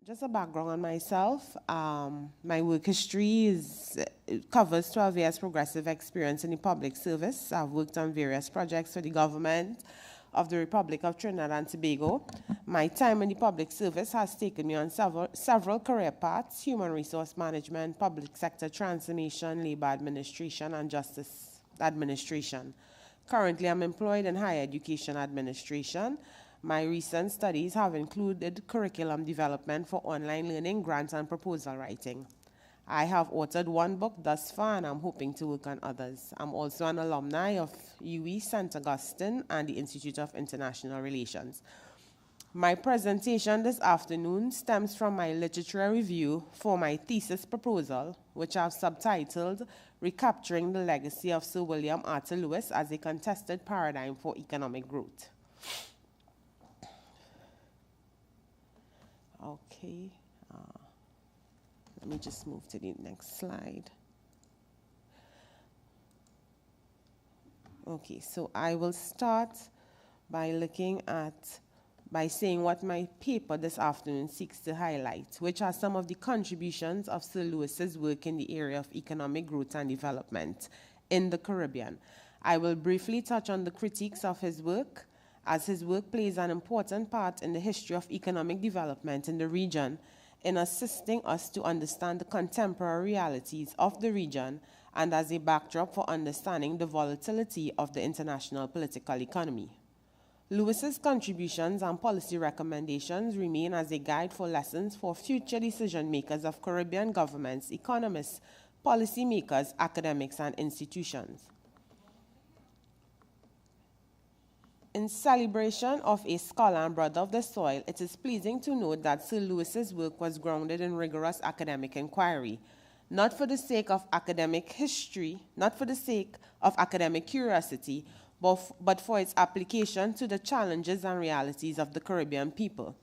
Just a background on myself. My work history covers 12 years progressive experience in the public service. I've worked on various projects for the government of the Republic of Trinidad and Tobago. My time in the public service has taken me on several career paths: human resource management, public sector transformation, labor administration, and justice administration. Currently, I'm employed in higher education administration. My recent studies have included curriculum development for online learning, grants, and proposal writing. I have authored one book thus far, and I'm hoping to work on others. I'm also an alumni of UWI, St. Augustine, and the Institute of International Relations. My presentation this afternoon stems from my literature review for my thesis proposal, which I've subtitled Recapturing the Legacy of Sir William Arthur Lewis as a Contested Paradigm for Economic Growth. Okay, let me just move to the next slide. Okay, so I will start by saying what my paper this afternoon seeks to highlight, which are some of the contributions of Sir Lewis's work in the area of economic growth and development in the Caribbean. I will briefly touch on the critiques of his work, as his work plays an important part in the history of economic development in the region, in assisting us to understand the contemporary realities of the region and as a backdrop for understanding the volatility of the international political economy. Lewis's contributions and policy recommendations remain as a guide for lessons for future decision makers of Caribbean governments, economists, policy makers, academics, and institutions. In celebration of a scholar and brother of the soil, it is pleasing to note that Sir Lewis's work was grounded in rigorous academic inquiry, not for the sake of academic history, not for the sake of academic curiosity, but for its application to the challenges and realities of the Caribbean people.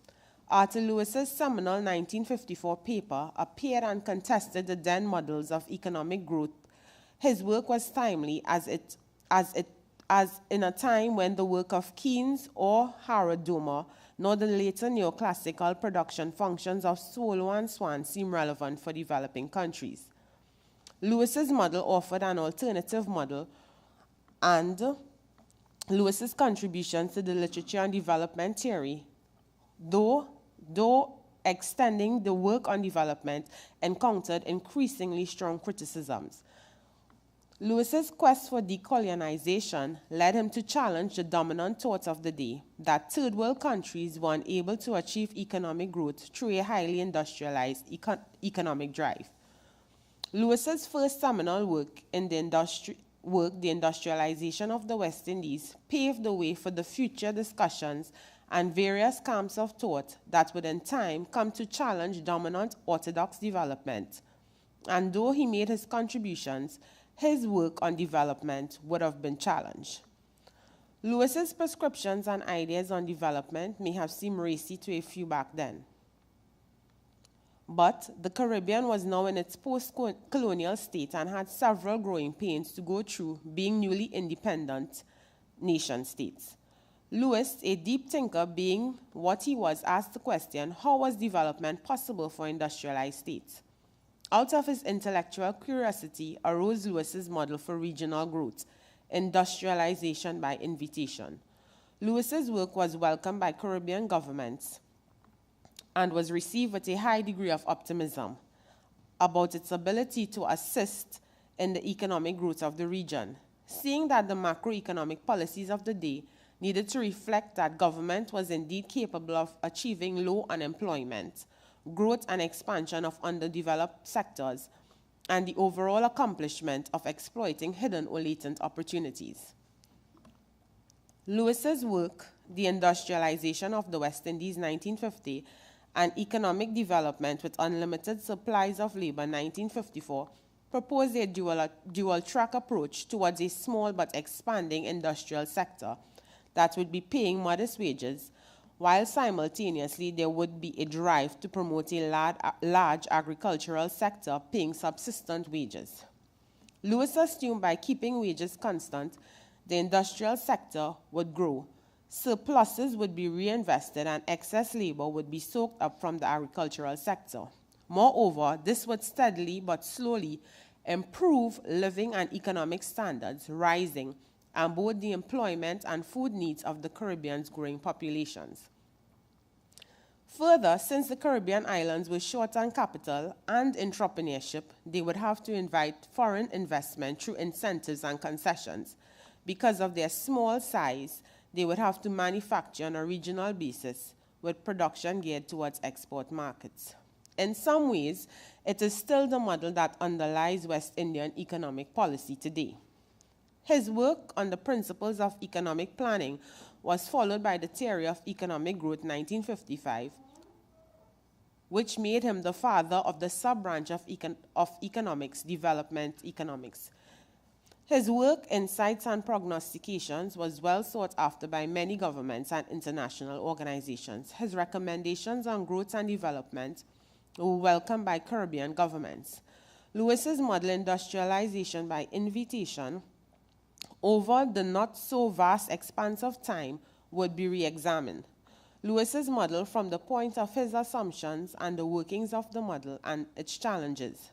Arthur Lewis's seminal 1954 paper appeared and contested the then models of economic growth. His work was timely as in a time when the work of Keynes or Harold Domer, nor the later neoclassical production functions of Swallow and Swan seem relevant for developing countries. Lewis's model offered an alternative model, and Lewis's contributions to the literature on development theory, though extending the work on development, encountered increasingly strong criticisms. Lewis's quest for decolonization led him to challenge the dominant thought of the day that third world countries were unable to achieve economic growth through a highly industrialized economic drive. Lewis's first seminal work in the industrialization of the West Indies paved the way for the future discussions and various camps of thought that would in time come to challenge dominant orthodox development. And though he made his contributions, his work on development would have been challenged. Lewis's prescriptions and ideas on development may have seemed racy to a few back then. But the Caribbean was now in its post-colonial state and had several growing pains to go through, being newly independent nation states. Lewis, a deep thinker being what he was, asked the question, how was development possible for industrialized states? Out of his intellectual curiosity arose Lewis's model for regional growth, industrialization by invitation. Lewis's work was welcomed by Caribbean governments and was received with a high degree of optimism about its ability to assist in the economic growth of the region, seeing that the macroeconomic policies of the day needed to reflect that government was indeed capable of achieving low unemployment, growth and expansion of underdeveloped sectors, and the overall accomplishment of exploiting hidden or latent opportunities. Lewis's work, The Industrialization of the West Indies, 1950, and Economic Development with Unlimited Supplies of Labor, 1954, proposed a dual-track approach towards a small but expanding industrial sector that would be paying modest wages, while simultaneously there would be a drive to promote a large agricultural sector paying subsistent wages. Lewis assumed by keeping wages constant, the industrial sector would grow, Surpluses would be reinvested and excess labor would be soaked up from the agricultural sector. Moreover, this would steadily but slowly improve living and economic standards, rising and both the employment and food needs of the Caribbean's growing populations. Further, since the Caribbean islands were short on capital and entrepreneurship, they would have to invite foreign investment through incentives and concessions. Because of their small size, they would have to manufacture on a regional basis with production geared towards export markets. In some ways, it is still the model that underlies West Indian economic policy today. His work on the principles of economic planning was followed by the theory of economic growth 1955, which made him the father of the sub-branch of economics, development economics. His work, insights, and prognostications was well sought after by many governments and international organizations. His recommendations on growth and development were welcomed by Caribbean governments. Lewis's model, industrialization by invitation, over the not so vast expanse of time, would be re-examined. Lewis's model from the point of his assumptions and the workings of the model and its challenges.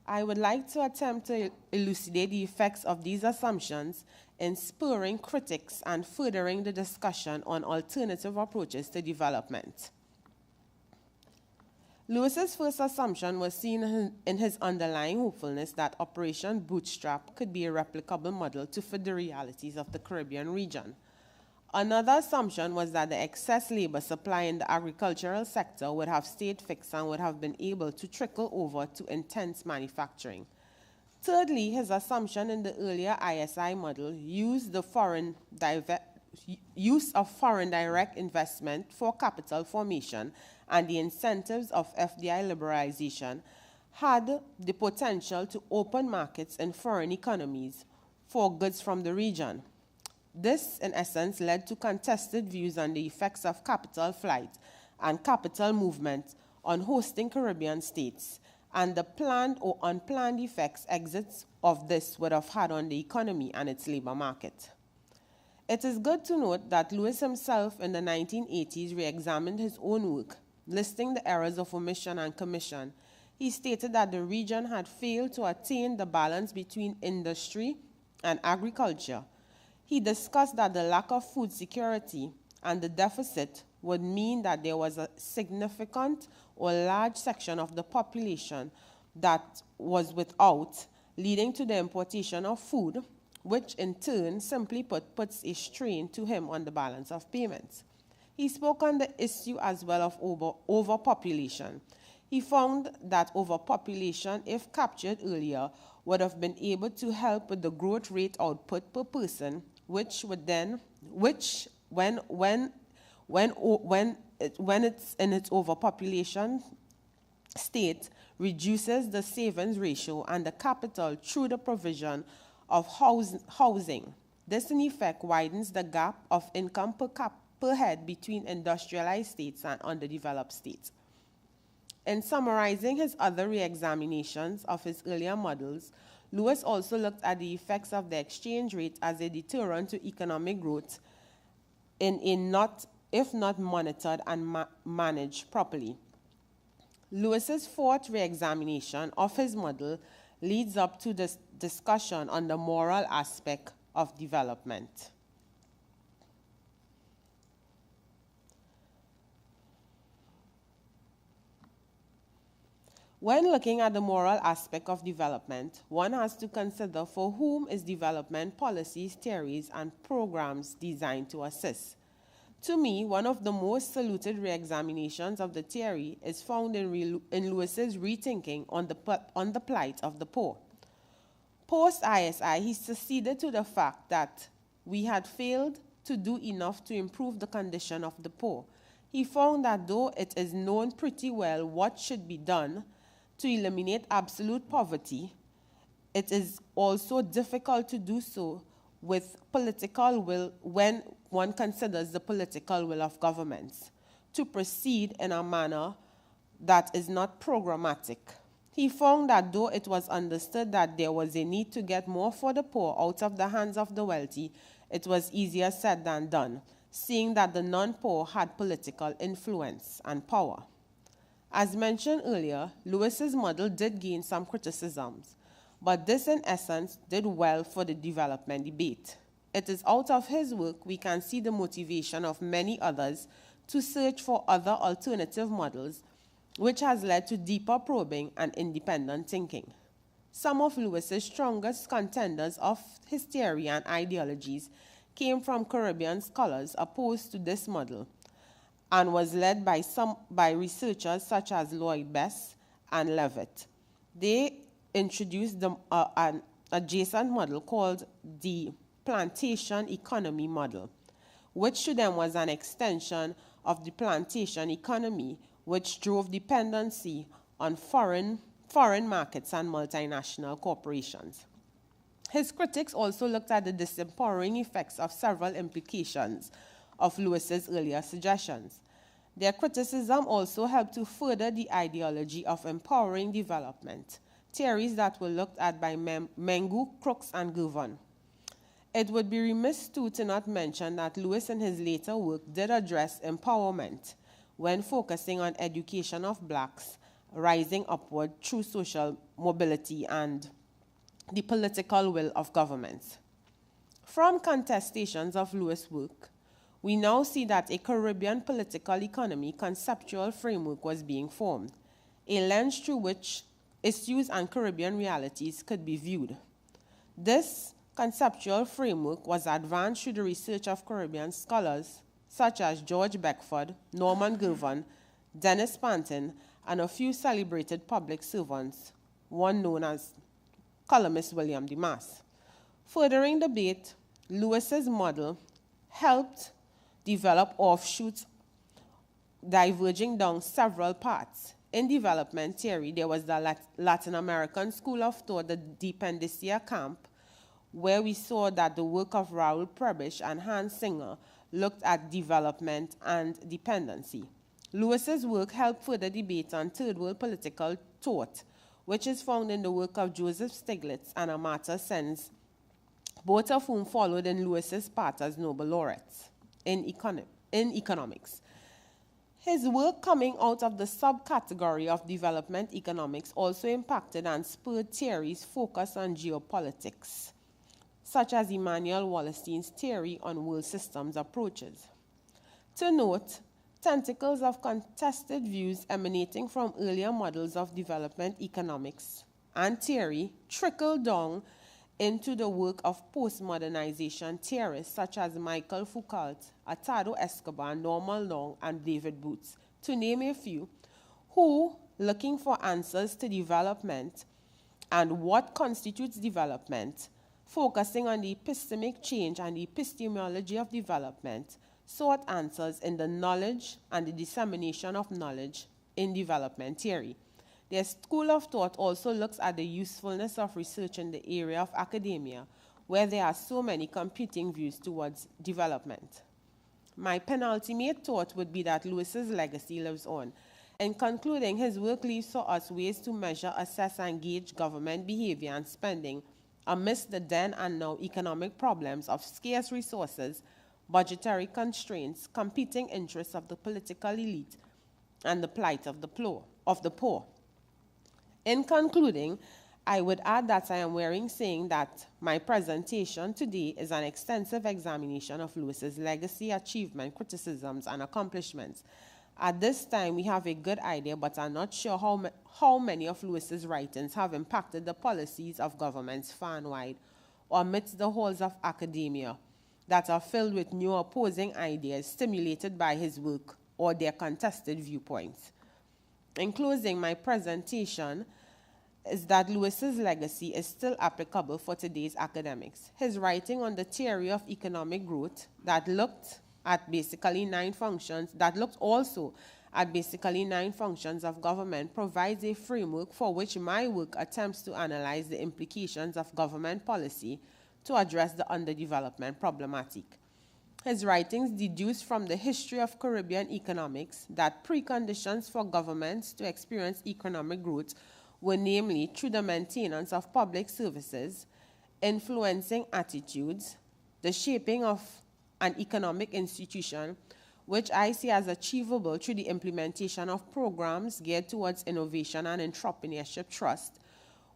I would like to attempt to elucidate the effects of these assumptions in spurring critics and furthering the discussion on alternative approaches to development. Lewis's first assumption was seen in his underlying hopefulness that Operation Bootstrap could be a replicable model to fit the realities of the Caribbean region. Another assumption was that the excess labor supply in the agricultural sector would have stayed fixed and would have been able to trickle over to intense manufacturing. Thirdly, his assumption in the earlier ISI model use of foreign direct investment for capital formation and the incentives of FDI liberalization had the potential to open markets in foreign economies for goods from the region. This, in essence, led to contested views on the effects of capital flight and capital movement on hosting Caribbean states, and the planned or unplanned effects exits of this would have had on the economy and its labor market. It is good to note that Lewis himself in the 1980s re-examined his own work, listing the errors of omission and commission. He stated that the region had failed to attain the balance between industry and agriculture. He discussed that the lack of food security and the deficit would mean that there was a significant or large section of the population that was without, leading to the importation of food, which in turn, simply put, puts a strain to him on the balance of payments. He spoke on the issue as well of overpopulation. He found that overpopulation, if captured earlier, would have been able to help with the growth rate output per person, which would then, when it's in its overpopulation state, reduces the savings ratio and the capital through the provision of housing. This, in effect, widens the gap of income per head between industrialized states and underdeveloped states. In summarizing his other re-examinations of his earlier models, Lewis also looked at the effects of the exchange rate as a deterrent to economic growth if not monitored and managed properly. Lewis's fourth re-examination of his model leads up to this discussion on the moral aspect of development. When looking at the moral aspect of development, one has to consider for whom is development policies, theories, and programs designed to assist. To me, one of the most saluted re-examinations of the theory is found in Lewis's rethinking on the plight of the poor. Post-ISI, he succeeded to the fact that we had failed to do enough to improve the condition of the poor. He found that though it is known pretty well what should be done to eliminate absolute poverty, it is also difficult to do so with political will when one considers the political will of governments to proceed in a manner that is not programmatic. He found that though it was understood that there was a need to get more for the poor out of the hands of the wealthy, it was easier said than done, seeing that the non-poor had political influence and power. As mentioned earlier, Lewis's model did gain some criticisms, but this in essence did well for the development debate. It is out of his work we can see the motivation of many others to search for other alternative models, which has led to deeper probing and independent thinking. Some of Lewis's strongest contenders of his theory and ideologies came from Caribbean scholars opposed to this model, and was led by researchers such as Lloyd Bess and Levitt. They introduced an adjacent model called the Plantation economy model, which to them was an extension of the plantation economy, which drove dependency on foreign markets and multinational corporations. His critics also looked at the disempowering effects of several implications of Lewis's earlier suggestions. Their criticism also helped to further the ideology of empowering development, theories that were looked at by Mengu, Crooks, and Govan. It would be remiss too to not mention that Lewis in his later work did address empowerment when focusing on education of blacks, rising upward through social mobility and the political will of governments. From contestations of Lewis' work, we now see that a Caribbean political economy conceptual framework was being formed, a lens through which issues and Caribbean realities could be viewed. This conceptual framework was advanced through the research of Caribbean scholars such as George Beckford, Norman Govan, Dennis Pantin, and a few celebrated public servants, one known as columnist William Demas. Furthering debate, Lewis's model helped develop offshoots diverging down several paths. In development theory, there was the Latin American school of thought, the Dependencia camp, where we saw that the work of Raoul Prebisch and Hans Singer looked at development and dependency. Lewis's work helped further debate on third world political thought, which is found in the work of Joseph Stiglitz and Amartya Sen, both of whom followed in Lewis's path as Nobel laureates in economics. His work coming out of the subcategory of development economics also impacted and spurred theories focused on geopolitics, such as Immanuel Wallerstein's theory on world systems approaches. To note, tentacles of contested views emanating from earlier models of development economics and theory trickled down into the work of postmodernization theorists such as Michael Foucault, Atado Escobar, Norman Long, and David Boots, to name a few, who, looking for answers to development and what constitutes development, focusing on the epistemic change and the epistemology of development, sought answers in the knowledge and the dissemination of knowledge in development theory. Their school of thought also looks at the usefulness of research in the area of academia, where there are so many competing views towards development. My penultimate thought would be that Lewis's legacy lives on. In concluding, his work leaves for us ways to measure, assess, and gauge government behavior and spending amidst the then and now economic problems of scarce resources, budgetary constraints, competing interests of the political elite, and the plight of the poor. In concluding, I would add that I am wearing saying that my presentation today is an extensive examination of Lewis's legacy, achievement, criticisms, and accomplishments. At this time, we have a good idea, but are not sure how many of Lewis's writings have impacted the policies of governments far and wide, or amidst the halls of academia that are filled with new opposing ideas stimulated by his work or their contested viewpoints. In closing, my presentation is that Lewis's legacy is still applicable for today's academics. His writing on the theory of economic growth that looked also at basically 9 functions of government provides a framework for which my work attempts to analyze the implications of government policy to address the underdevelopment problematic. His writings deduce from the history of Caribbean economics that preconditions for governments to experience economic growth were namely through the maintenance of public services, influencing attitudes, the shaping of an economic institution, which I see as achievable through the implementation of programs geared towards innovation and entrepreneurship trust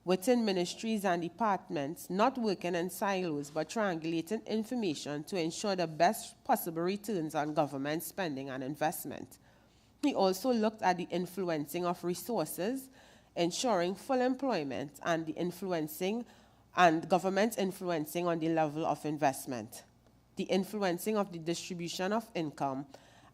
within ministries and departments, not working in silos, but triangulating information to ensure the best possible returns on government spending and investment. He also looked at the influencing of resources, ensuring full employment, and the influencing and government influencing on the level of investment, the influencing of the distribution of income,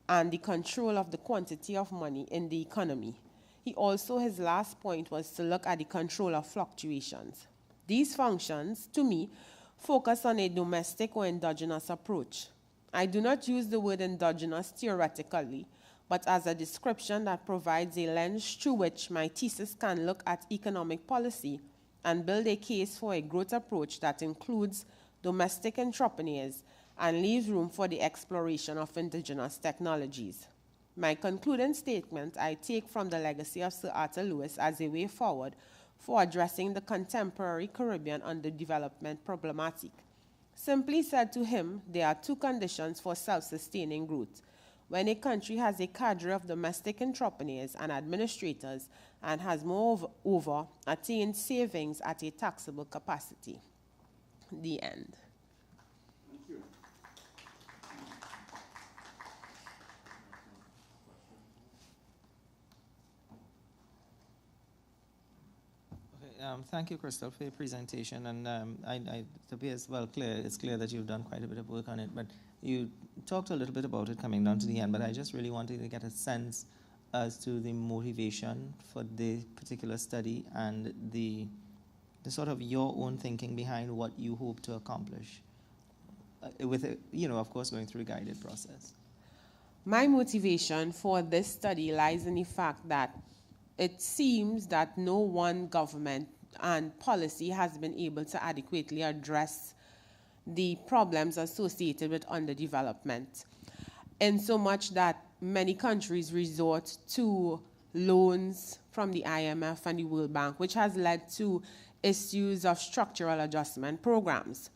and the control of the quantity of money in the economy. He also, his last point was to look at the control of fluctuations. These functions, to me, focus on a domestic or endogenous approach. I do not use the word endogenous theoretically, but as a description that provides a lens through which my thesis can look at economic policy and build a case for a growth approach that includes domestic entrepreneurs and leaves room for the exploration of indigenous technologies. My concluding statement I take from the legacy of Sir Arthur Lewis as a way forward for addressing the contemporary Caribbean underdevelopment problematic. Simply said, to him, there are two conditions for self-sustaining growth: when a country has a cadre of domestic entrepreneurs and administrators and has moreover attained savings at a taxable capacity. The end. Thank you. Thank you, Crystal, for your presentation. And to be as well clear, it's clear that you've done quite a bit of work on it. But you talked a little bit about it coming down to the end. But I just really wanted to get a sense as to the motivation for the particular study and the sort of your own thinking behind what you hope to accomplish with, of course, going through a guided process. My motivation for this study lies in the fact that it seems that no one government and policy has been able to adequately address the problems associated with underdevelopment, in so much that many countries resort to loans from the IMF and the World Bank, which has led to issues of structural adjustment programs.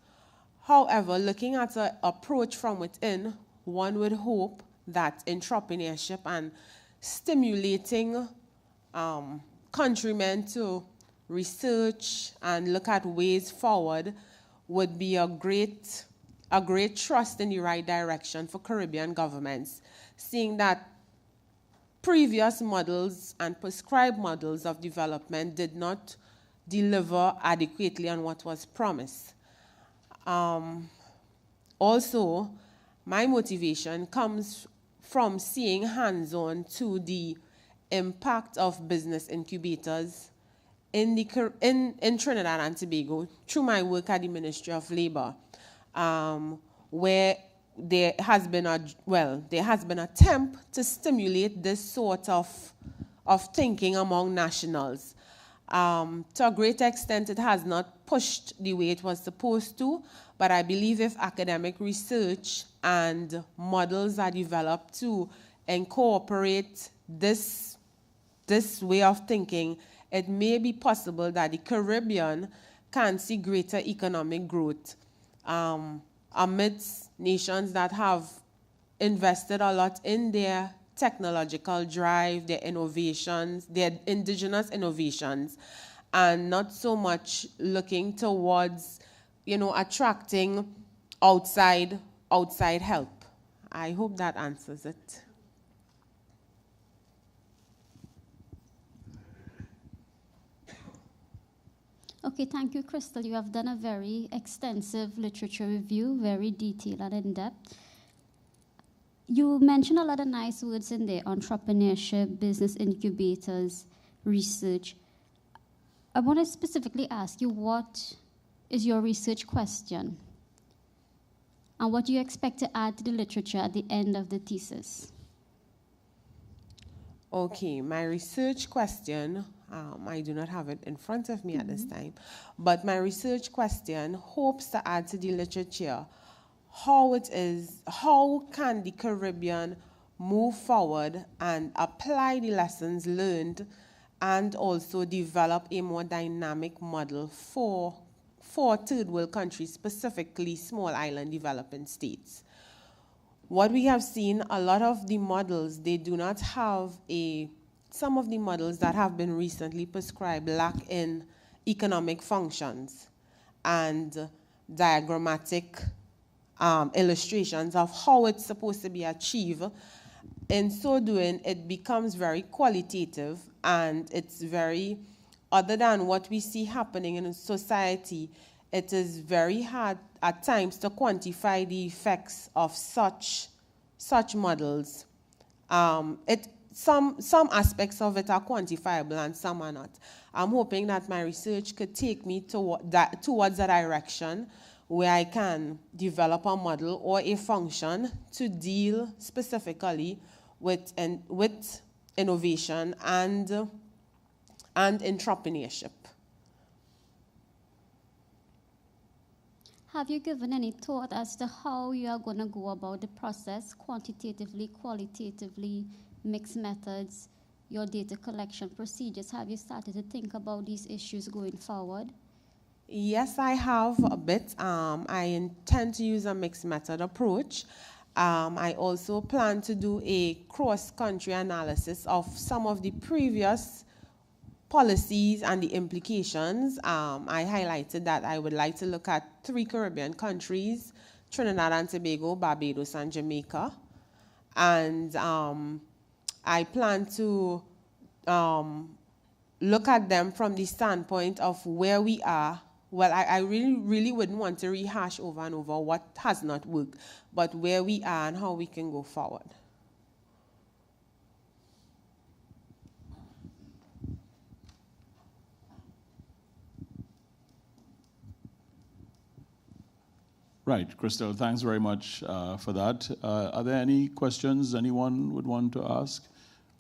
However, looking at an approach from within, one would hope that entrepreneurship and stimulating countrymen to research and look at ways forward would be a great trust in the right direction for Caribbean governments, seeing that previous models and prescribed models of development did not deliver adequately on what was promised. Also, my motivation comes from seeing hands-on to the impact of business incubators in Trinidad and Tobago through my work at the Ministry of Labor, where there has been an attempt to stimulate this sort of thinking among nationals. To a great extent, it has not pushed the way it was supposed to, but I believe if academic research and models are developed to incorporate this way of thinking, it may be possible that the Caribbean can see greater economic growth amidst nations that have invested a lot in their technological drive, their innovations, their indigenous innovations, and not so much looking towards, attracting outside help. I hope that answers it. Okay, thank you, Crystal. You have done a very extensive literature review, very detailed and in-depth. You mentioned a lot of nice words in there: entrepreneurship, business incubators, research. I want to specifically ask you, what is your research question? And what do you expect to add to the literature at the end of the thesis? Okay, my research question, I do not have it in front of me at this time, but my research question hopes to add to the literature how can the Caribbean move forward and apply the lessons learned and also develop a more dynamic model for third world countries, specifically small island developing states. What we have seen, a lot of the models, they do not have some of the models that have been recently prescribed lack in economic functions and diagrammatic illustrations of how it's supposed to be achieved. In so doing, it becomes very qualitative, and it's very, other than what we see happening in society, it is very hard at times to quantify the effects of such models. Some aspects of it are quantifiable and some are not. I'm hoping that my research could take me towards a direction where I can develop a model or a function to deal specifically with innovation and entrepreneurship. Have you given any thought as to how you are going to go about the process, quantitatively, qualitatively, mixed methods, your data collection procedures? Have you started to think about these issues going forward? Yes, I have a bit. I intend to use a mixed method approach. I also plan to do a cross-country analysis of some of the previous policies and the implications. I highlighted that I would like to look at 3 Caribbean countries, Trinidad and Tobago, Barbados, and Jamaica. And I plan to look at them from the standpoint of where we are. Well, I really wouldn't want to rehash over and over what has not worked, but where we are and how we can go forward. Right, Crystal, thanks very much for that. Are there any questions anyone would want to ask?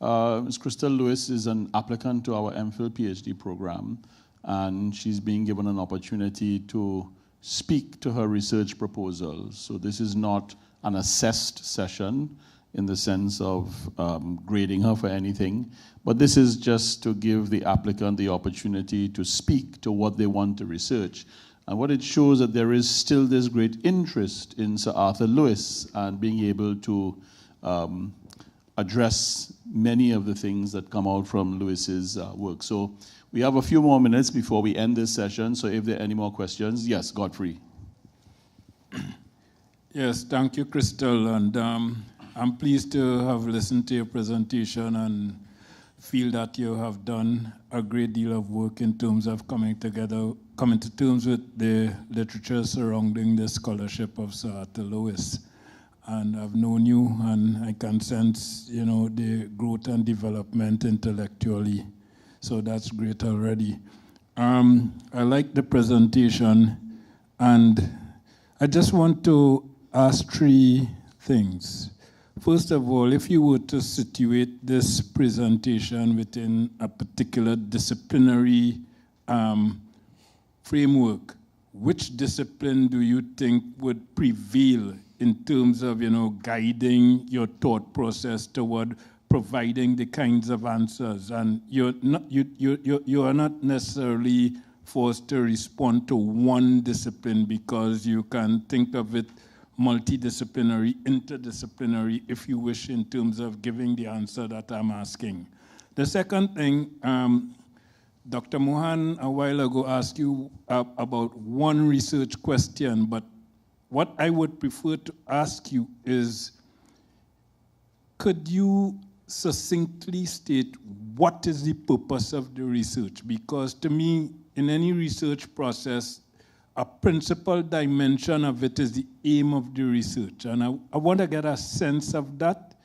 Ms. Crystal Lewis is an applicant to our MPhil PhD program, and she's being given an opportunity to speak to her research proposal. So this is not an assessed session in the sense of grading her for anything, but this is just to give the applicant the opportunity to speak to what they want to research. And what it shows that there is still this great interest in Sir Arthur Lewis and being able to address many of the things that come out from Lewis's work. So we have a few more minutes before we end this session, so if there are any more questions, yes, Godfrey. Yes, thank you, Crystal, and I'm pleased to have listened to your presentation and feel that you have done a great deal of work in terms of coming to terms with the literature surrounding the scholarship of Sir Arthur Lewis. And I've known you, and I can sense, the growth and development intellectually. So that's great already. I like the presentation, and I just want to ask 3 things. First of all, if you were to situate this presentation within a particular disciplinary framework, which discipline do you think would prevail in terms of, guiding your thought process toward providing the kinds of answers? And you are not necessarily forced to respond to one discipline, because you can think of it multidisciplinary, interdisciplinary, if you wish, in terms of giving the answer that I'm asking. The second thing, Dr. Mohan a while ago asked you about one research question, but what I would prefer to ask you is, could you succinctly state what is the purpose of the research? Because to me, in any research process, a principal dimension of it is the aim of the research. And I want to get a sense of that.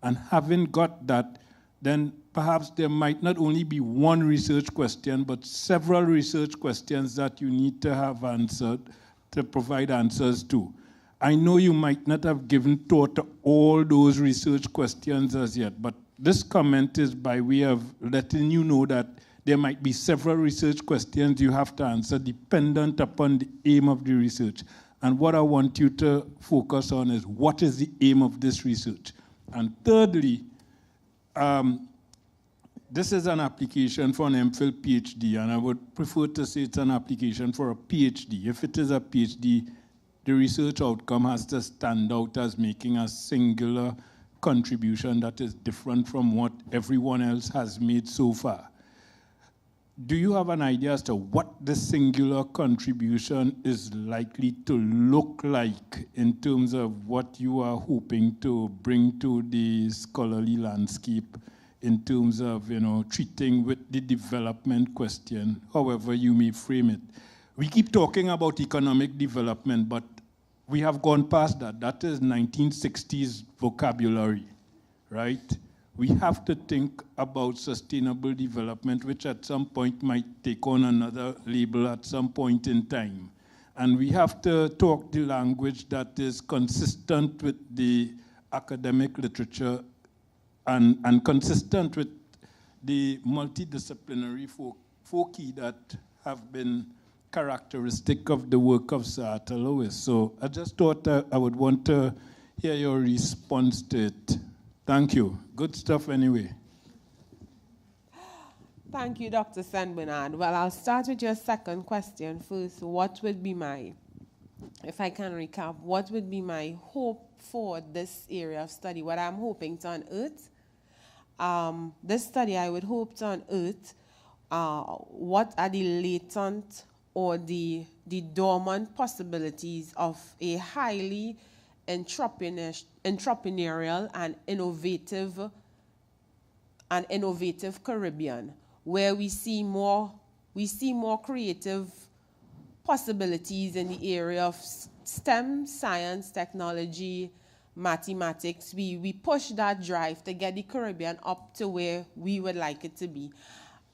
And having got that, then perhaps there might not only be one research question, but several research questions that you need to have answered, to provide answers to. I know you might not have given thought to all those research questions as yet, but this comment is by way of letting you know that there might be several research questions you have to answer dependent upon the aim of the research. And what I want you to focus on is, what is the aim of this research? And thirdly, this is an application for an MPhil PhD, and I would prefer to say it's an application for a PhD. If it is a PhD, the research outcome has to stand out as making a singular contribution that is different from what everyone else has made so far. Do you have an idea as to what the singular contribution is likely to look like in terms of what you are hoping to bring to the scholarly landscape in terms of, treating with the development question, however you may frame it? We keep talking about economic development, but we have gone past that. That is 1960s vocabulary, right? We have to think about sustainable development, which at some point might take on another label at some point in time. And we have to talk the language that is consistent with the academic literature and consistent with the multidisciplinary foci that have been characteristic of the work of Sir Arthur Lewis. So I just thought I would want to hear your response to it. Thank you. Good stuff anyway. Thank you, Dr. Senbernard. Well, I'll start with your second question first. What would be my, if I can recap, what would be my hope for this area of study? What I'm hoping to unearth? This study, I would hope to unearth what are the latent or the dormant possibilities of a highly entrepreneurial and innovative Caribbean, where we see more creative possibilities in the area of STEM, science, technology, mathematics. We push that drive to get the Caribbean up to where we would like it to be.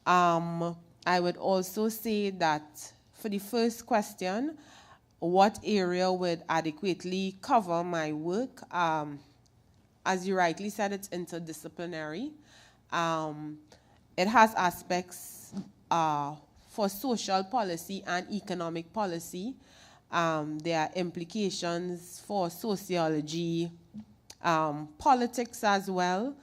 I would also say that for the first question, what area would adequately cover my work? As you rightly said, it's interdisciplinary. It has aspects for social policy and economic policy. There are implications for sociology, politics as well.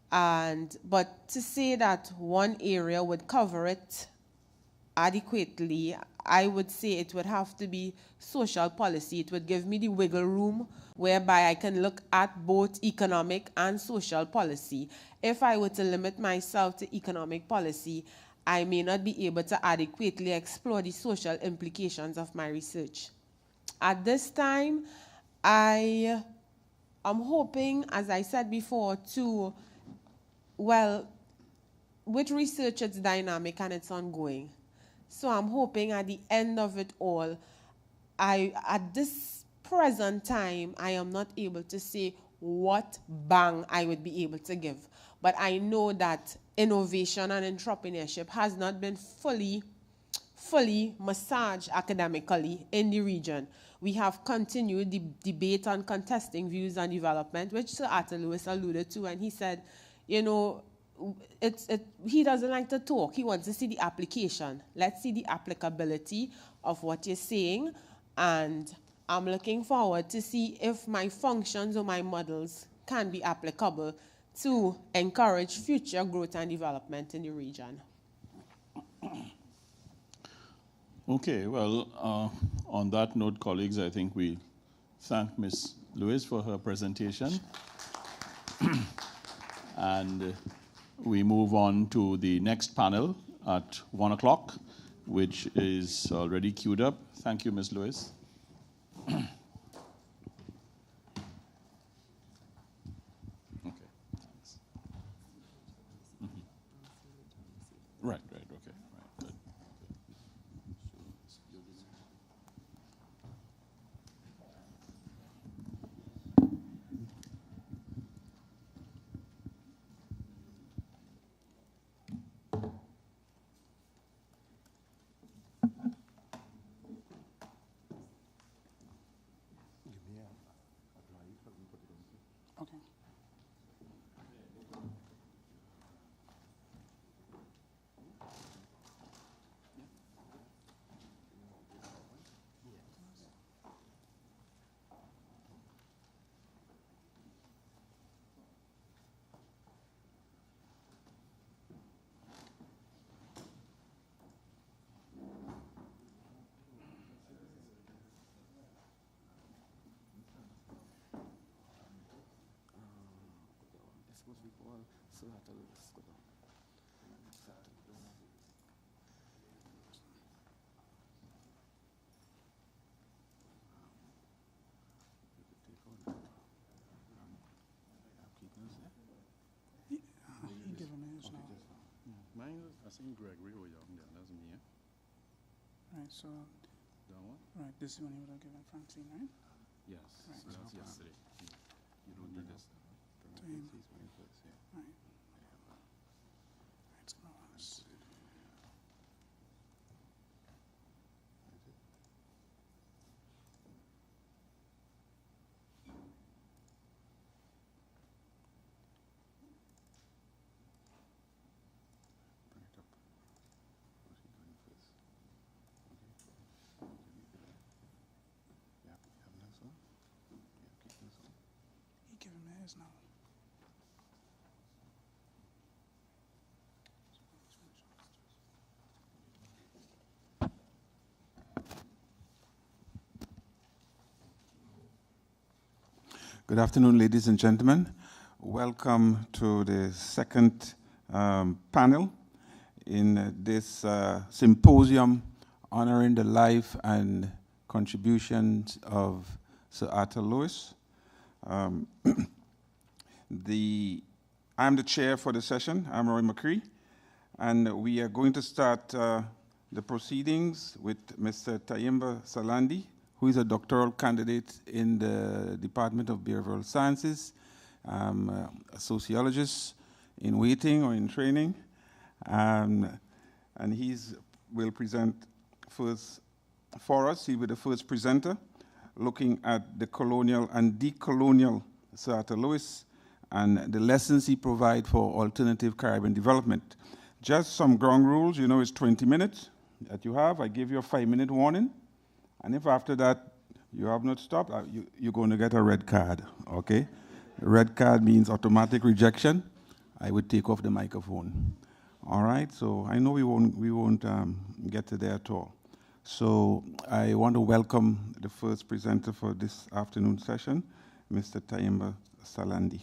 But to say that one area would cover it adequately, I would say it would have to be social policy. It would give me the wiggle room whereby I can look at both economic and social policy. If I were to limit myself to economic policy, I may not be able to adequately explore the social implications of my research. At this time, I am hoping, as I said before, with research it's dynamic and it's ongoing. So I'm hoping at the end of it all, at this present time, I am not able to say what bang I would be able to give. But I know that innovation and entrepreneurship has not been fully massaged academically in the region. We have continued the debate on contesting views on development, which Sir Arthur Lewis alluded to, and he said, he doesn't like to talk. He wants to see the application. Let's see the applicability of what you're saying, and I'm looking forward to see if my functions or my models can be applicable to encourage future growth and development in the region. Okay, well, on that note, colleagues, I think we thank Ms. Lewis for her presentation. And we move on to the next panel at 1 o'clock, which is already queued up. Thank you, Ms. Lewis. Okay, thanks. Right, okay, right, good. I seen Gregory or Young. Yeah, that's me. Right, so, That one? right, this is when you would have given Francine, right? Yes. Right. So that's yesterday. You don't need this. To him. Right. Right, so now let's- He giving me his now. Good afternoon, ladies and gentlemen. Welcome to the second panel in this symposium honoring the life and contributions of Sir Arthur Lewis. I'm the chair for the session. I'm Roy McCree, and we are going to start the proceedings with Mr. Tayimba Salandi, who is a doctoral candidate in the Department of Behavioral Sciences, a sociologist in waiting or in training, and he will present first for us. He will be the first presenter, looking at the colonial and decolonial Sir Arthur Lewis and the lessons he provides for alternative Caribbean development. Just some ground rules, you know, it's 20 minutes that you have. I give you a 5-minute warning. And if after that you have not stopped, you're going to get a red card, okay? Red card means automatic rejection. I would take off the microphone. All right, so I know we won't get to there at all. So I want to welcome the first presenter for this afternoon session, Mr. Tayimba Salandi.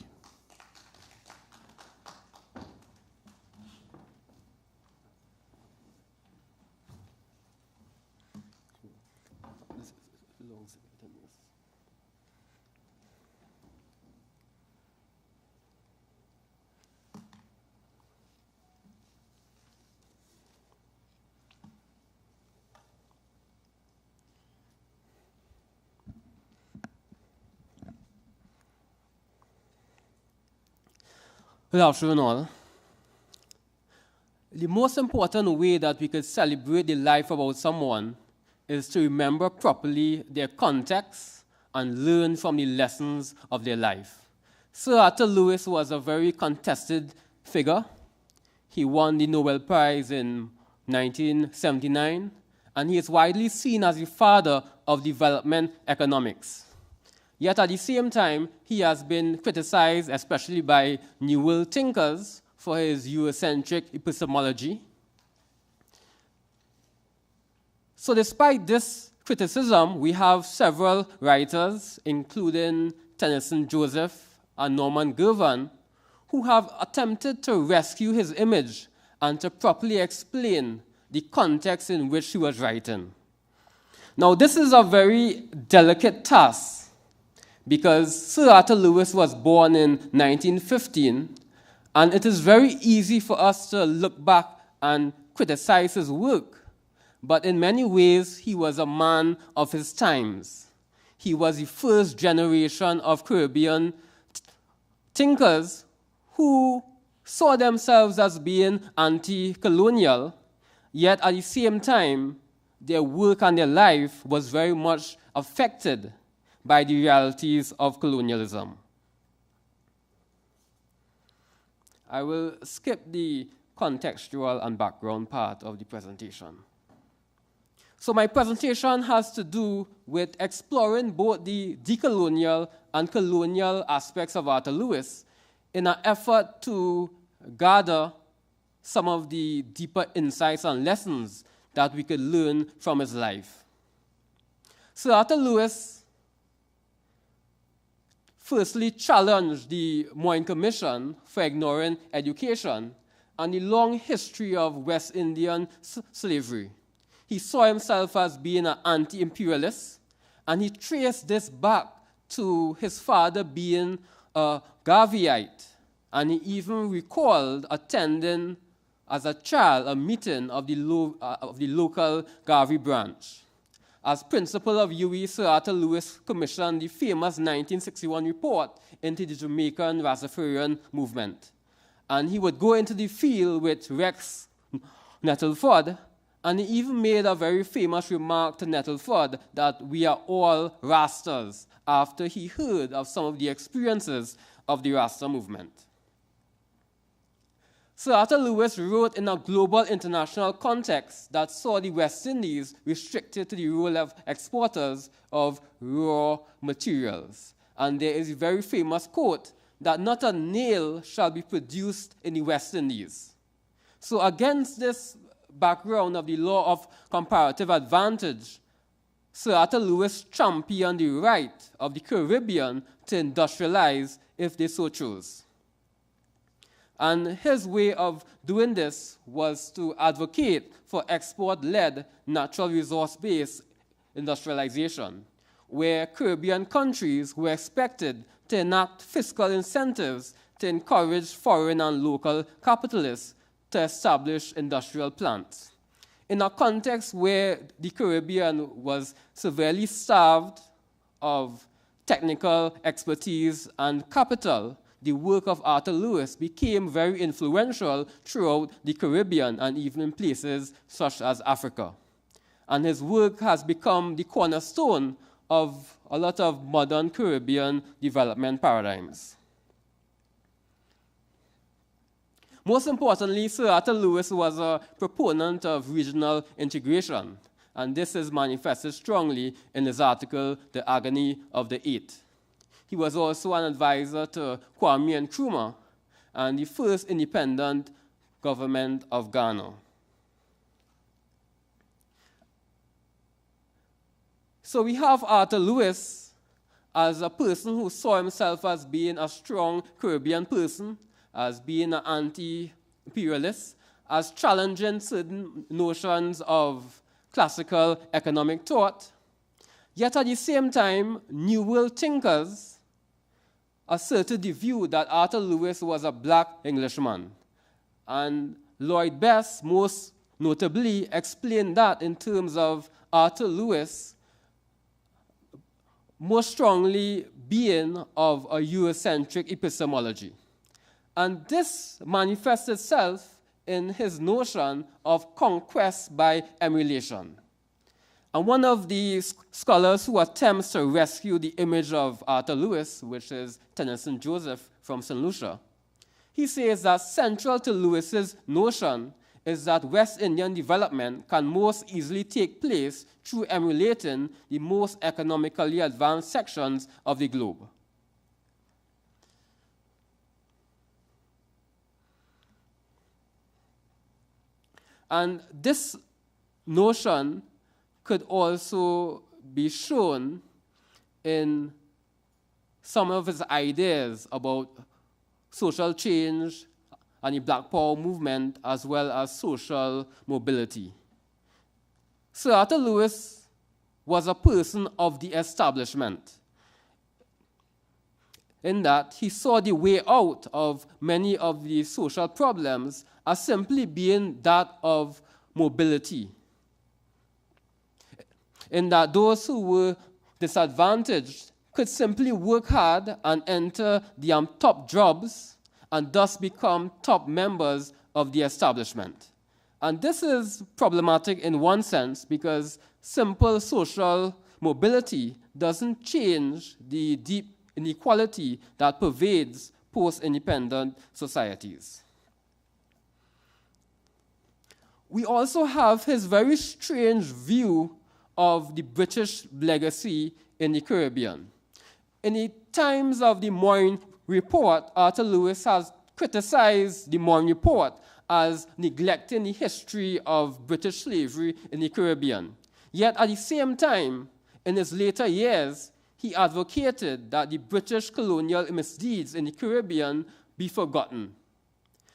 Good afternoon, all. The most important way that we could celebrate the life of someone is to remember properly their context and learn from the lessons of their life. Sir Arthur Lewis was a very contested figure. He won the Nobel Prize in 1979, and he is widely seen as the father of development economics. Yet at the same time, he has been criticized, especially by New World thinkers, for his Eurocentric epistemology. So despite this criticism, we have several writers, including Tennyson Joseph and Norman Girvan, who have attempted to rescue his image and to properly explain the context in which he was writing. Now, this is a very delicate task, because Sir Arthur Lewis was born in 1915, and it is very easy for us to look back and criticize his work. But in many ways, he was a man of his times. He was the first generation of Caribbean thinkers who saw themselves as being anti-colonial, yet at the same time, their work and their life was very much affected by the realities of colonialism. I will skip the contextual and background part of the presentation. So my presentation has to do with exploring both the decolonial and colonial aspects of Arthur Lewis in an effort to gather some of the deeper insights and lessons that we could learn from his life. So Arthur Lewis firstly challenged the Moyne Commission for ignoring education and the long history of West Indian slavery. He saw himself as being an anti-imperialist, and he traced this back to his father being a Garveyite, and he even recalled attending as a child a meeting of the local Garvey branch. As principal of UWI, Sir Arthur Lewis commissioned the famous 1961 report into the Jamaican Rastafarian movement. And he would go into the field with Rex Nettleford, and he even made a very famous remark to Nettleford that we are all Rastas, after he heard of some of the experiences of the Rasta movement. Sir Arthur Lewis wrote in a global international context that saw the West Indies restricted to the role of exporters of raw materials. And there is a very famous quote that not a nail shall be produced in the West Indies. So against this background of the law of comparative advantage, Sir Arthur Lewis championed the right of the Caribbean to industrialize if they so chose. And his way of doing this was to advocate for export-led, natural resource-based industrialization, where Caribbean countries were expected to enact fiscal incentives to encourage foreign and local capitalists to establish industrial plants. In a context where the Caribbean was severely starved of technical expertise and capital, the work of Arthur Lewis became very influential throughout the Caribbean and even in places such as Africa. And his work has become the cornerstone of a lot of modern Caribbean development paradigms. Most importantly, Sir Arthur Lewis was a proponent of regional integration, and this is manifested strongly in his article, The Agony of the Eight. He was also an advisor to Kwame Nkrumah and the first independent government of Ghana. So we have Arthur Lewis as a person who saw himself as being a strong Caribbean person, as being an anti-imperialist, as challenging certain notions of classical economic thought. Yet at the same time, New World thinkers asserted the view that Arthur Lewis was a black Englishman. And Lloyd Best, most notably, explained that in terms of Arthur Lewis most strongly being of a Eurocentric epistemology. And this manifests itself in his notion of conquest by emulation. And one of the scholars who attempts to rescue the image of Arthur Lewis, which is Tennyson Joseph from St. Lucia, he says that central to Lewis's notion is that West Indian development can most easily take place through emulating the most economically advanced sections of the globe. And this notion could also be shown in some of his ideas about social change and the Black Power movement, as well as social mobility. Sir Arthur Lewis was a person of the establishment, in that he saw the way out of many of the social problems as simply being that of mobility, in that those who were disadvantaged could simply work hard and enter the top jobs and thus become top members of the establishment. And this is problematic in one sense because simple social mobility doesn't change the deep inequality that pervades post-independent societies. We also have his very strange view of the British legacy in the Caribbean. In the times of the Moyne Report, Arthur Lewis has criticized the Moyne Report as neglecting the history of British slavery in the Caribbean. Yet at the same time, in his later years, he advocated that the British colonial misdeeds in the Caribbean be forgotten.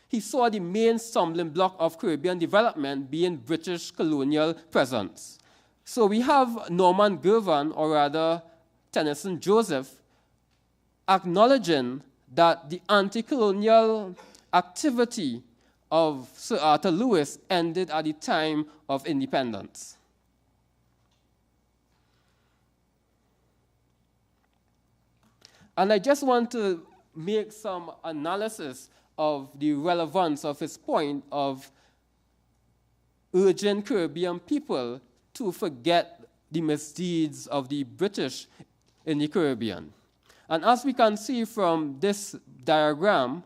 He saw the main stumbling block of Caribbean development being British colonial presence. So we have Norman Girvan, or rather Tennyson Joseph, acknowledging that the anti-colonial activity of Sir Arthur Lewis ended at the time of independence. And I just want to make some analysis of the relevance of his point of urging Caribbean people to forget the misdeeds of the British in the Caribbean. And as we can see from this diagram,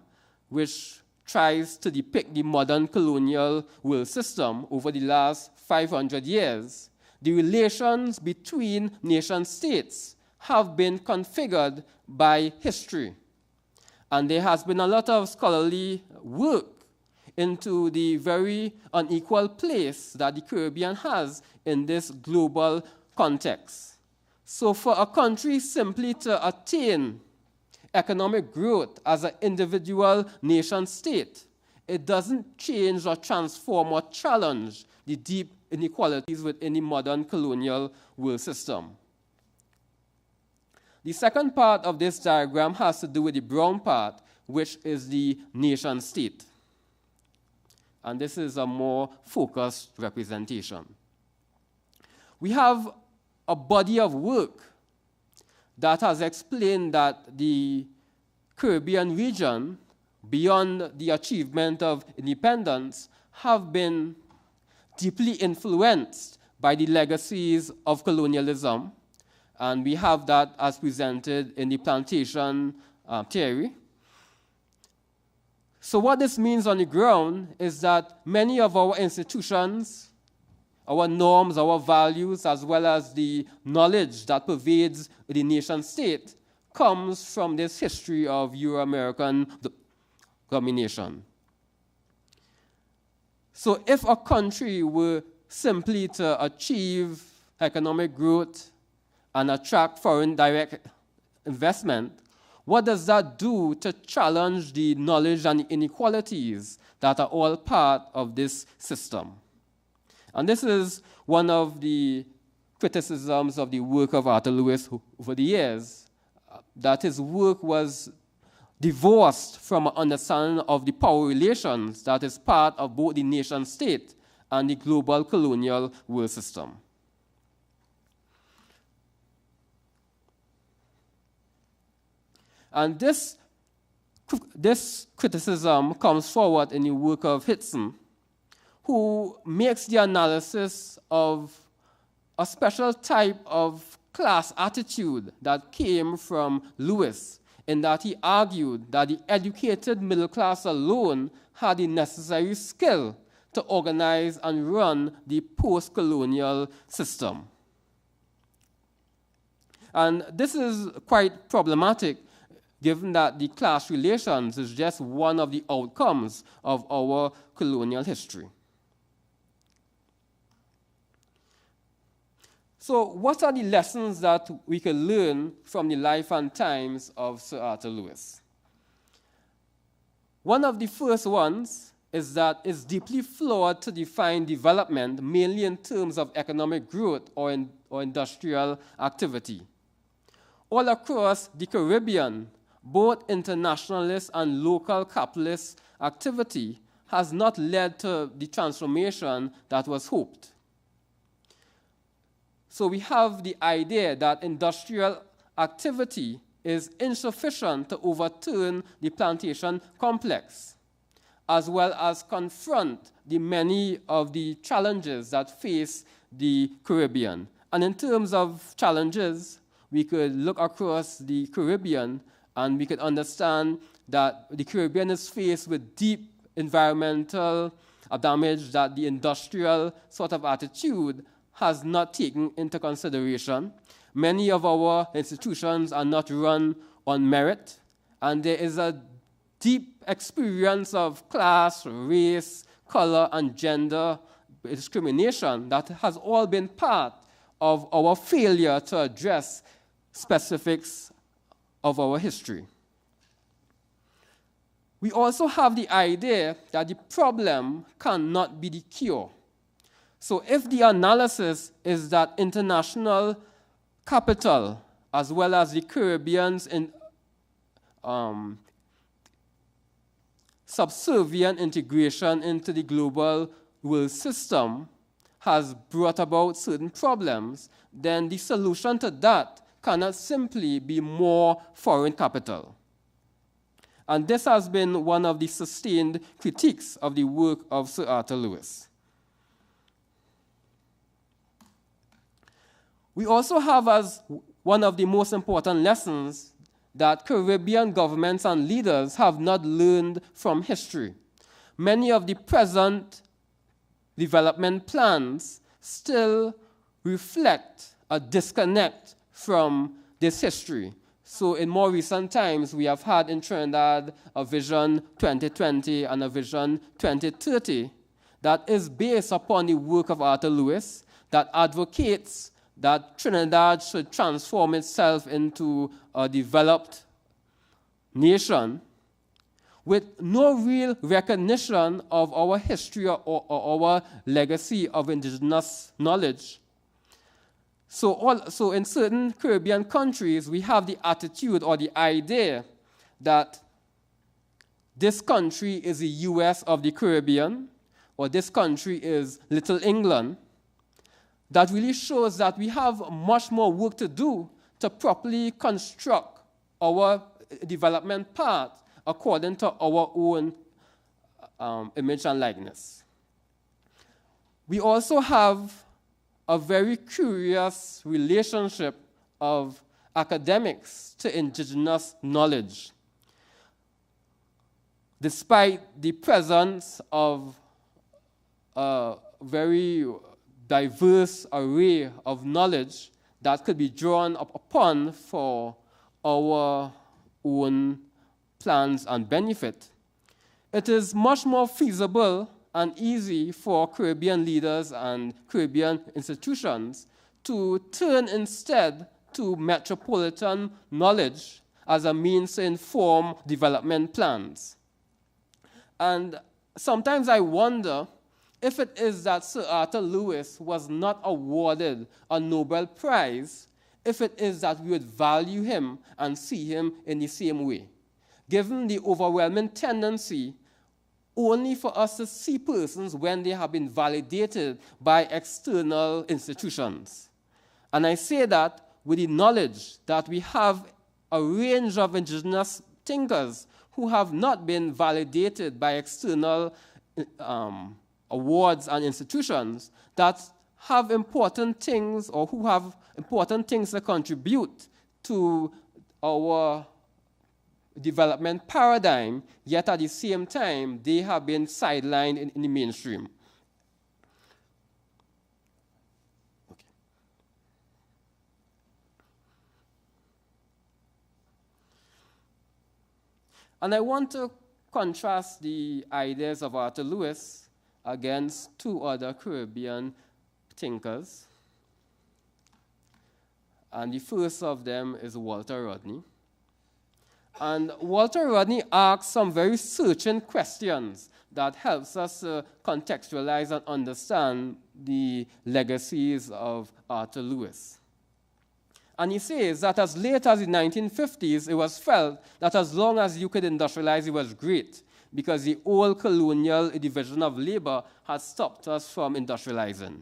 which tries to depict the modern colonial world system over the last 500 years, the relations between nation states have been configured by history. And there has been a lot of scholarly work into the very unequal place that the Caribbean has in this global context. So for a country simply to attain economic growth as an individual nation state, it doesn't change or transform or challenge the deep inequalities within the modern colonial world system. The second part of this diagram has to do with the brown part, which is the nation state. And this is a more focused representation. We have a body of work that has explained that the Caribbean region, beyond the achievement of independence, have been deeply influenced by the legacies of colonialism. And we have that as presented in the Plantation theory. So what this means on the ground is that many of our institutions, our norms, our values, as well as the knowledge that pervades the nation state, comes from this history of Euro-American domination. So if a country were simply to achieve economic growth and attract foreign direct investment, what does that do to challenge the knowledge and inequalities that are all part of this system? And this is one of the criticisms of the work of Arthur Lewis over the years, that his work was divorced from an understanding of the power relations that is part of both the nation state and the global colonial world system. And this criticism comes forward in the work of Hitson, who makes the analysis of a special type of class attitude that came from Lewis, in that he argued that the educated middle class alone had the necessary skill to organize and run the post-colonial system. And this is quite problematic, given that the class relations is just one of the outcomes of our colonial history. So what are the lessons that we can learn from the life and times of Sir Arthur Lewis? One of the first ones is that it's deeply flawed to define development mainly in terms of economic growth or industrial activity. All across the Caribbean, both internationalist and local capitalist activity has not led to the transformation that was hoped. So we have the idea that industrial activity is insufficient to overturn the plantation complex, as well as confront the many of the challenges that face the Caribbean. And in terms of challenges, we could look across the Caribbean and we could understand that the Caribbean is faced with deep environmental damage that the industrial sort of attitude has not taken into consideration. Many of our institutions are not run on merit, and there is a deep experience of class, race, color, and gender discrimination that has all been part of our failure to address specifics of our history. We also have the idea that the problem cannot be the cure. So if the analysis is that international capital, as well as the Caribbean's subservient integration into the global world system has brought about certain problems, then the solution to that cannot simply be more foreign capital. And this has been one of the sustained critiques of the work of Sir Arthur Lewis. We also have as one of the most important lessons that Caribbean governments and leaders have not learned from history. Many of the present development plans still reflect a disconnect from this history. So in more recent times, we have had in Trinidad a Vision 2020 and a Vision 2030 that is based upon the work of Arthur Lewis, that advocates that Trinidad should transform itself into a developed nation, with no real recognition of our history or our legacy of indigenous knowledge. So in certain Caribbean countries, we have the attitude or the idea that this country is the US of the Caribbean, or this country is Little England. That really shows that we have much more work to do to properly construct our development path according to our own image and likeness. We also have a very curious relationship of academics to indigenous knowledge. Despite the presence of a very diverse array of knowledge that could be drawn upon for our own plans and benefit, it is much more feasible and easy for Caribbean leaders and Caribbean institutions to turn instead to metropolitan knowledge as a means to inform development plans. And sometimes I wonder if it is that Sir Arthur Lewis was not awarded a Nobel Prize, if it is that we would value him and see him in the same way, given the overwhelming tendency only for us to see persons when they have been validated by external institutions. And I say that with the knowledge that we have a range of indigenous thinkers who have not been validated by external awards and institutions that have important things or who have important things to contribute to our development paradigm, yet at the same time, they have been sidelined in the mainstream. Okay. And I want to contrast the ideas of Arthur Lewis against two other Caribbean thinkers. And the first of them is Walter Rodney. And Walter Rodney asks some very searching questions that helps us contextualize and understand the legacies of Arthur Lewis. And he says that as late as the 1950s, it was felt that as long as you could industrialize, it was great, because the old colonial division of labor had stopped us from industrializing.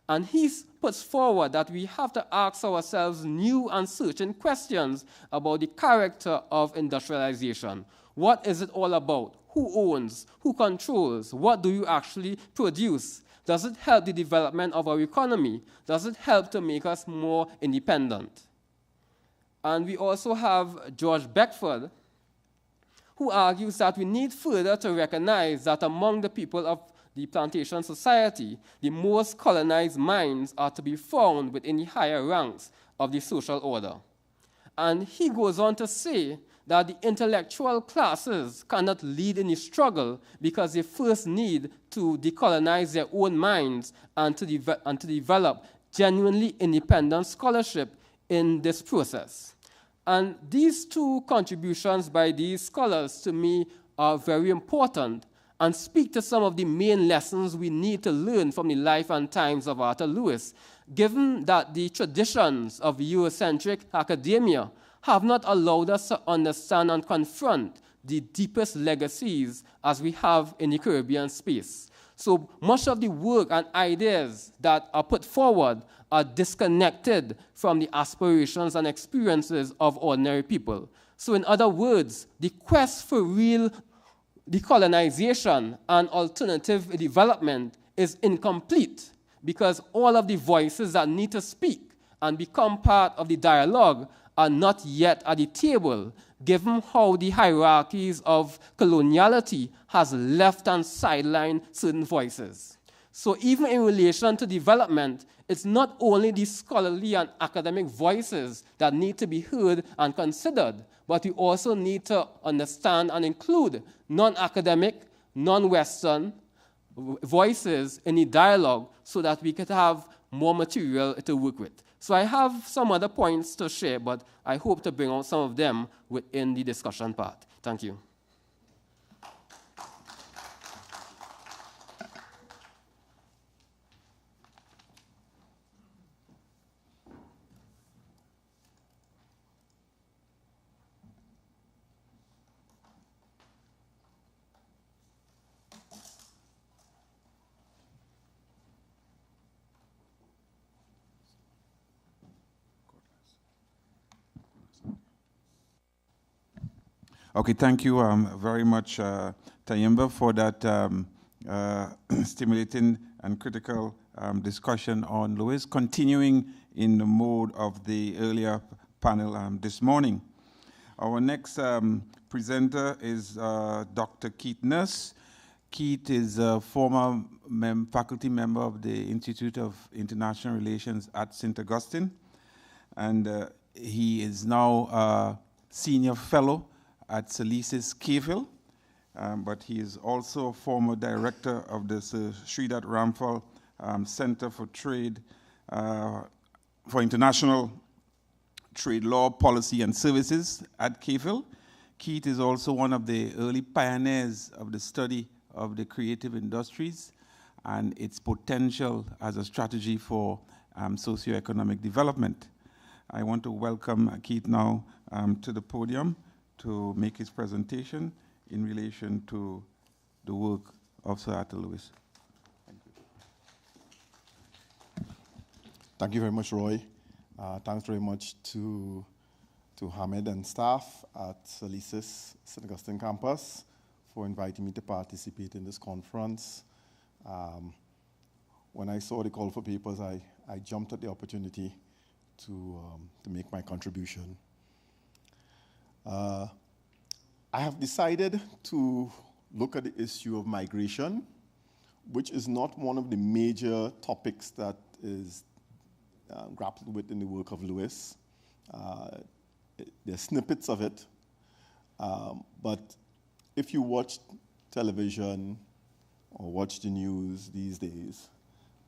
And he puts forward that we have to ask ourselves new and searching questions about the character of industrialization. What is it all about? Who owns? Who controls? What do you actually produce? Does it help the development of our economy? Does it help to make us more independent? And we also have George Beckford, who argues that we need further to recognize that among the people of the plantation society, the most colonized minds are to be found within the higher ranks of the social order. And he goes on to say that the intellectual classes cannot lead in the struggle because they first need to decolonize their own minds and to develop genuinely independent scholarship in this process. And these two contributions by these scholars to me are very important and speak to some of the main lessons we need to learn from the life and times of Arthur Lewis, given that the traditions of Eurocentric academia have not allowed us to understand and confront the deepest legacies as we have in the Caribbean space. So much of the work and ideas that are put forward are disconnected from the aspirations and experiences of ordinary people. So in other words, the quest for real decolonization and alternative development is incomplete because all of the voices that need to speak and become part of the dialogue are not yet at the table, given how the hierarchies of coloniality has left and sidelined certain voices. So even in relation to development, it's not only the scholarly and academic voices that need to be heard and considered, but we also need to understand and include non-academic, non-Western voices in the dialogue so that we could have more material to work with. So I have some other points to share, but I hope to bring out some of them within the discussion part. Thank you. Okay, thank you very much, Tayimba, for that stimulating and critical discussion on Lewis, continuing in the mode of the earlier panel this morning. Our next presenter is Dr. Keith Nurse. Keith is a former faculty member of the Institute of International Relations at St. Augustine, and he is now a senior fellow at SALISES Caville, but he is also a former director of the Sir Sridhar Ramphal Center for Trade, for International Trade Law, Policy and Services at Caville. Keith is also one of the early pioneers of the study of the creative industries and its potential as a strategy for socioeconomic development. I want to welcome Keith now to the podium to make his presentation in relation to the work of Sir Arthur Lewis. Thank you. Thank you very much, Roy. Thanks very much to Hamid and staff at SALISES St. Augustine Campus for inviting me to participate in this conference. When I saw the call for papers, I jumped at the opportunity to make my contribution. I have decided to look at the issue of migration, which is not one of the major topics that is grappled with in the work of Lewis. There are snippets of it, but if you watch television or watch the news these days,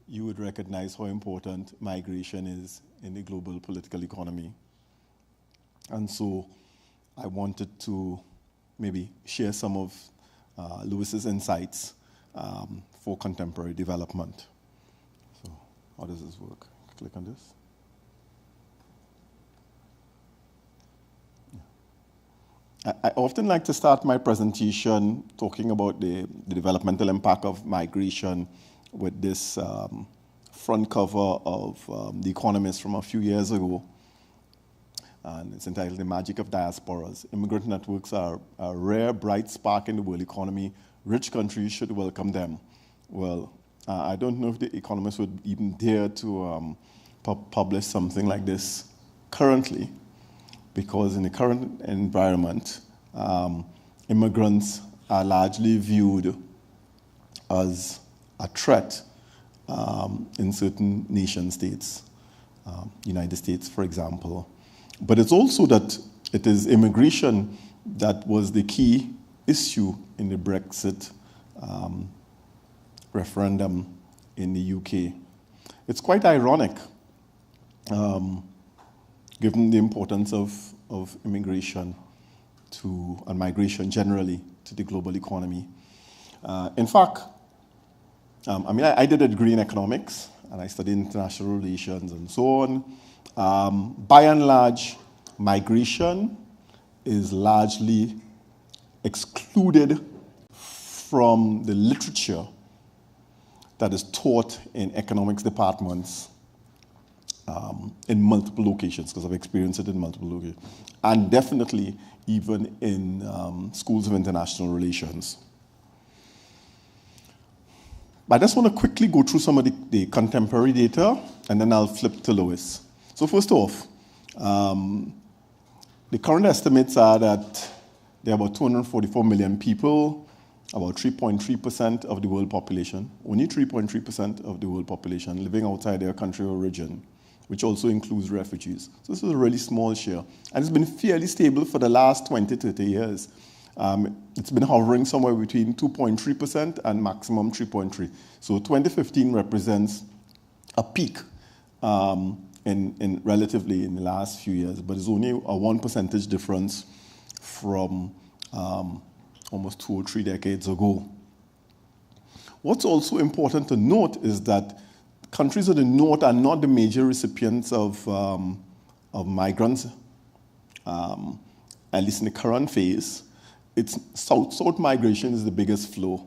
you would recognize how important migration is in the global political economy. And so I wanted to maybe share some of Lewis's insights for contemporary development. So how does this work? Click on this. Yeah. I often like to start my presentation talking about the developmental impact of migration with this front cover of The Economist from a few years ago. And it's entitled The Magic of Diasporas. Immigrant networks are a rare, bright spark in the world economy. Rich countries should welcome them. Well, I don't know if The Economist would even dare to publish something like this currently, because in the current environment, immigrants are largely viewed as a threat in certain nation states, United States, for example. But it's also that it is immigration that was the key issue in the Brexit referendum in the UK. It's quite ironic. given the importance of immigration and migration generally to the global economy. In fact, I did a degree in economics, and I studied international relations and so on. By and large, migration is largely excluded from the literature that is taught in economics departments in multiple locations, because I've experienced it in multiple locations, and definitely even in schools of international relations. But I just want to quickly go through some of the contemporary data, and then I'll flip to Lois. So first off, the current estimates are that there are about 244 million people, about 3.3% of the world population, only 3.3% of the world population living outside their country of origin, which also includes refugees. So this is a really small share. And it's been fairly stable for the last 20, 30 years. It's been hovering somewhere between 2.3% and maximum 3.3%. So 2015 represents a peak relatively in the last few years, but it's only a 1% difference from almost 2 or 3 decades ago. What's also important to note is that countries of the North are not the major recipients of migrants, at least in the current phase. It's south-south migration is the biggest flow.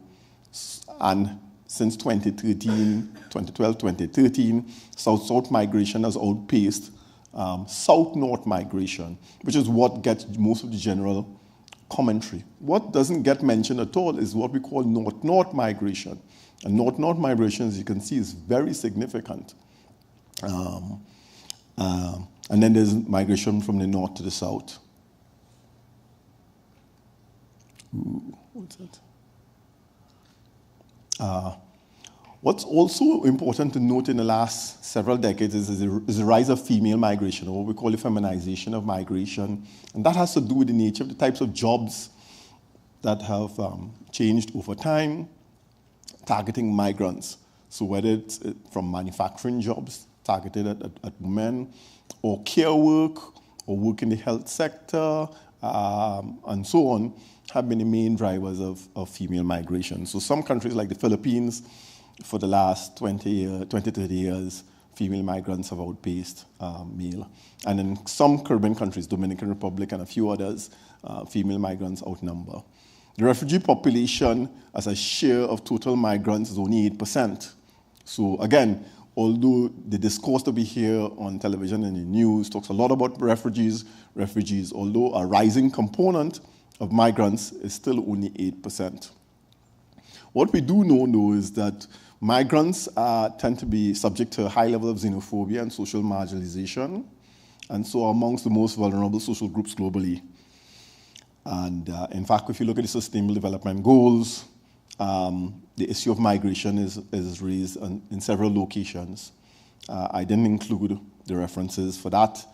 And since 2012, 2013, south-south migration has outpaced south-north migration, which is what gets most of the general commentary. What doesn't get mentioned at all is what we call north-north migration. And north-north migration, as you can see, is very significant. And then there's migration from the north to the south. Ooh, what's that? What's also important to note in the last several decades is the rise of female migration, or what we call the feminization of migration. And that has to do with the nature of the types of jobs that have changed over time, targeting migrants. So whether it's from manufacturing jobs targeted at women, or care work, or work in the health sector, and so on, have been the main drivers of female migration. So some countries like the Philippines, for the last 20, 30 years, female migrants have outpaced male. And in some Caribbean countries, Dominican Republic and a few others, female migrants outnumber. The refugee population as a share of total migrants is only 8%. So again, although the discourse that we hear on television and in the news talks a lot about refugees, although a rising component of migrants, is still only 8%. What we do know, though, is that migrants tend to be subject to a high level of xenophobia and social marginalization, and so are amongst the most vulnerable social groups globally. And in fact, if you look at the Sustainable Development Goals, the issue of migration is raised in several locations. I didn't include the references for that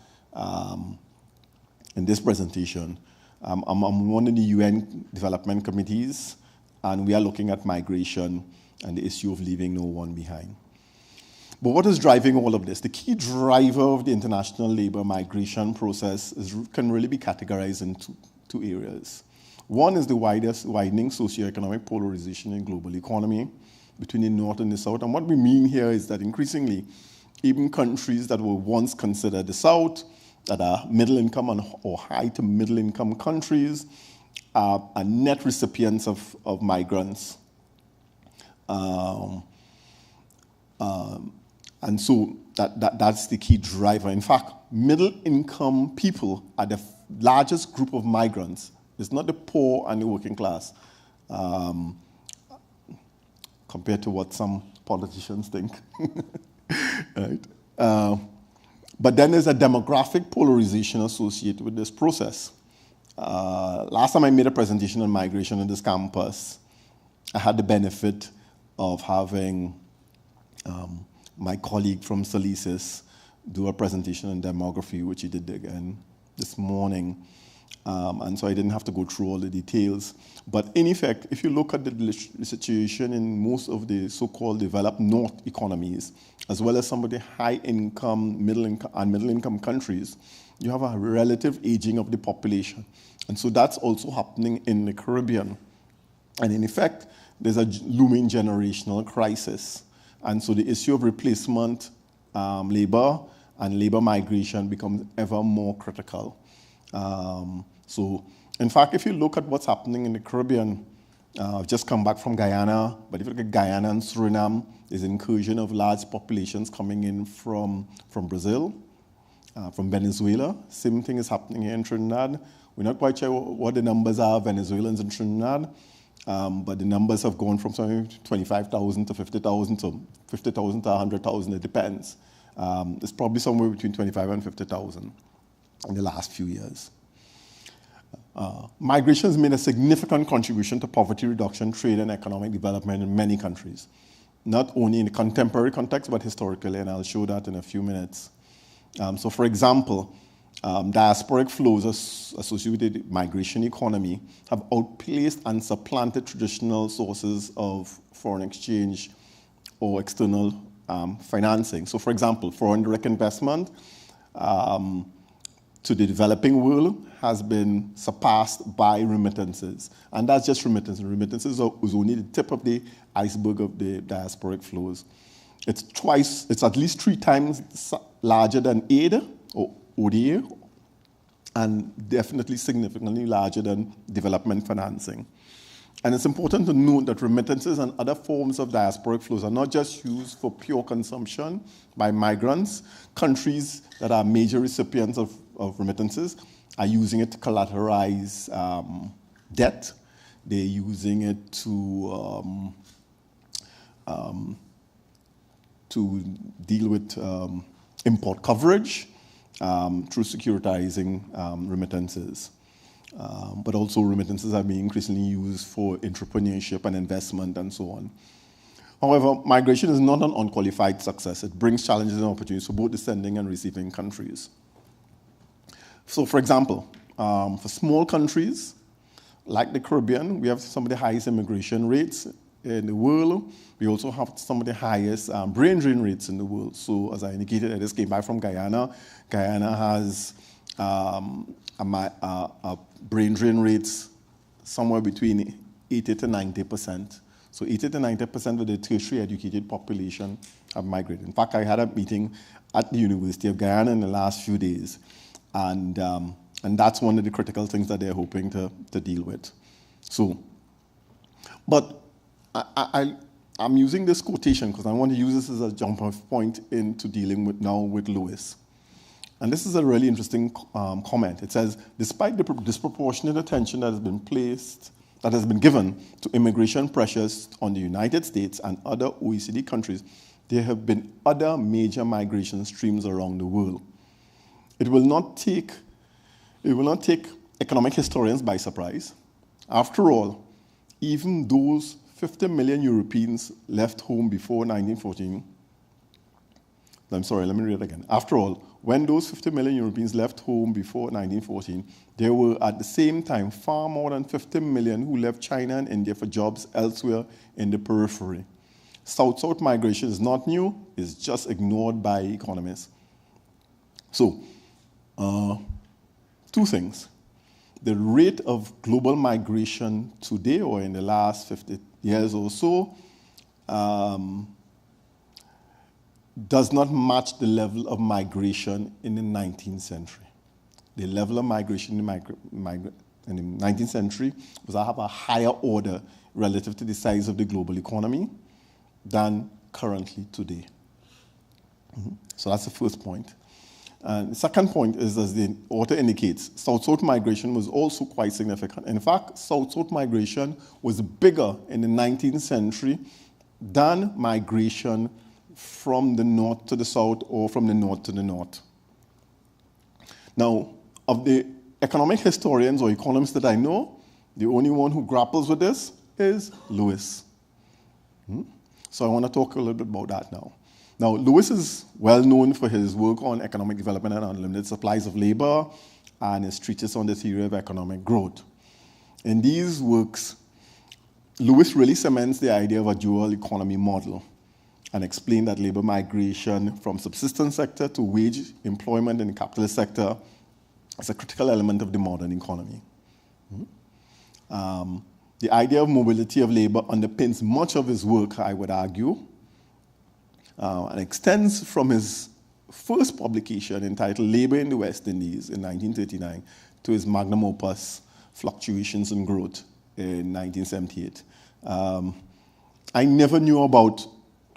in this presentation. I'm on one of the UN development committees, and we are looking at migration and the issue of leaving no one behind. But what is driving all of this? The key driver of the international labor migration process can really be categorized into two areas. One is the widening socioeconomic polarization in global economy between the North and the South. And what we mean here is that increasingly, even countries that were once considered the South, that are middle income or high to middle income countries, are net recipients of migrants. And so that's the key driver. In fact, middle income people are the largest group of migrants. It's not the poor and the working class, compared to what some politicians think. Right? But then there's a demographic polarization associated with this process. Last time I made a presentation on migration on this campus, I had the benefit of having my colleague from SALISES do a presentation on demography, which he did again this morning. And so I didn't have to go through all the details. But in effect, if you look at the situation in most of the so-called developed North economies, as well as some of the high-income, middle-income countries, you have a relative aging of the population. And so that's also happening in the Caribbean. And in effect, there's a looming generational crisis. And so the issue of replacement labor and labor migration becomes ever more critical. So, in fact, if you look at what's happening in the Caribbean, I've just come back from Guyana, but if you look at Guyana and Suriname, there's incursion of large populations coming in from Brazil, from Venezuela. Same thing is happening here in Trinidad. We're not quite sure what the numbers are of Venezuelans in Trinidad, but the numbers have gone from something 25,000 to 50,000 to 50,000 to 100,000, it depends. It's probably somewhere between 25 and 50,000 in the last few years. Migration has made a significant contribution to poverty reduction, trade, and economic development in many countries, not only in the contemporary context, but historically, and I'll show that in a few minutes. So, for example, diasporic flows associated with the migration economy have outplaced and supplanted traditional sources of foreign exchange or external financing. So, for example, foreign direct investment to the developing world has been surpassed by remittances. And that's just remittances. Remittances is only the tip of the iceberg of the diasporic flows. It's at least 3 times larger than aid or ODA, and definitely significantly larger than development financing. And it's important to note that remittances and other forms of diasporic flows are not just used for pure consumption by migrants. Countries that are major recipients of remittances are using it to collateralize debt. They're using it to deal with import coverage through securitizing remittances. But also remittances are being increasingly used for entrepreneurship and investment and so on. However, migration is not an unqualified success. It brings challenges and opportunities for both the sending and receiving countries. So, for example, for small countries like the Caribbean, we have some of the highest immigration rates in the world. We also have some of the highest brain drain rates in the world. So, as I indicated, I just came back from Guyana. Guyana has brain drain rates somewhere between 80 to 90%. So 80 to 90% of the tertiary educated population have migrated. In fact, I had a meeting at the University of Guyana in the last few days, and that's one of the critical things that they're hoping to deal with. So, but I'm using this quotation because I want to use this as a jump off point into dealing with Lewis. And this is a really interesting comment. It says, despite the disproportionate attention that has been given to immigration pressures on the United States and other OECD countries, there have been other major migration streams around the world. It will not take economic historians by surprise. After all, even those 50 million Europeans left home before 1914. I'm sorry, let me read it again. After all, when those 50 million Europeans left home before 1914, there were at the same time far more than 50 million who left China and India for jobs elsewhere in the periphery. South-South migration is not new, it's just ignored by economists. So, 2 things. The rate of global migration today, or in the last 50 years or so, does not match the level of migration in the 19th century. The level of migration in the 19th century was of a higher order relative to the size of the global economy than currently today. So that's the first point. And the second point is, as the author indicates, South-South migration was also quite significant. In fact, South-South migration was bigger in the 19th century than migration from the north to the south or from the north to the north. Now, of the economic historians or economists that I know, the only one who grapples with this is Lewis. So I want to talk a little bit about that now. Now, Lewis is well known for his work on economic development and unlimited supplies of labor and his treatise on the theory of economic growth. In these works, Lewis really cements the idea of a dual economy model and explained that labor migration from subsistence sector to wage employment in the capitalist sector as a critical element of the modern economy. The idea of mobility of labor underpins much of his work, I would argue, and extends from his first publication entitled Labor in the West Indies in 1939 to his magnum opus, Fluctuations and Growth, in 1978. I never knew about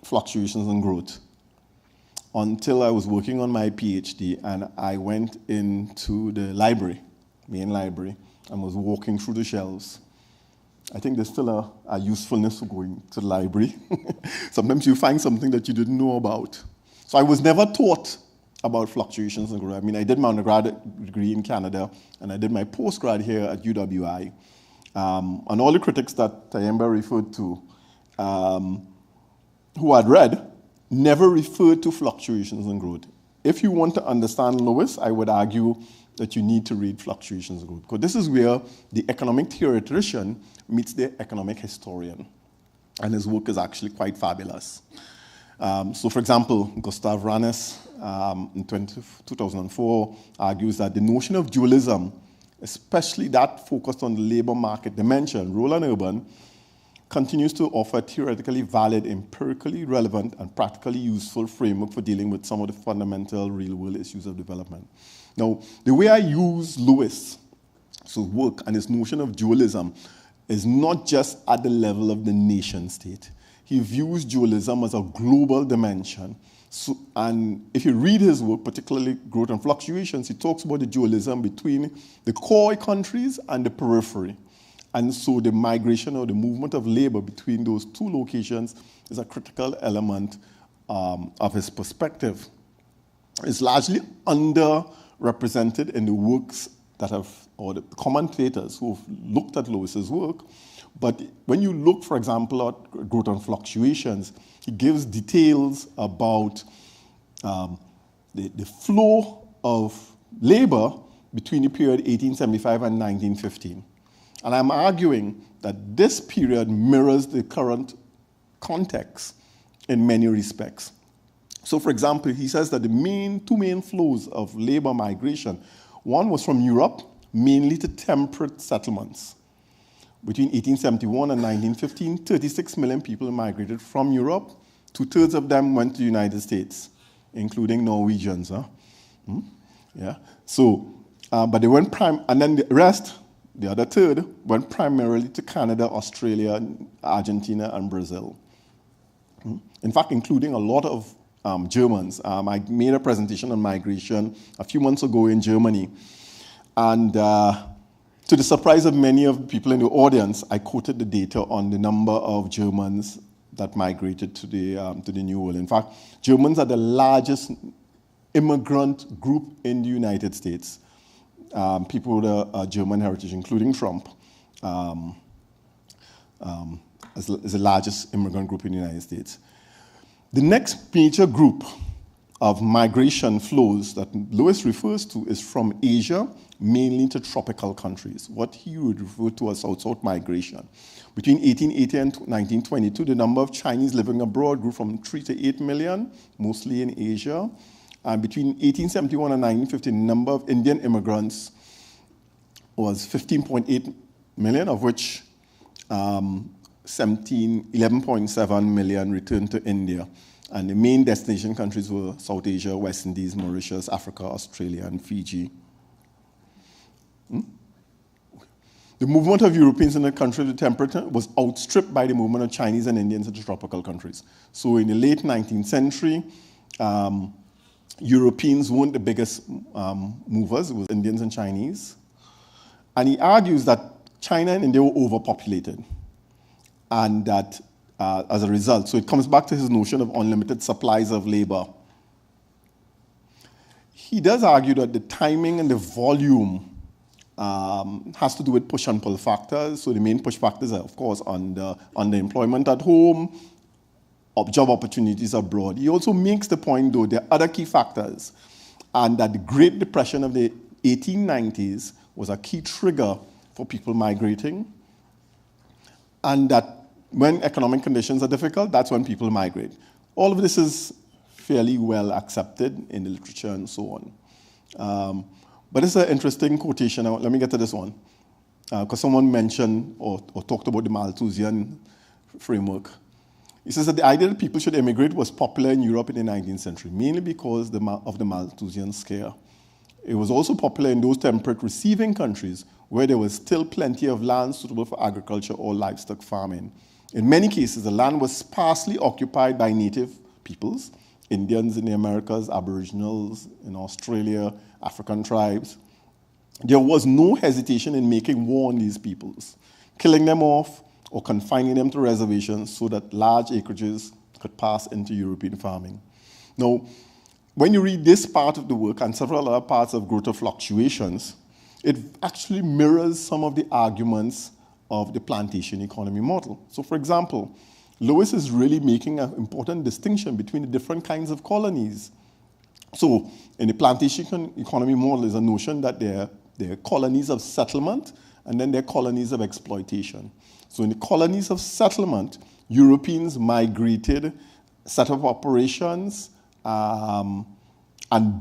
fluctuations and growth until I was working on my PhD, and I went into the library, main library, and was walking through the shelves. I think there's still a usefulness for going to the library. Sometimes you find something that you didn't know about. So I was never taught about fluctuations and growth. I mean, I did my undergraduate degree in Canada, and I did my postgrad here at UWI. And all the critics that Tayemba referred to, who I'd read, never referred to fluctuations and growth. If you want to understand Lewis, I would argue that you need to read Fluctuations and Growth, because this is where the economic theoretician meets the economic historian, and his work is actually quite fabulous. So, for example, Gustav Ranes in 2004 argues that the notion of dualism, especially that focused on the labor market dimension, rural and urban, continues to offer a theoretically valid, empirically relevant, and practically useful framework for dealing with some of the fundamental real-world issues of development. Now, the way I use Lewis' work and his notion of dualism is not just at the level of the nation state. He views dualism as a global dimension. So, and if you read his work, particularly Growth and Fluctuations, he talks about the dualism between the core countries and the periphery. And so the migration or the movement of labor between those two locations is a critical element of his perspective. It's largely underrepresented in the works that have, or the commentators who have looked at Lewis's work. But when you look, for example, at Growth and Fluctuations, he gives details about the flow of labor between the period 1875 and 1915. And I'm arguing that this period mirrors the current context in many respects. So, for example, he says that the two main flows of labor migration, one was from Europe, mainly to temperate settlements. Between 1871 and 1915, 36 million people migrated from Europe. 2/3 of them went to the United States, including Norwegians. Yeah. So, but they went and then the rest, the other third, went primarily to Canada, Australia, Argentina, and Brazil. In fact, including a lot of Germans. I made a presentation on migration a few months ago in Germany. And to the surprise of many of the people in the audience, I quoted the data on the number of Germans that migrated to the New World. In fact, Germans are the largest immigrant group in the United States. People with a German heritage, including Trump, is the largest immigrant group in the United States. The next major group of migration flows that Lewis refers to is from Asia, mainly to tropical countries, what he would refer to as South-South migration. Between 1880 and 1922, the number of Chinese living abroad grew from 3 to 8 million, mostly in Asia. And between 1871 and 1950, the number of Indian immigrants was 15.8 million, of which 11.7 million returned to India. And the main destination countries were South Asia, West Indies, Mauritius, Africa, Australia, and Fiji. The movement of Europeans in the country of the temperate was outstripped by the movement of Chinese and Indians into tropical countries. So in the late 19th century, Europeans weren't the biggest movers. It was Indians and Chinese. And he argues that China and India were overpopulated. And that as a result, so it comes back to his notion of unlimited supplies of labor. He does argue that the timing and the volume has to do with push and pull factors. So the main push factors are, of course, underemployment at home, job opportunities abroad. He also makes the point, though, there are other key factors, and that the Great Depression of the 1890s was a key trigger for people migrating, and that when economic conditions are difficult, that's when people migrate. All of this is fairly well accepted in the literature and so on. But it's an interesting quotation. Now, let me get to this one. Because someone mentioned or talked about the Malthusian framework. He says that the idea that people should immigrate was popular in Europe in the 19th century, mainly because of the Malthusian scare. It was also popular in those temperate receiving countries where there was still plenty of land suitable for agriculture or livestock farming. In many cases, the land was sparsely occupied by native peoples, Indians in the Americas, Aboriginals in Australia, African tribes. There was no hesitation in making war on these peoples, killing them off or confining them to reservations so that large acreages could pass into European farming. Now, when you read this part of the work and several other parts of Growth of Fluctuations, it actually mirrors some of the arguments of the plantation economy model. So, for example, Lewis is really making an important distinction between the different kinds of colonies. So, in the plantation economy model is a notion that there are colonies of settlement and then there are colonies of exploitation. So, in the colonies of settlement, Europeans migrated, set up operations, and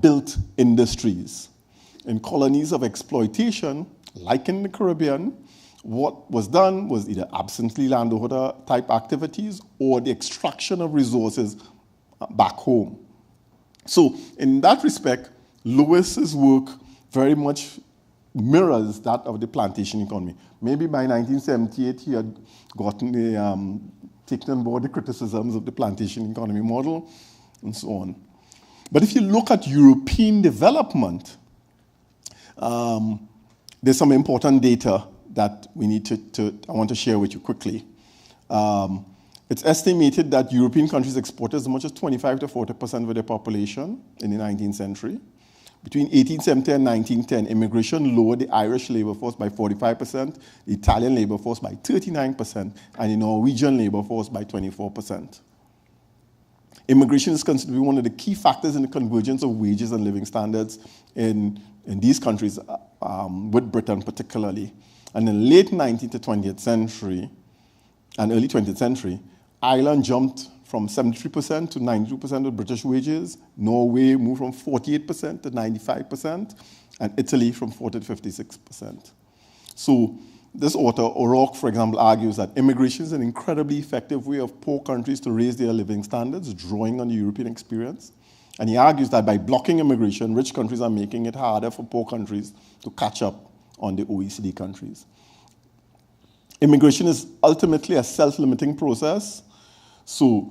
built industries. In colonies of exploitation, like in the Caribbean, what was done was either absently landholder type activities or the extraction of resources back home. So in that respect, Lewis's work very much mirrors that of the plantation economy. Maybe by 1978 he had gotten taken on board the criticisms of the plantation economy model and so on. But if you look at European development, there's some important data that we need I want to share with you quickly. It's estimated that European countries exported as much as 25 to 40% of their population in the 19th century. Between 1870 and 1910, immigration lowered the Irish labor force by 45%, the Italian labor force by 39%, and the Norwegian labor force by 24%. Immigration is considered to be one of the key factors in the convergence of wages and living standards in these countries, with Britain particularly. And in the late 19th to 20th century and early 20th century, Ireland jumped from 73% to 92% of British wages. Norway moved from 48% to 95%, and Italy from 40 to 56%. So this author, O'Rourke, for example, argues that immigration is an incredibly effective way of poor countries to raise their living standards, drawing on the European experience. And he argues that by blocking immigration, rich countries are making it harder for poor countries to catch up on the OECD countries. Immigration is ultimately a self-limiting process. So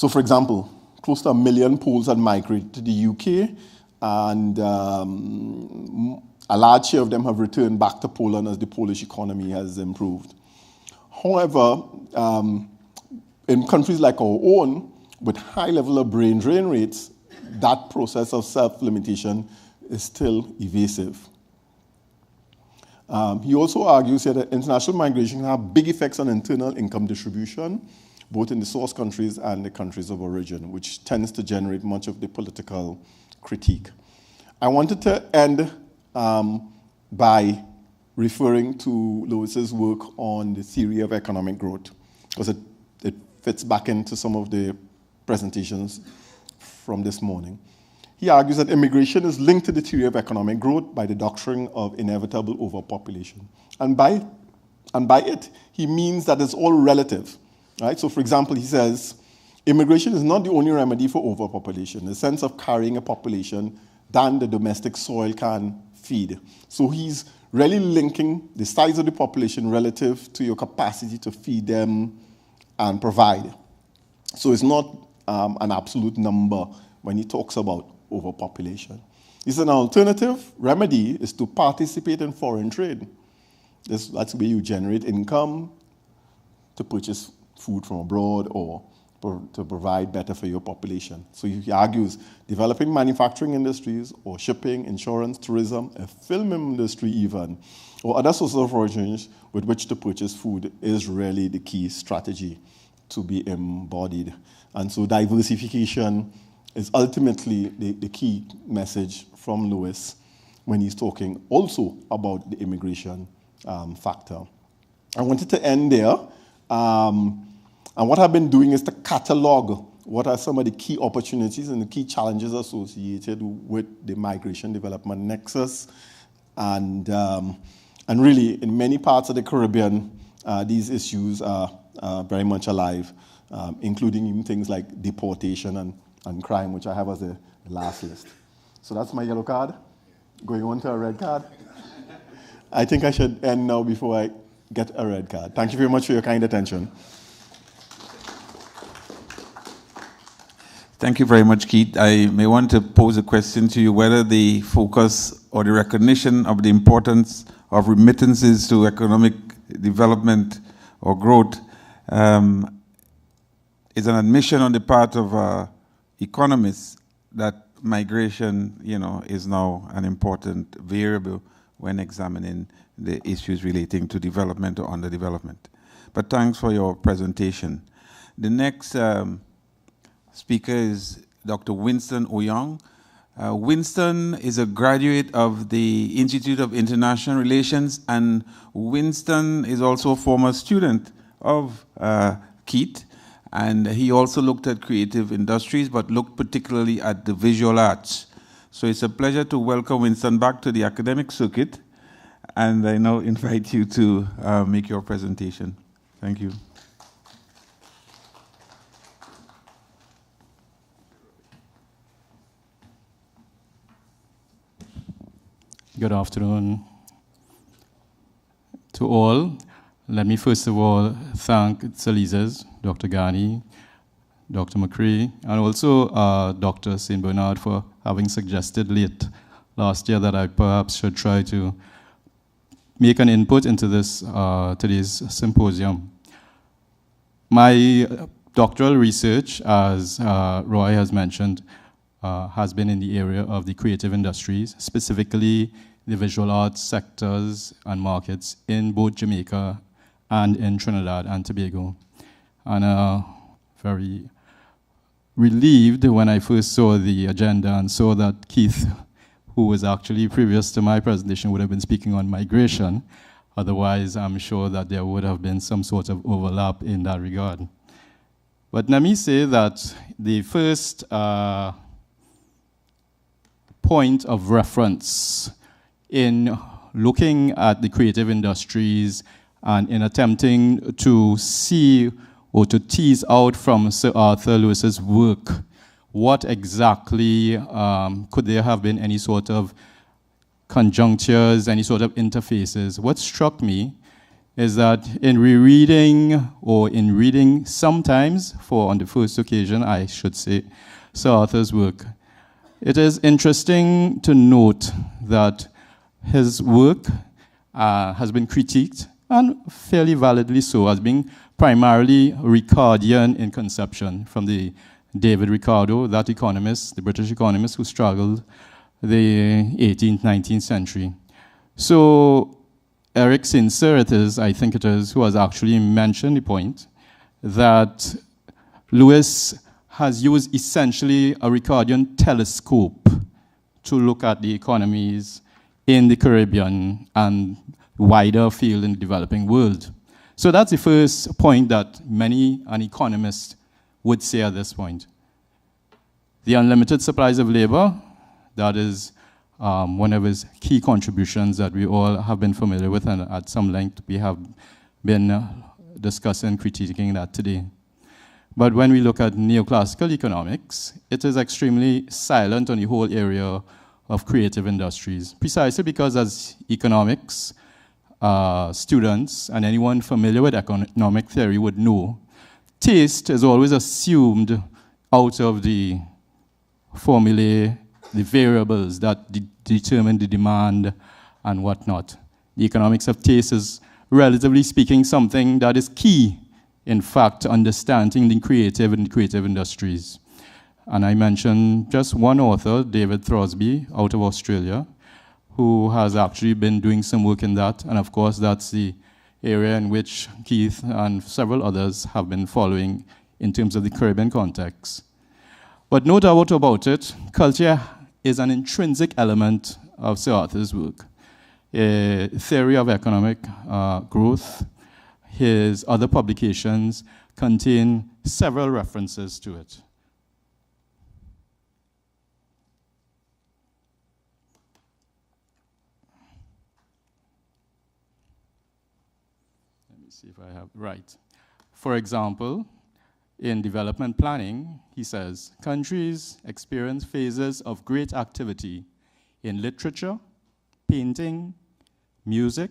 for example, close to 1 million Poles had migrated to the UK, and a large share of them have returned back to Poland as the Polish economy has improved. However, in countries like our own, with high level of brain drain rates, that process of self-limitation is still evasive. He also argues here that international migration can have big effects on internal income distribution, both in the source countries and the countries of origin, which tends to generate much of the political critique. I wanted to end by referring to Lewis's work on the theory of economic growth, because it fits back into some of the presentations from this morning. He argues that immigration is linked to the theory of economic growth by the doctrine of inevitable overpopulation. And by it, he means that it's all relative. Right? So, for example, he says, immigration is not the only remedy for overpopulation, the sense of carrying a population than the domestic soil can feed. So he's really linking the size of the population relative to your capacity to feed them and provide. So it's not an absolute number when he talks about overpopulation. He says an alternative remedy is to participate in foreign trade. That's where you generate income to purchase food from abroad or to provide better for your population. So he argues developing manufacturing industries or shipping, insurance, tourism, a film industry even, or other sources of origin with which to purchase food is really the key strategy to be embodied. And so diversification is ultimately the key message from Lewis when he's talking also about the immigration factor. I wanted to end there. And what I've been doing is to catalog what are some of the key opportunities and the key challenges associated with the migration development nexus. And really, in many parts of the Caribbean, these issues are very much alive, including even things like deportation and crime, which I have as the last list. So that's my yellow card. Going on to a red card. I think I should end now before I get a red card. Thank you very much for your kind attention. Thank you very much, Keith. I may want to pose a question to you, whether the focus or the recognition of the importance of remittances to economic development or growth is an admission on the part of economists that migration, is now an important variable when examining the issues relating to development or underdevelopment. But thanks for your presentation. The next speaker is Dr. Winston Oyong. Winston is a graduate of the Institute of International Relations, and Winston is also a former student of Keith, and he also looked at creative industries, but looked particularly at the visual arts. So it's a pleasure to welcome Winston back to the academic circuit, and I now invite you to make your presentation. Thank you. Good afternoon to all. Let me first of all thank SALISES, Dr. Ghani, Dr. McCree, and also Dr. St. Bernard for having suggested late last year that I perhaps should try to make an input into this today's symposium. My doctoral research, as Roy has mentioned, has been in the area of the creative industries, specifically the visual arts sectors and markets in both Jamaica and in Trinidad and Tobago. And very relieved when I first saw the agenda and saw that Keith, who was actually previous to my presentation, would have been speaking on migration. Otherwise, I'm sure that there would have been some sort of overlap in that regard. But let me say that the first point of reference in looking at the creative industries and in attempting to see or to tease out from Sir Arthur Lewis's work, what exactly could there have been any sort of conjunctures, any sort of interfaces? What struck me is that in rereading or in reading sometimes, for on the first occasion, I should say, Sir Arthur's work, it is interesting to note that his work has been critiqued, and fairly validly so, as being primarily Ricardian in conception, from the David Ricardo, that economist, the British economist who struggled the 18th, 19th century. So Eric Sinclair, I think it is, who has actually mentioned the point that Lewis has used essentially a Ricardian telescope to look at the economies in the Caribbean and wider field in the developing world. So that's the first point that an economist would say at this point. The unlimited supplies of labor, that is one of his key contributions that we all have been familiar with, and at some length we have been discussing, critiquing that today. But when we look at neoclassical economics, it is extremely silent on the whole area of creative industries, precisely because as economics students and anyone familiar with economic theory would know, taste is always assumed out of the formulae, the variables that determine the demand and whatnot. The economics of taste is, relatively speaking, something that is key, in fact, to understanding the creative and creative industries. And I mentioned just one author, David Throsby, out of Australia, who has actually been doing some work in that. And of course, that's the area in which Keith and several others have been following in terms of the Caribbean context. But no doubt about it, culture is an intrinsic element of Sir Arthur's work. A theory of economic growth, his other publications contain several references to it. see if I have, right. For example, in development planning, he says, countries experience phases of great activity in literature, painting, music,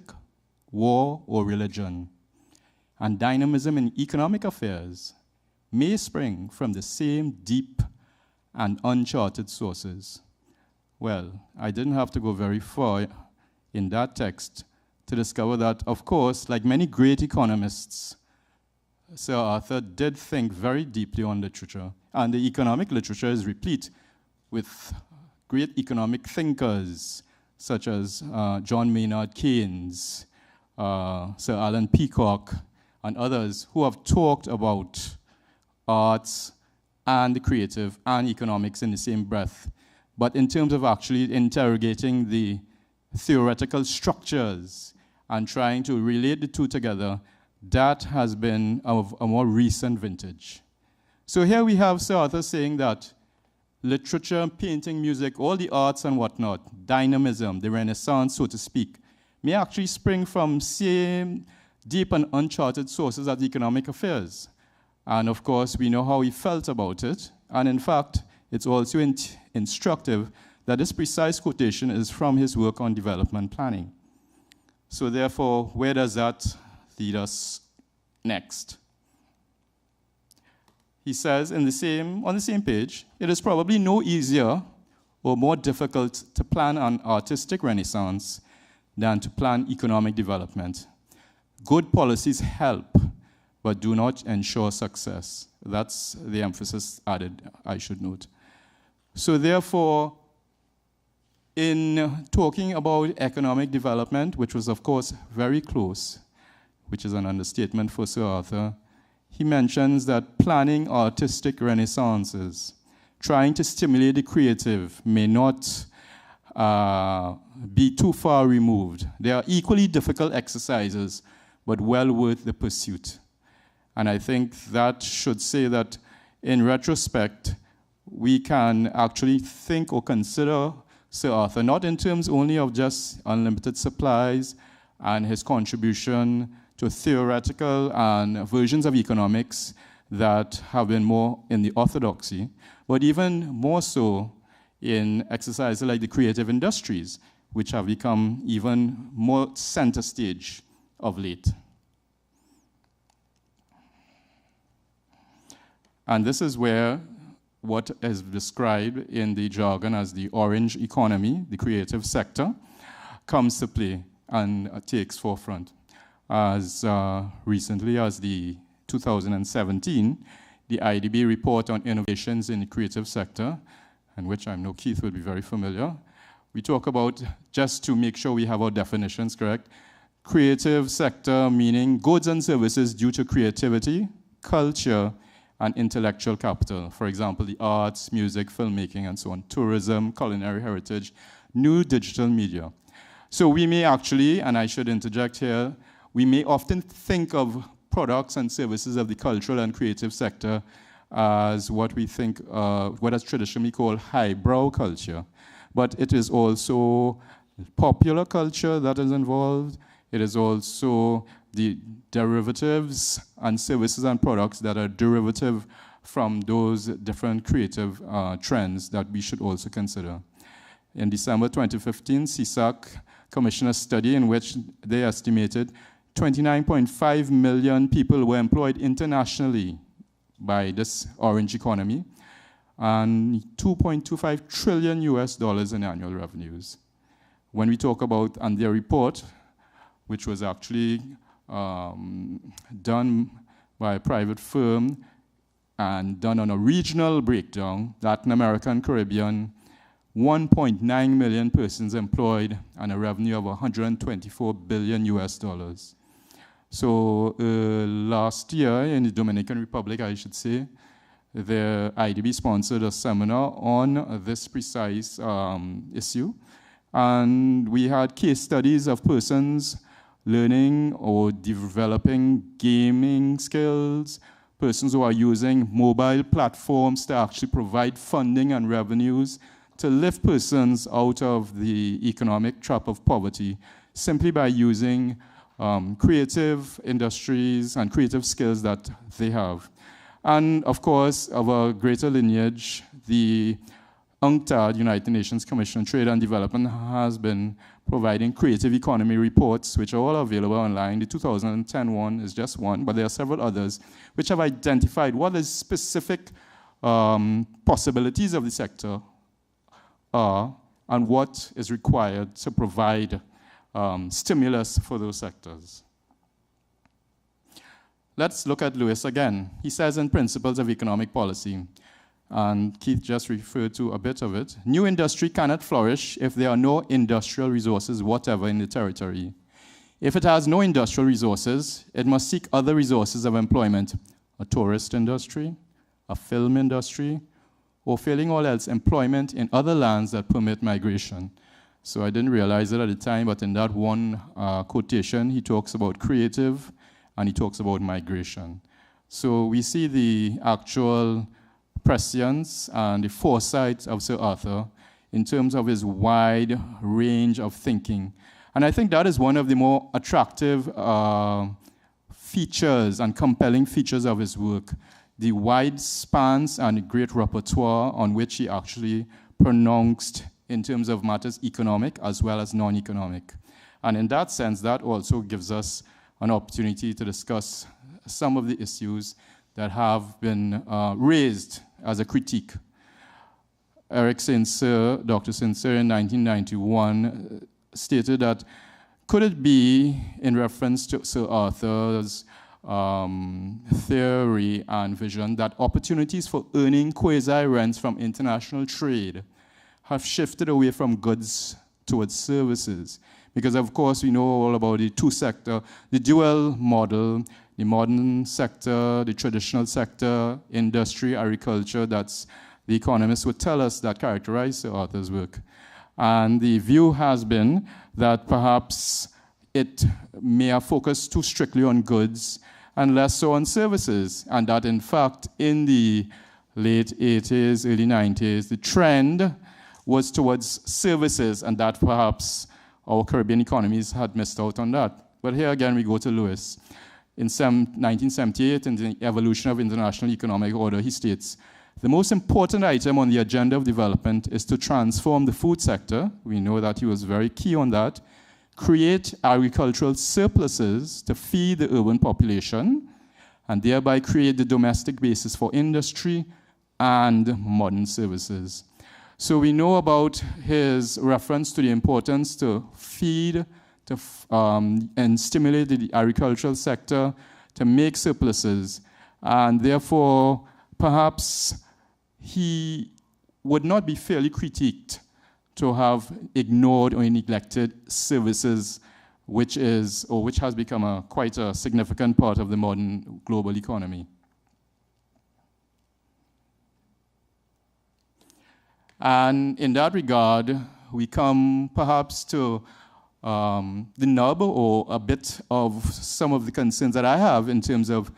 war, or religion. And dynamism in economic affairs may spring from the same deep and uncharted sources. Well, I didn't have to go very far in that text to discover that, of course, like many great economists, Sir Arthur did think very deeply on literature, and the economic literature is replete with great economic thinkers, such as John Maynard Keynes, Sir Alan Peacock, and others who have talked about arts and the creative and economics in the same breath. But in terms of actually interrogating the theoretical structures and trying to relate the two together, that has been of a more recent vintage. So here we have Sir Arthur saying that literature, painting, music, all the arts and whatnot, dynamism, the Renaissance, so to speak, may actually spring from same deep and uncharted sources as economic affairs. And of course, we know how he felt about it. And in fact, it's also instructive that this precise quotation is from his work on development planning. So therefore, where does that lead us next? He says on the same page, it is probably no easier or more difficult to plan an artistic renaissance than to plan economic development. Good policies help, but do not ensure success. That's the emphasis added, I should note. So therefore, in talking about economic development, which was of course very close, which is an understatement for Sir Arthur, he mentions that planning artistic renaissances, trying to stimulate the creative, may not be too far removed. They are equally difficult exercises, but well worth the pursuit. And I think that should say that in retrospect, we can actually think or consider Sir Arthur, not in terms only of just unlimited supplies and his contribution to theoretical and versions of economics that have been more in the orthodoxy, but even more so in exercises like the creative industries, which have become even more center stage of late. And this is where what is described in the jargon as the orange economy, the creative sector, comes to play and takes forefront. As recently as the 2017, the IDB report on innovations in the creative sector, and which I know Keith will be very familiar, we talk about, just to make sure we have our definitions correct, creative sector meaning goods and services due to creativity, culture, and intellectual capital. For example, the arts, music, filmmaking, and so on, tourism, culinary heritage, new digital media. So we may actually, and I should interject here, we may often think of products and services of the cultural and creative sector as what we think, what is traditionally called highbrow culture. But it is also popular culture that is involved. It is also the derivatives and services and products that are derivative from those different creative trends that we should also consider. In December 2015, CSAC commissioned a study in which they estimated 29.5 million people were employed internationally by this orange economy, and $2.25 trillion in annual revenues. When we talk about, and their report, which was actually done by a private firm and done on a regional breakdown, Latin America and Caribbean, 1.9 million persons employed and a revenue of $124 billion. So last year in the Dominican Republic, I should say, the IDB sponsored a seminar on this precise issue. And we had case studies of persons learning or developing gaming skills, persons who are using mobile platforms to actually provide funding and revenues to lift persons out of the economic trap of poverty simply by using creative industries and creative skills that they have. And of course, of a greater lineage, the UNCTAD, United Nations Commission on Trade and Development, has been providing creative economy reports, which are all available online. The 2010 one is just one, but there are several others, which have identified what the specific possibilities of the sector are and what is required to provide stimulus for those sectors. Let's look at Lewis again. He says in Principles of Economic Policy, and Keith just referred to a bit of it, new industry cannot flourish if there are no industrial resources whatever in the territory. If it has no industrial resources, it must seek other resources of employment, a tourist industry, a film industry, or failing all else, employment in other lands that permit migration. So I didn't realize it at the time, but in that one quotation, he talks about creative and he talks about migration. So we see the actual prescience and the foresight of Sir Arthur in terms of his wide range of thinking. And I think that is one of the more attractive features and compelling features of his work, the wide spans and great repertoire on which he actually pronounced in terms of matters economic as well as non-economic. And in that sense, that also gives us an opportunity to discuss some of the issues that have been raised as a critique. Eric Sincere, Dr. Sincere in 1991 stated that could it be in reference to Sir Arthur's theory and vision that opportunities for earning quasi-rents from international trade have shifted away from goods towards services? Because of course we know all about the two-sector, the dual model, the modern sector, the traditional sector, industry, agriculture, that's the economists would tell us that characterize Sir Arthur's work. And the view has been that perhaps it may have focused too strictly on goods and less so on services, and that in fact in the late 80s, early 90s, the trend was towards services, and that perhaps our Caribbean economies had missed out on that. But here again we go to Lewis. In 1978, in the Evolution of International Economic Order, he states, the most important item on the agenda of development is to transform the food sector. We know that he was very key on that. Create agricultural surpluses to feed the urban population, and thereby create the domestic basis for industry and modern services. So we know about his reference to the importance to feed and stimulate the agricultural sector to make surpluses. And therefore, perhaps he would not be fairly critiqued to have ignored or neglected services, which has become quite a significant part of the modern global economy. And in that regard, we come perhaps to the nub or a bit of some of the concerns that I have in terms of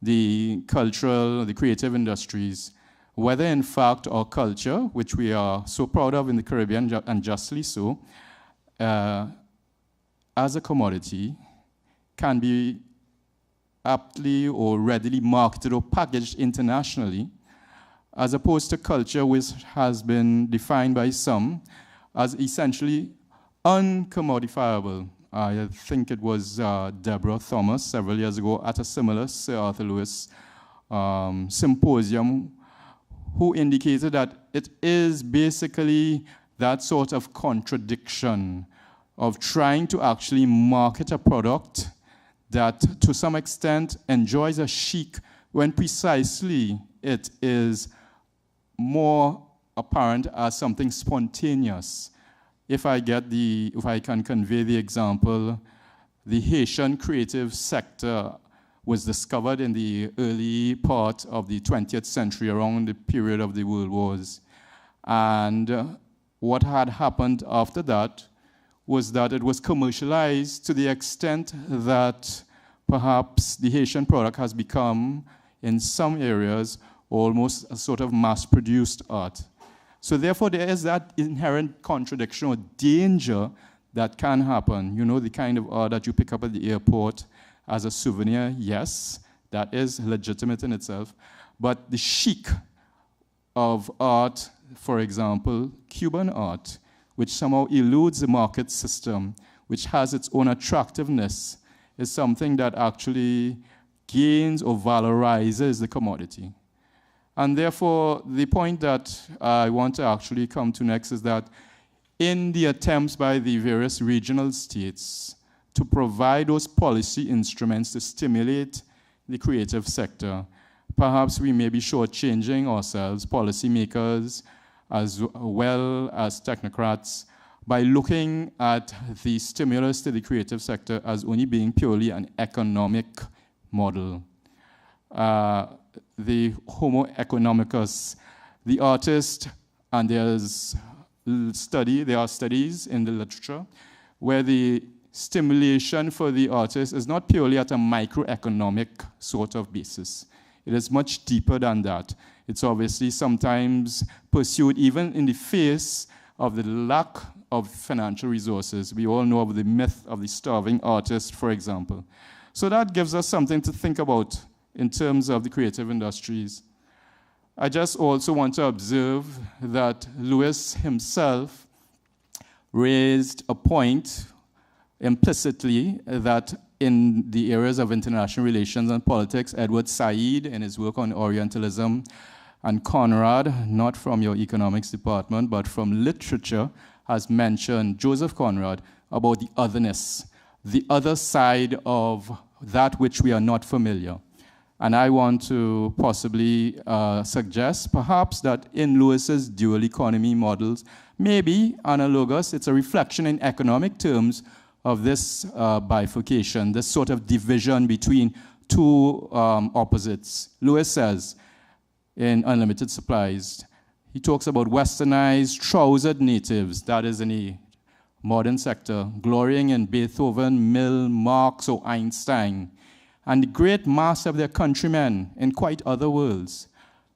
the cultural, the creative industries, whether in fact our culture, which we are so proud of in the Caribbean, and justly so, as a commodity, can be aptly or readily marketed or packaged internationally, as opposed to culture which has been defined by some as essentially uncommodifiable. I think it was Deborah Thomas several years ago at a similar Sir Arthur Lewis symposium, who indicated that it is basically that sort of contradiction of trying to actually market a product that to some extent enjoys a chic when precisely it is more apparent as something spontaneous. If I can convey the example, the Haitian creative sector was discovered in the early part of the 20th century, around the period of the World Wars. And what had happened after that was that it was commercialized to the extent that perhaps the Haitian product has become, in some areas, almost a sort of mass-produced art. So therefore, there is that inherent contradiction or danger that can happen. You know, the kind of art that you pick up at the airport as a souvenir, yes, that is legitimate in itself. But the chic of art, for example, Cuban art, which somehow eludes the market system, which has its own attractiveness, is something that actually gains or valorizes the commodity. And therefore, the point that I want to actually come to next is that in the attempts by the various regional states to provide those policy instruments to stimulate the creative sector, perhaps we may be shortchanging ourselves, policymakers, as well as technocrats, by looking at the stimulus to the creative sector as only being purely an economic model. The Homo economicus, the artist, and there are studies in the literature where the stimulation for the artist is not purely at a microeconomic sort of basis. It is much deeper than that. It's obviously sometimes pursued even in the face of the lack of financial resources. We all know of the myth of the starving artist, for example. So that gives us something to think about in terms of the creative industries. I just also want to observe that Lewis himself raised a point implicitly that in the areas of international relations and politics, Edward Said, in his work on Orientalism, and Conrad, not from your economics department, but from literature, has mentioned, Joseph Conrad, about the otherness, the other side of that which we are not familiar. And I want to possibly suggest perhaps that in Lewis's dual economy models, maybe analogous, it's a reflection in economic terms of this bifurcation, this sort of division between two opposites. Lewis says in Unlimited Supplies, he talks about westernized, trousered natives, that is in a modern sector, glorying in Beethoven, Mill, Marx, or Einstein, and the great mass of their countrymen in quite other worlds.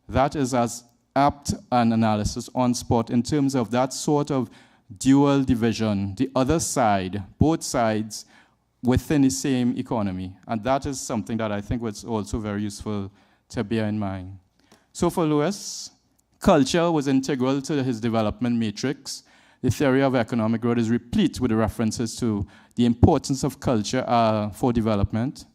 That is as apt an analysis on spot in terms of that sort of dual division, the other side, both sides within the same economy. And that is something that I think was also very useful to bear in mind. So for Lewis, culture was integral to his development matrix. The theory of economic growth is replete with references to the importance of culture for development.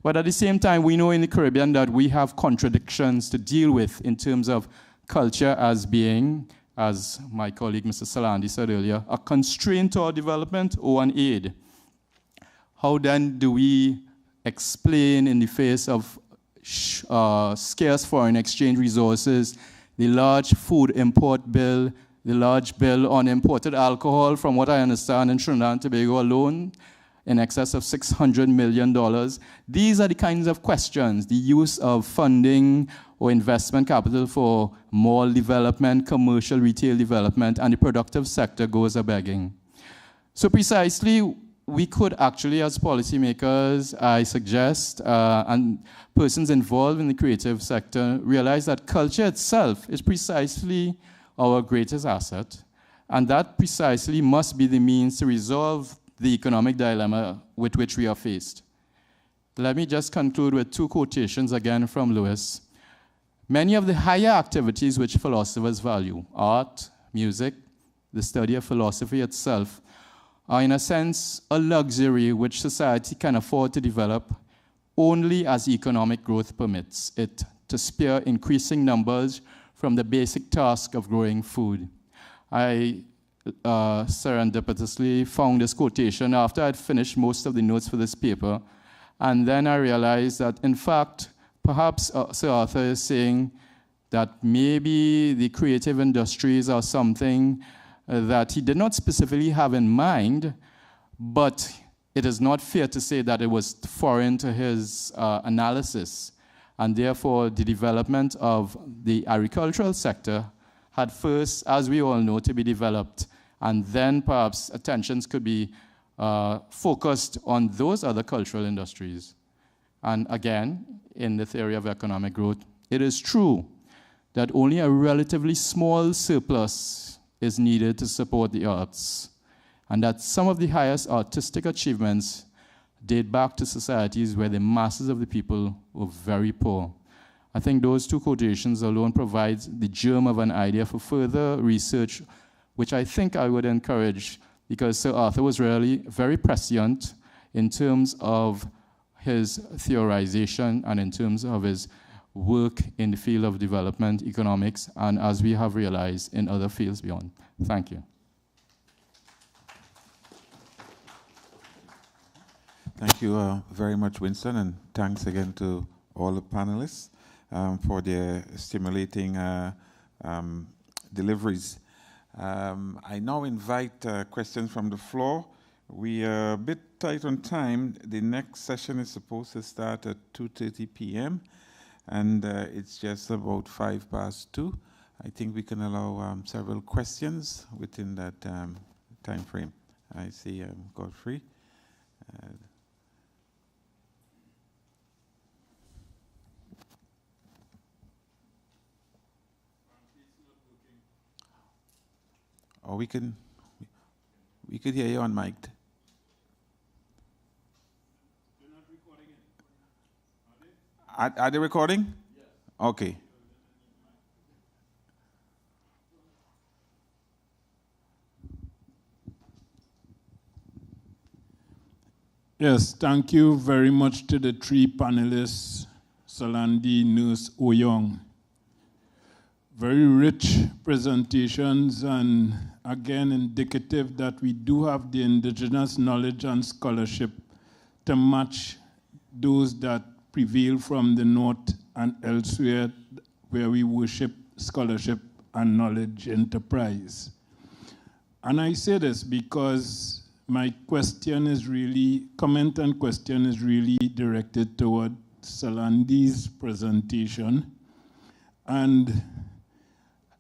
But at the same time, we know in the Caribbean that we have contradictions to deal with in terms of culture as being, as my colleague Mr. Salandi said earlier, a constraint to our development or an aid. How then do we explain in the face of scarce foreign exchange resources, the large food import bill, the large bill on imported alcohol, from what I understand in Trinidad and Tobago alone, in excess of $600 million. These are the kinds of questions, the use of funding or investment capital for mall development, commercial retail development, and the productive sector goes a-begging. So precisely, we could actually, as policymakers, I suggest, and persons involved in the creative sector, realize that culture itself is precisely our greatest asset, and that precisely must be the means to resolve the economic dilemma with which we are faced. Let me just conclude with two quotations again from Lewis. Many of the higher activities which philosophers value, art, music, the study of philosophy itself, are in a sense a luxury which society can afford to develop only as economic growth permits it to spare increasing numbers from the basic task of growing food. I serendipitously found this quotation after I'd finished most of the notes for this paper, and then I realized that, in fact, perhaps Sir Arthur is saying that maybe the creative industries are something that he did not specifically have in mind, but it is not fair to say that it was foreign to his analysis, and therefore the development of the agricultural sector had first, as we all know, to be developed, and then perhaps attentions could be focused on those other cultural industries. And again, in the theory of economic growth, it is true that only a relatively small surplus is needed to support the arts. and that some of the highest artistic achievements date back to societies where the masses of the people were very poor. I think those two quotations alone provides the germ of an idea for further research, which I think I would encourage, because Sir Arthur was really very prescient in terms of his theorization and in terms of his work in the field of development economics, and as we have realized in other fields beyond. Thank you. Thank you very much, Winston, and thanks again to all the panelists for their stimulating deliveries. I now invite questions from the floor. We are a bit tight on time. The next session is supposed to start at 2:30 p.m. and it's just about 2:05. I think we can allow several questions within that time frame. I see Godfrey. Or we could hear you on mic. They're not recording it. Are they recording? Yes. Okay. Yes, thank you very much to the three panelists, Salandi, Nurse, Oyong. Very rich presentations, and again indicative that we do have the indigenous knowledge and scholarship to match those that prevail from the north and elsewhere where we worship scholarship and knowledge enterprise. And I say this because my question is really, comment and question is really directed toward Salandi's presentation. And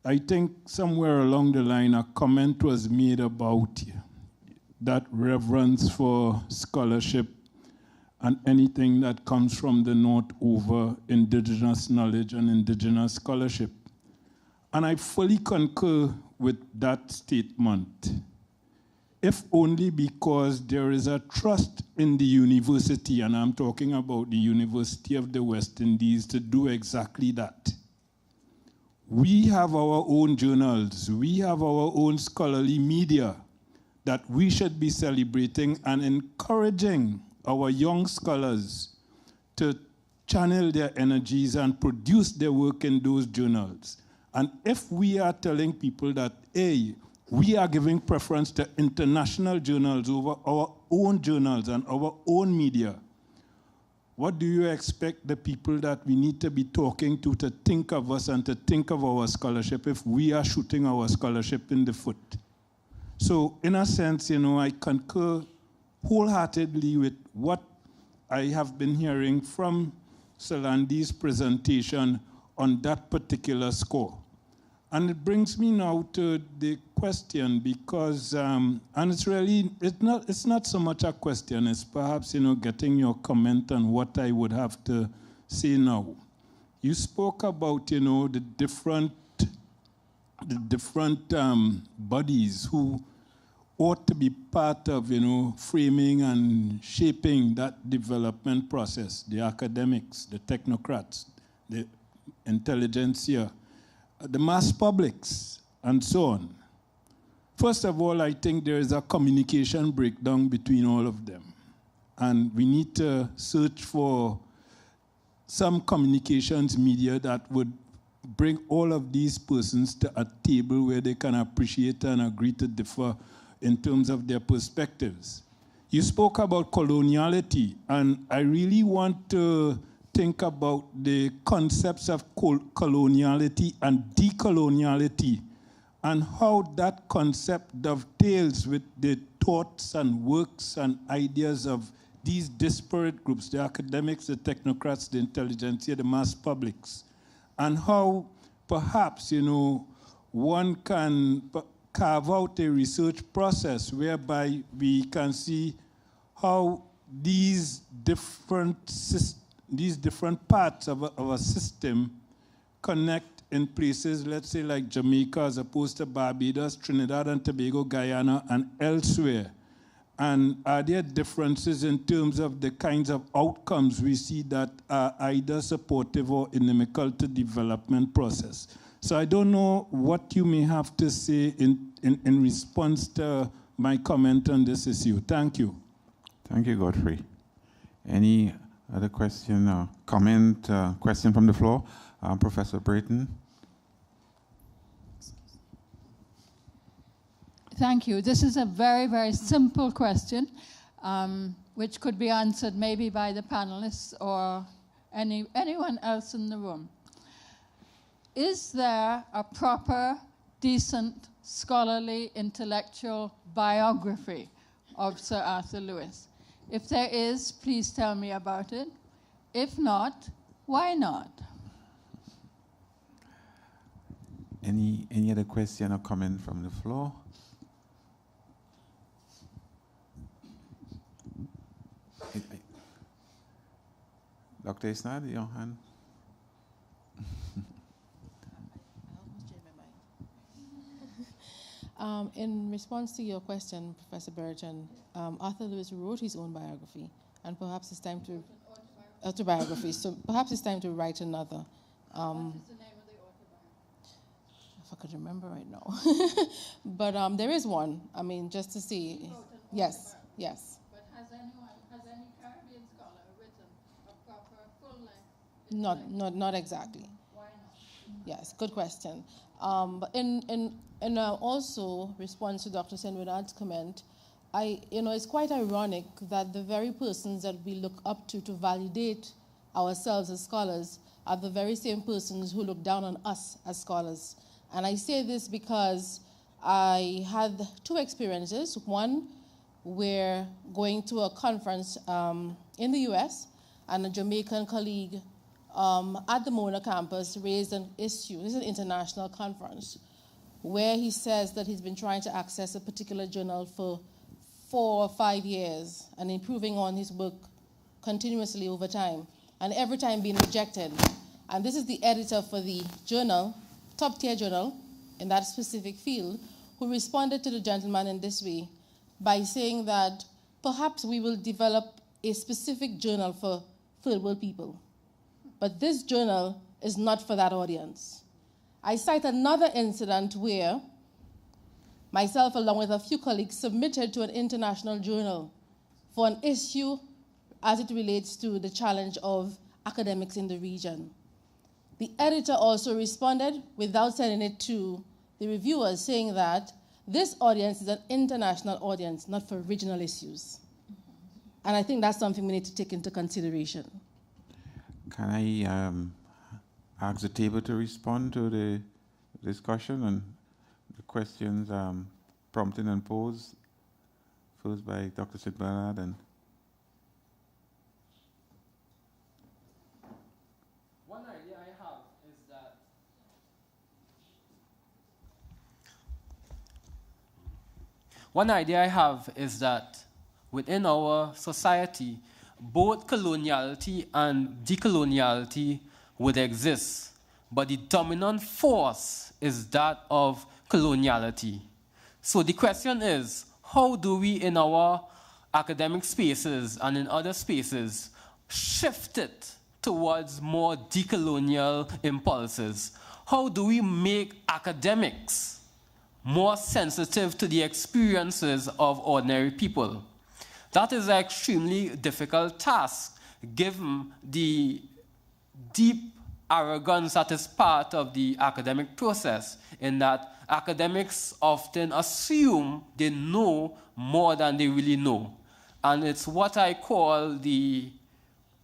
I think somewhere along the line a comment was made about that reverence for scholarship and anything that comes from the north over indigenous knowledge and indigenous scholarship. And I fully concur with that statement, if only because there is a trust in the university, and I'm talking about the University of the West Indies, to do exactly that. We have our own journals, we have our own scholarly media that we should be celebrating and encouraging our young scholars to channel their energies and produce their work in those journals. And if we are telling people that, hey, we are giving preference to international journals over our own journals and our own media, what do you expect the people that we need to be talking to think of us and to think of our scholarship if we are shooting our scholarship in the foot? So in a sense, I concur wholeheartedly with what I have been hearing from Salandi's presentation on that particular score. And it brings me now to the question, because, and it's not so much a question, it's perhaps, getting your comment on what I would have to say now. You spoke about, the different bodies who ought to be part of, framing and shaping that development process, the academics, the technocrats, the intelligentsia, the mass publics, and so on. First of all, I think there is a communication breakdown between all of them. And we need to search for some communications media that would bring all of these persons to a table where they can appreciate and agree to differ in terms of their perspectives. You spoke about coloniality, and I really want to think about the concepts of coloniality and decoloniality and how that concept dovetails with the thoughts and works and ideas of these disparate groups, the academics, the technocrats, the intelligentsia, the mass publics, and how perhaps, one can carve out a research process whereby we can see how these different parts of our system connect in places, let's say like Jamaica, as opposed to Barbados, Trinidad and Tobago, Guyana, and elsewhere? And are there differences in terms of the kinds of outcomes we see that are either supportive or inimical to development process? So I don't know what you may have to say in response to my comment on this issue. Thank you. Thank you, Godfrey. Any other question or comment, question from the floor? Professor Brayton. Thank you. This is a very, very simple question, which could be answered maybe by the panelists or anyone else in the room. Is there a proper, decent, scholarly, intellectual biography of Sir Arthur Lewis? If there is, please tell me about it. If not, why not? Any other question or comment from the floor? Dr. Isnad, your hand. In response to your question, Professor Burton, Arthur Lewis wrote his own biography, and perhaps it's time to autobiography. So perhaps it's time to write another. What is the name of the autobiography? If I could remember right now, but there is one. I mean, just to see. Yes, yes. But has any Caribbean scholar written a proper full-length? Not exactly. Why not? Yes, good question. But in also response to Dr. Senwinad's comment, it's quite ironic that the very persons that we look up to validate ourselves as scholars are the very same persons who look down on us as scholars. And I say this because I had two experiences. One, where going to a conference in the US, and a Jamaican colleague at the Mona campus raised an issue. This is an international conference where he says that he's been trying to access a particular journal for 4 or 5 years and improving on his work continuously over time, and every time being rejected. And this is the editor for the journal, top-tier journal in that specific field, who responded to the gentleman in this way by saying that perhaps we will develop a specific journal for third world people. But this journal is not for that audience. I cite another incident where myself, along with a few colleagues, submitted to an international journal for an issue as it relates to the challenge of academics in the region. The editor also responded without sending it to the reviewers, saying that this audience is an international audience, not for regional issues. And I think that's something we need to take into consideration. Can I ask the table to respond to the discussion and the questions prompted and posed, first by Dr. Sid Bernard and one idea I have is that within our society, both coloniality and decoloniality would exist, but the dominant force is that of coloniality. So the question is, how do we in our academic spaces and in other spaces shift it towards more decolonial impulses? How do we make academics more sensitive to the experiences of ordinary people? That is an extremely difficult task, given the deep arrogance that is part of the academic process, in that academics often assume they know more than they really know. And it's what I call the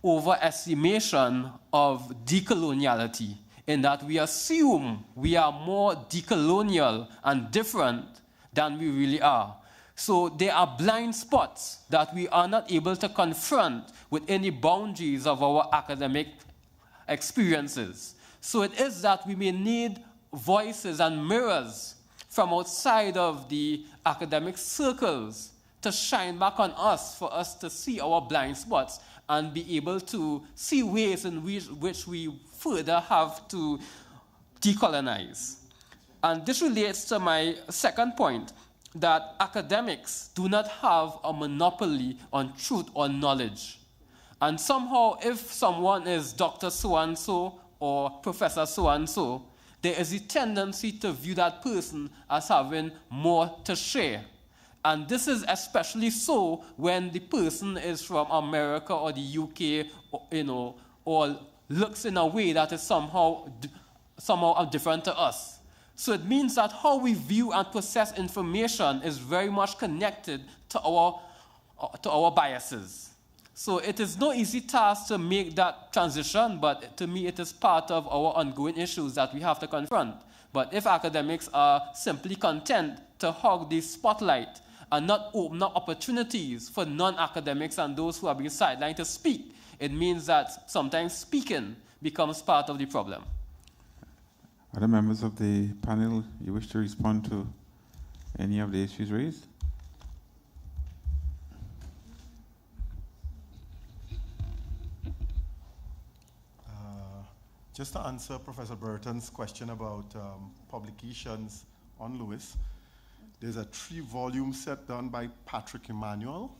overestimation of decoloniality, in that we assume we are more decolonial and different than we really are. So there are blind spots that we are not able to confront with any boundaries of our academic experiences. So it is that we may need voices and mirrors from outside of the academic circles to shine back on us, for us to see our blind spots and be able to see ways in which we further have to decolonize. And this relates to my second point, that academics do not have a monopoly on truth or knowledge. And somehow, if someone is Dr. So-and-so or Professor so-and-so, there is a tendency to view that person as having more to share. And this is especially so when the person is from America or the UK, or looks in a way that is somehow different to us. So it means that how we view and process information is very much connected to our biases. So it is no easy task to make that transition, but to me it is part of our ongoing issues that we have to confront. But if academics are simply content to hog the spotlight and not open up opportunities for non-academics and those who are being sidelined to speak, it means that sometimes speaking becomes part of the problem. Other members of the panel, you wish to respond to any of the issues raised? Just to answer Professor Burton's question about publications on Lewis, there's a 3-volume set done by Patrick Emanuel,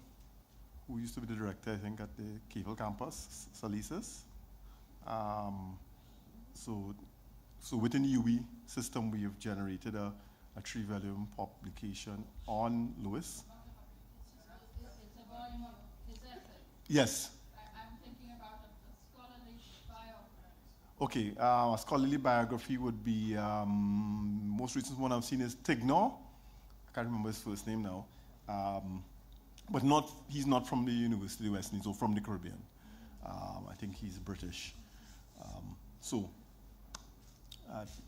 who used to be the director, I think, at the Cable Campus, SALISES. So within the UE system, we have generated a 3-volume publication on Lewis. It's a volume of his essay. Yes. I'm thinking about a scholarly biography. Okay, a scholarly biography would be, most recent one I've seen is Tignor. I can't remember his first name now. But he's not from the University of West Indies or from the Caribbean. I think he's British.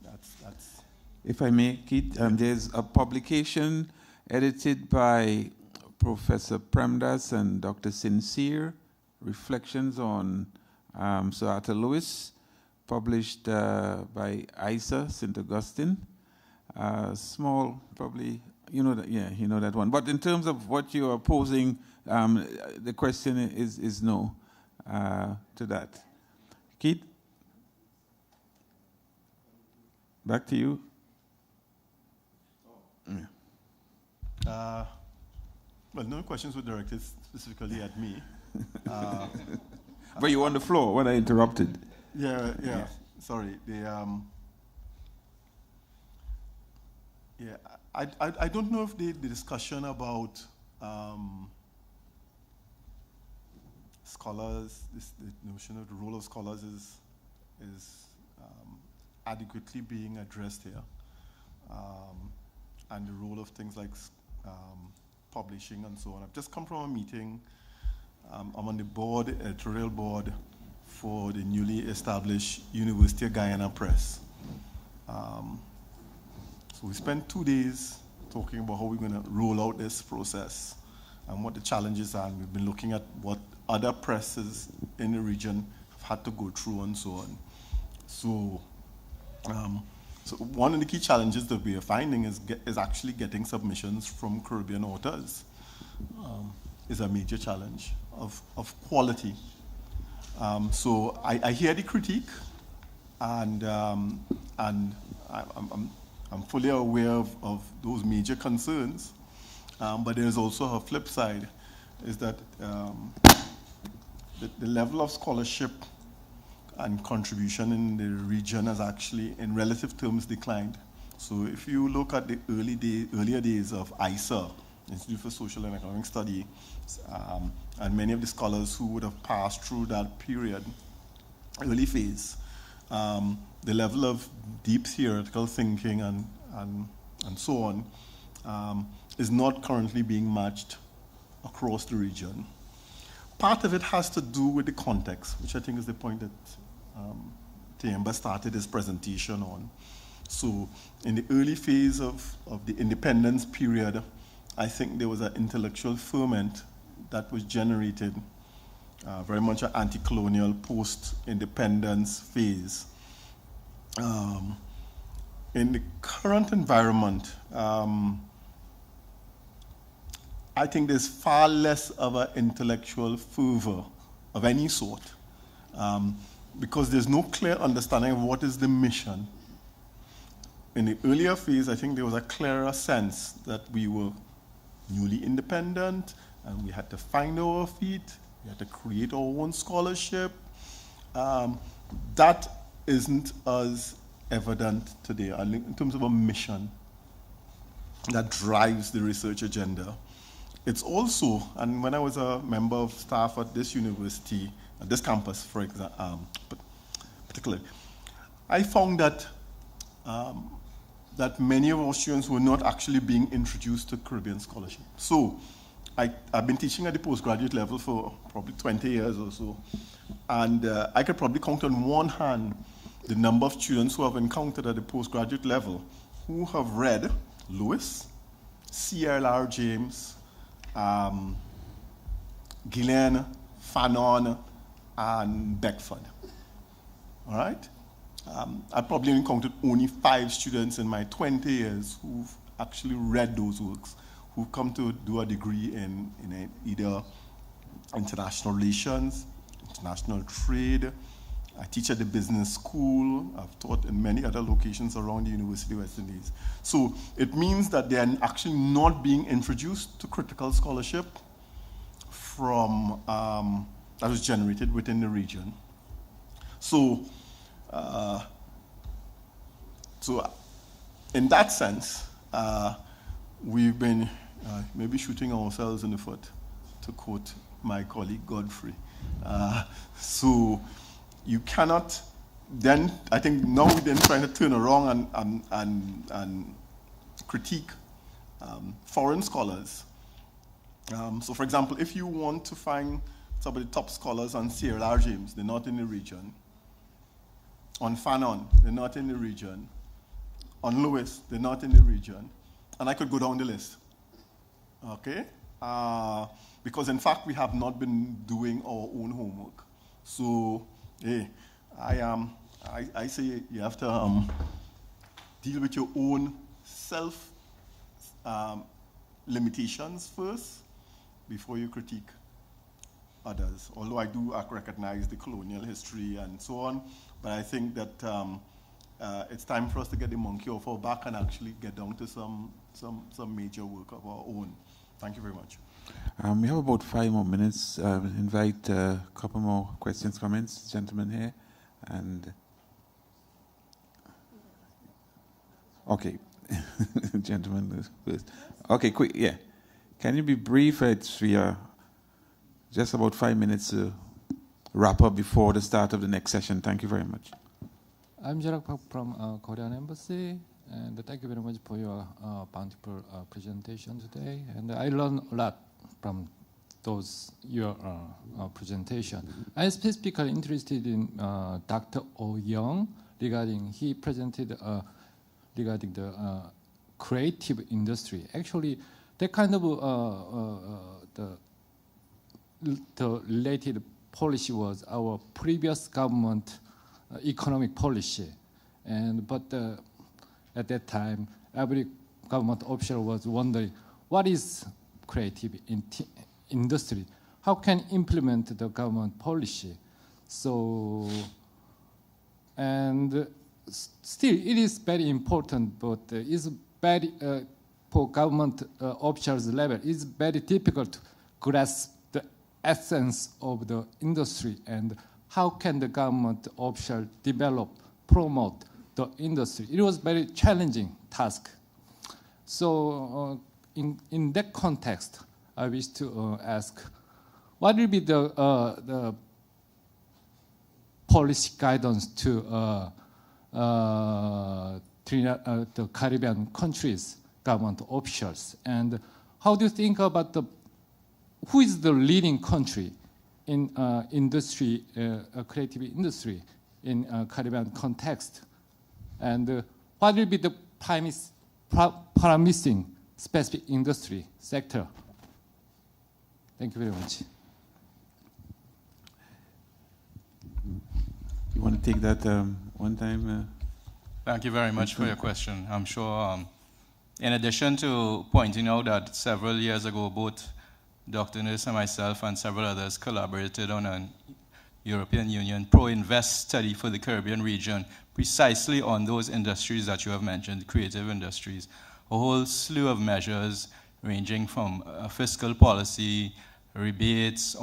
That's. If I may, Keith, there's a publication edited by Professor Premdas and Dr. Sincere, Reflections on Sir Arthur Lewis, published by ISA, St. Augustine. Small, probably, you know that one. But in terms of what you are posing, the question is no to that. Keith? Back to you. Well, no questions were directed specifically at me. But you were on the floor when I interrupted. Yeah. Sorry. I don't know if the discussion about scholars, the notion of the role of scholars is adequately being addressed here, and the role of things like publishing and so on. I've just come from a meeting. I'm on the editorial board for the newly established University of Guyana Press. So we spent 2 days talking about how we're going to roll out this process and what the challenges are. And we've been looking at what other presses in the region have had to go through and so on. So one of the key challenges that we are finding is actually getting submissions from Caribbean authors. Is a major challenge of quality. So I hear the critique, and I'm fully aware of those major concerns. But there's also a flip side, is that the level of scholarship and contribution in the region has actually, in relative terms, declined. So if you look at the earlier days of ISA, Institute for Social and Economic Study, and many of the scholars who would have passed through that period, early phase, the level of deep theoretical thinking and so on is not currently being matched across the region. Part of it has to do with the context, which I think is the point that Tayemba started his presentation on. So in the early phase of the independence period, I think there was an intellectual ferment that was generated, very much an anti-colonial post-independence phase. In the current environment, I think there's far less of an intellectual fervor of any sort, because there's no clear understanding of what is the mission in the earlier phase, I think there was a clearer sense that we were newly independent and we had to find our feet, we had to create our own scholarship. That isn't as evident today in terms of a mission that drives the research agenda. It's also, and when I was a member of staff at this university, at this campus, for example, particularly, I found that that many of our students were not actually being introduced to Caribbean scholarship. So I've been teaching at the postgraduate level for probably 20 years or so, and I could probably count on one hand the number of students who have encountered at the postgraduate level who have read Lewis, C.L.R. James, Gillen, Fanon, and Beckford. All right? I probably encountered only 5 students in my 20 years who've actually read those works, who've come to do a degree in either international relations, international trade. I teach at the business school. I've taught in many other locations around the University of West Indies. So it means that they are actually not being introduced to critical scholarship from that was generated within the region. So in that sense, we've been maybe shooting ourselves in the foot, to quote my colleague Godfrey. So you cannot then, I think now we're then trying to turn around and critique foreign scholars. So for example, if you want to find some of the top scholars on C.L.R. James, they're not in the region. On Fanon, they're not in the region. On Lewis, they're not in the region. And I could go down the list. Okay? Because in fact, we have not been doing our own homework. So, hey, I say you have to deal with your own self limitations first before you critique others. Although I do recognize the colonial history and so on, but I think that it's time for us to get the monkey off our back and actually get down to some major work of our own. Thank you very much. We have about 5 more minutes. Invite a couple more questions, comments, gentlemen here, and okay, gentlemen first. Okay, quick, yeah. Can you be brief? We are just about 5 minutes to wrap up before the start of the next session. Thank you very much. I'm Jarak Park from Korean Embassy, and thank you very much for your bountiful presentation today. And I learned a lot from your presentation. I'm specifically interested in Dr. Oh Young regarding he presented regarding the creative industry. Actually, that kind of the related policy was our previous government economic policy, but at that time, every government official was wondering what is creative industry? How can implement the government policy? So, and still, it is very important, but it's very for government officials level. It's very difficult to grasp the essence of the industry and how can the government official develop, promote the industry. It was very challenging task. So in that context, I wish to ask, what will be the policy guidance to the Caribbean countries, government officials, and how do you think about who is the leading country in industry, creative industry in Caribbean context, and what will be the promising specific industry sector? Thank you very much. You want to take that one time? Thank you very much for your question. I'm sure, in addition to pointing out that several years ago, both Dr. Nurse and myself and several others collaborated on an European Union pro-invest study for the Caribbean region, precisely on those industries that you have mentioned, creative industries. A whole slew of measures ranging from fiscal policy, rebates,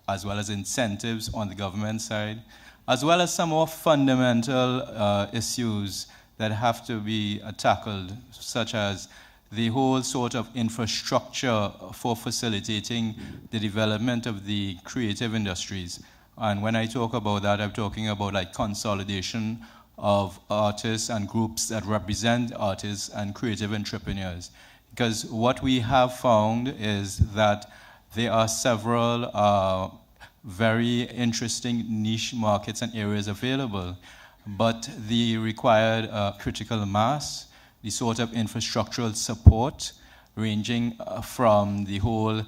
as well as incentives on the government side, as well as some more fundamental issues that have to be tackled, such as the whole sort of infrastructure for facilitating the development of the creative industries. And when I talk about that, I'm talking about like consolidation of artists and groups that represent artists and creative entrepreneurs. Because what we have found is that there are several very interesting niche markets and areas available, but the required critical mass, the sort of infrastructural support ranging from the whole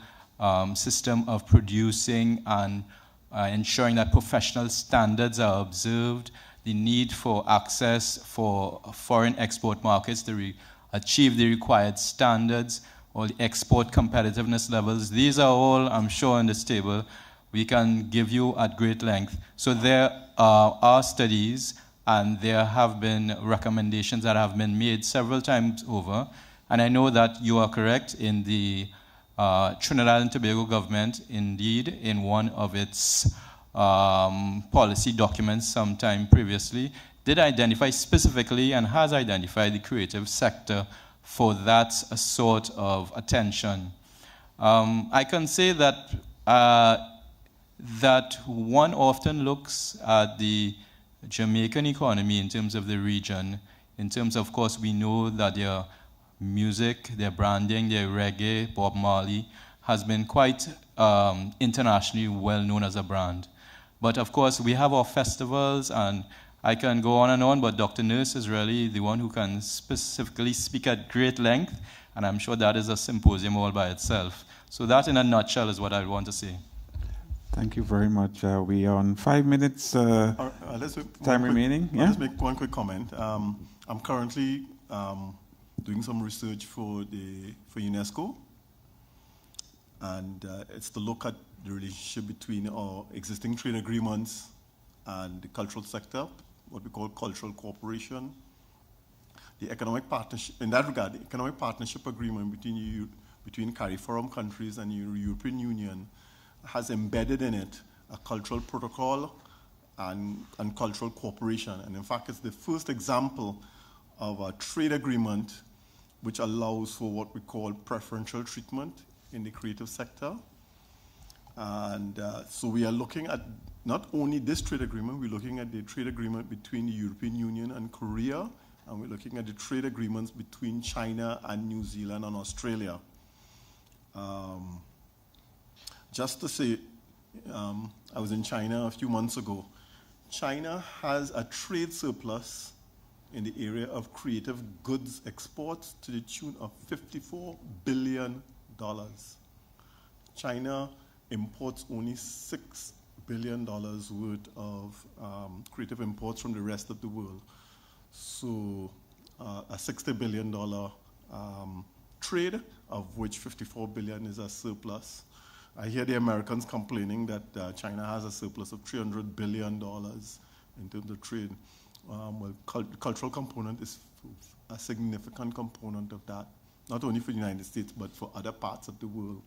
system of producing and ensuring that professional standards are observed, the need for access for foreign export markets to achieve the required standards, or the export competitiveness levels. These are all, I'm sure, on this table. We can give you at great length. So there are studies, and there have been recommendations that have been made several times over. And I know that you are correct in the Trinidad and Tobago government, indeed, in one of its policy documents sometime previously, did identify specifically and has identified the creative sector for that sort of attention. I can say that that one often looks at the Jamaican economy in terms of the region, in terms of course, we know that their music, their branding, their reggae, Bob Marley, has been quite internationally well known as a brand. But of course, we have our festivals, and I can go on and on, but Dr. Nurse is really the one who can specifically speak at great length, and I'm sure that is a symposium all by itself. So that in a nutshell is what I want to say. Thank you very much. We are on 5 minutes time remaining. Let's make one quick comment. I'm currently doing some research for UNESCO, and it's to look at the relationship between our existing trade agreements and the cultural sector, what we call cultural cooperation. The economic partnership, in that regard, the economic partnership agreement between CARIFORUM countries and the European Union has embedded in it a cultural protocol and cultural cooperation. And in fact, it's the first example of a trade agreement which allows for what we call preferential treatment in the creative sector. And so we are looking at not only this trade agreement, we're looking at the trade agreement between the European Union and Korea, and we're looking at the trade agreements between China and New Zealand and Australia. Just to say, I was in China a few months ago. China has a trade surplus in the area of creative goods exports to the tune of $54 billion. China imports only $6 billion worth of creative imports from the rest of the world. So a $60 billion trade, of which $54 billion is a surplus. I hear the Americans complaining that China has a surplus of $300 billion in terms of trade. Well, cultural component is a significant component of that, not only for the United States, but for other parts of the world.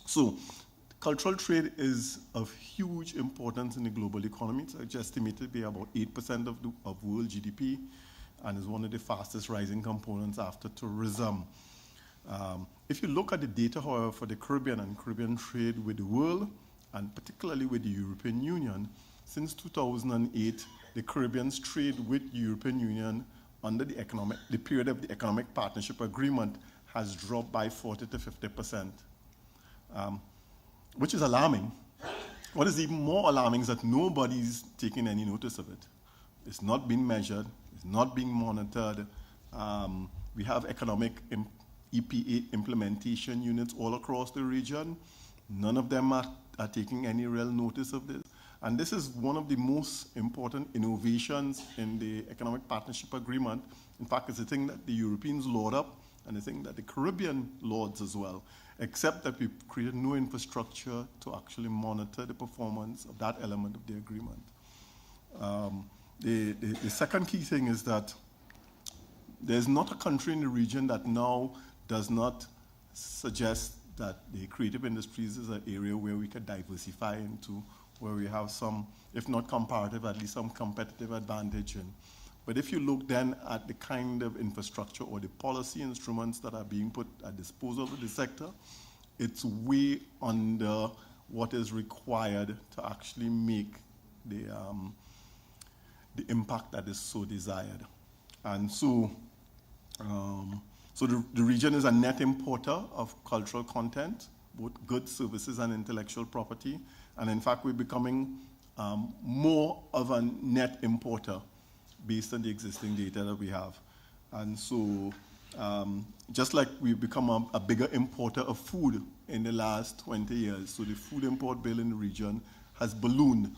So cultural trade is of huge importance in the global economy. It's estimated to be about 8% of world GDP, and is one of the fastest rising components after tourism. If you look at the data, however, for the Caribbean and Caribbean trade with the world, and particularly with the European Union, since 2008, the Caribbean's trade with the European Union under the period of the Economic Partnership Agreement has dropped by 40 to 50%, which is alarming. What is even more alarming is that nobody's taking any notice of it. It's not being measured, it's not being monitored. We have economic EPA implementation units all across the region. None of them are taking any real notice of this. And this is one of the most important innovations in the Economic Partnership Agreement. In fact, it's a thing that the Europeans laud up, and a thing that the Caribbean lauds as well. except that we've created no infrastructure to actually monitor the performance of that element of the agreement. The second key thing is that there's not a country in the region that now does not suggest that the creative industries is an area where we could diversify into, where we have some, if not comparative, at least some competitive advantage in. But if you look then at the kind of infrastructure or the policy instruments that are being put at disposal of the sector, it's way under what is required to actually make the impact that is so desired. And so, the region is a net importer of cultural content, both goods, services, and intellectual property. And in fact, we're becoming more of a net importer based on the existing data that we have. And so, just like we've become a bigger importer of food in the last 20 years, so the food import bill in the region has ballooned.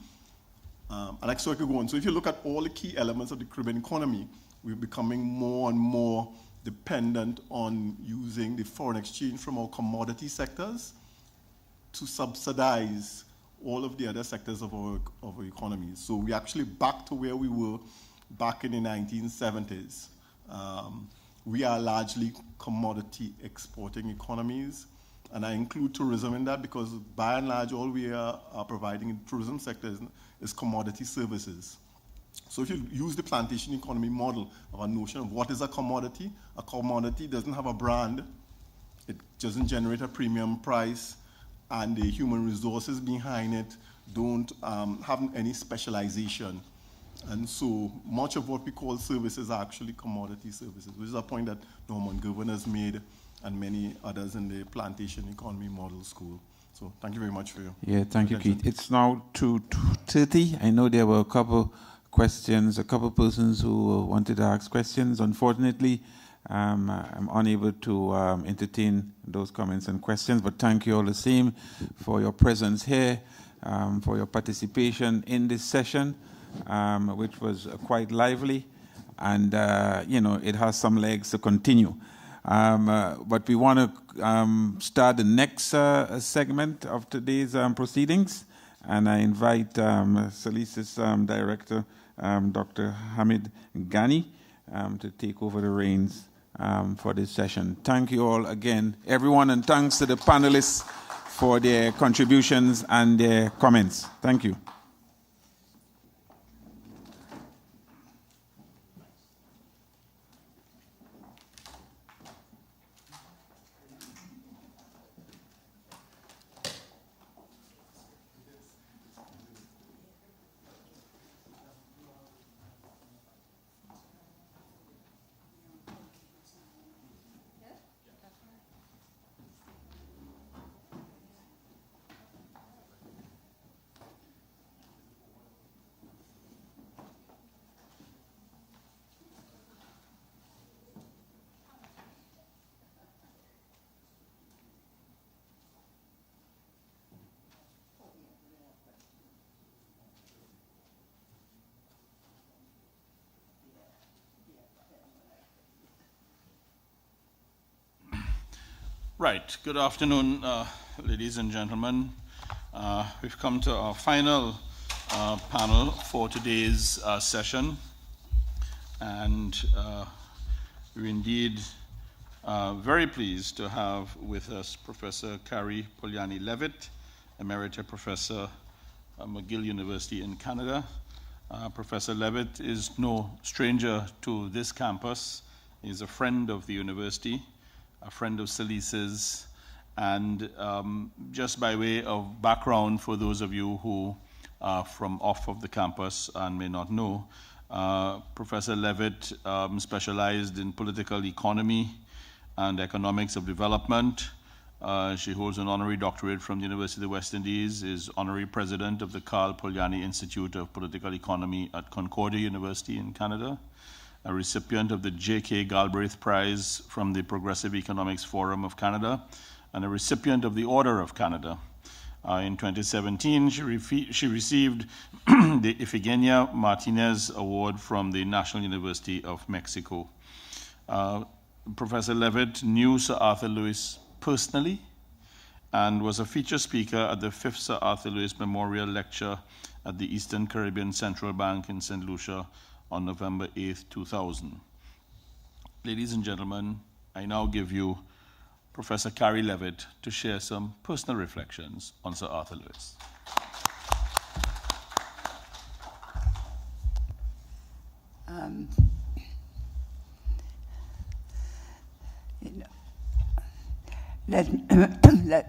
And so I could go on. So if you look at all the key elements of the Caribbean economy, we're becoming more and more dependent on using the foreign exchange from our commodity sectors to subsidize all of the other sectors of our economy. So we're actually back to where we were back in the 1970s. We are largely commodity exporting economies, and I include tourism in that because by and large all we are providing in the tourism sector is commodity services. So if you use the plantation economy model of a notion of what is a commodity doesn't have a brand, it doesn't generate a premium price, and the human resources behind it don't have any specialization. And so much of what we call services are actually commodity services, which is a point that Norman Govan has made and many others in the plantation economy model school. So thank you very much for your thank attention. you, Keith. It's now 2:30. I know there were a couple questions, a couple persons who wanted to ask questions. Unfortunately, I'm unable to entertain those comments and questions, but thank you all the same for your presence here, for your participation in this session, which was quite lively, and it has some legs to continue. But we want to start the next segment of today's proceedings, and I invite SALISES Director Dr. Hamid Ghani to take over the reins for this session. Thank you all again, everyone, and thanks to the panelists for their contributions and their comments. Thank you. Right, good afternoon, ladies and gentlemen. We've come to our final panel for today's session, and we're indeed very pleased to have with us Professor Kerry Levitt, Emerita Professor at McGill University in Canada. Professor Levitt is no stranger to this campus. He's a friend of the university, a friend of SALISES, and just by way of background for those of you who are from off of the campus and may not know, Professor Levitt specialized in political economy and economics of development. She holds an honorary doctorate from the University of the West Indies, is honorary president of the Carl Polanyi Institute of Political Economy at Concordia University in Canada, a recipient of the J.K. Galbraith Prize from the Progressive Economics Forum of Canada, and a recipient of the Order of Canada. In 2017, she received the Ifigenia Martinez Award from the National University of Mexico. Professor Levitt knew Sir Arthur Lewis personally, and was a feature speaker at the 5th Sir Arthur Lewis Memorial Lecture at the Eastern Caribbean Central Bank in St. Lucia on November 8, 2000. Ladies and gentlemen, I now give you Professor Kerry Levitt to share some personal reflections on Sir Arthur Lewis.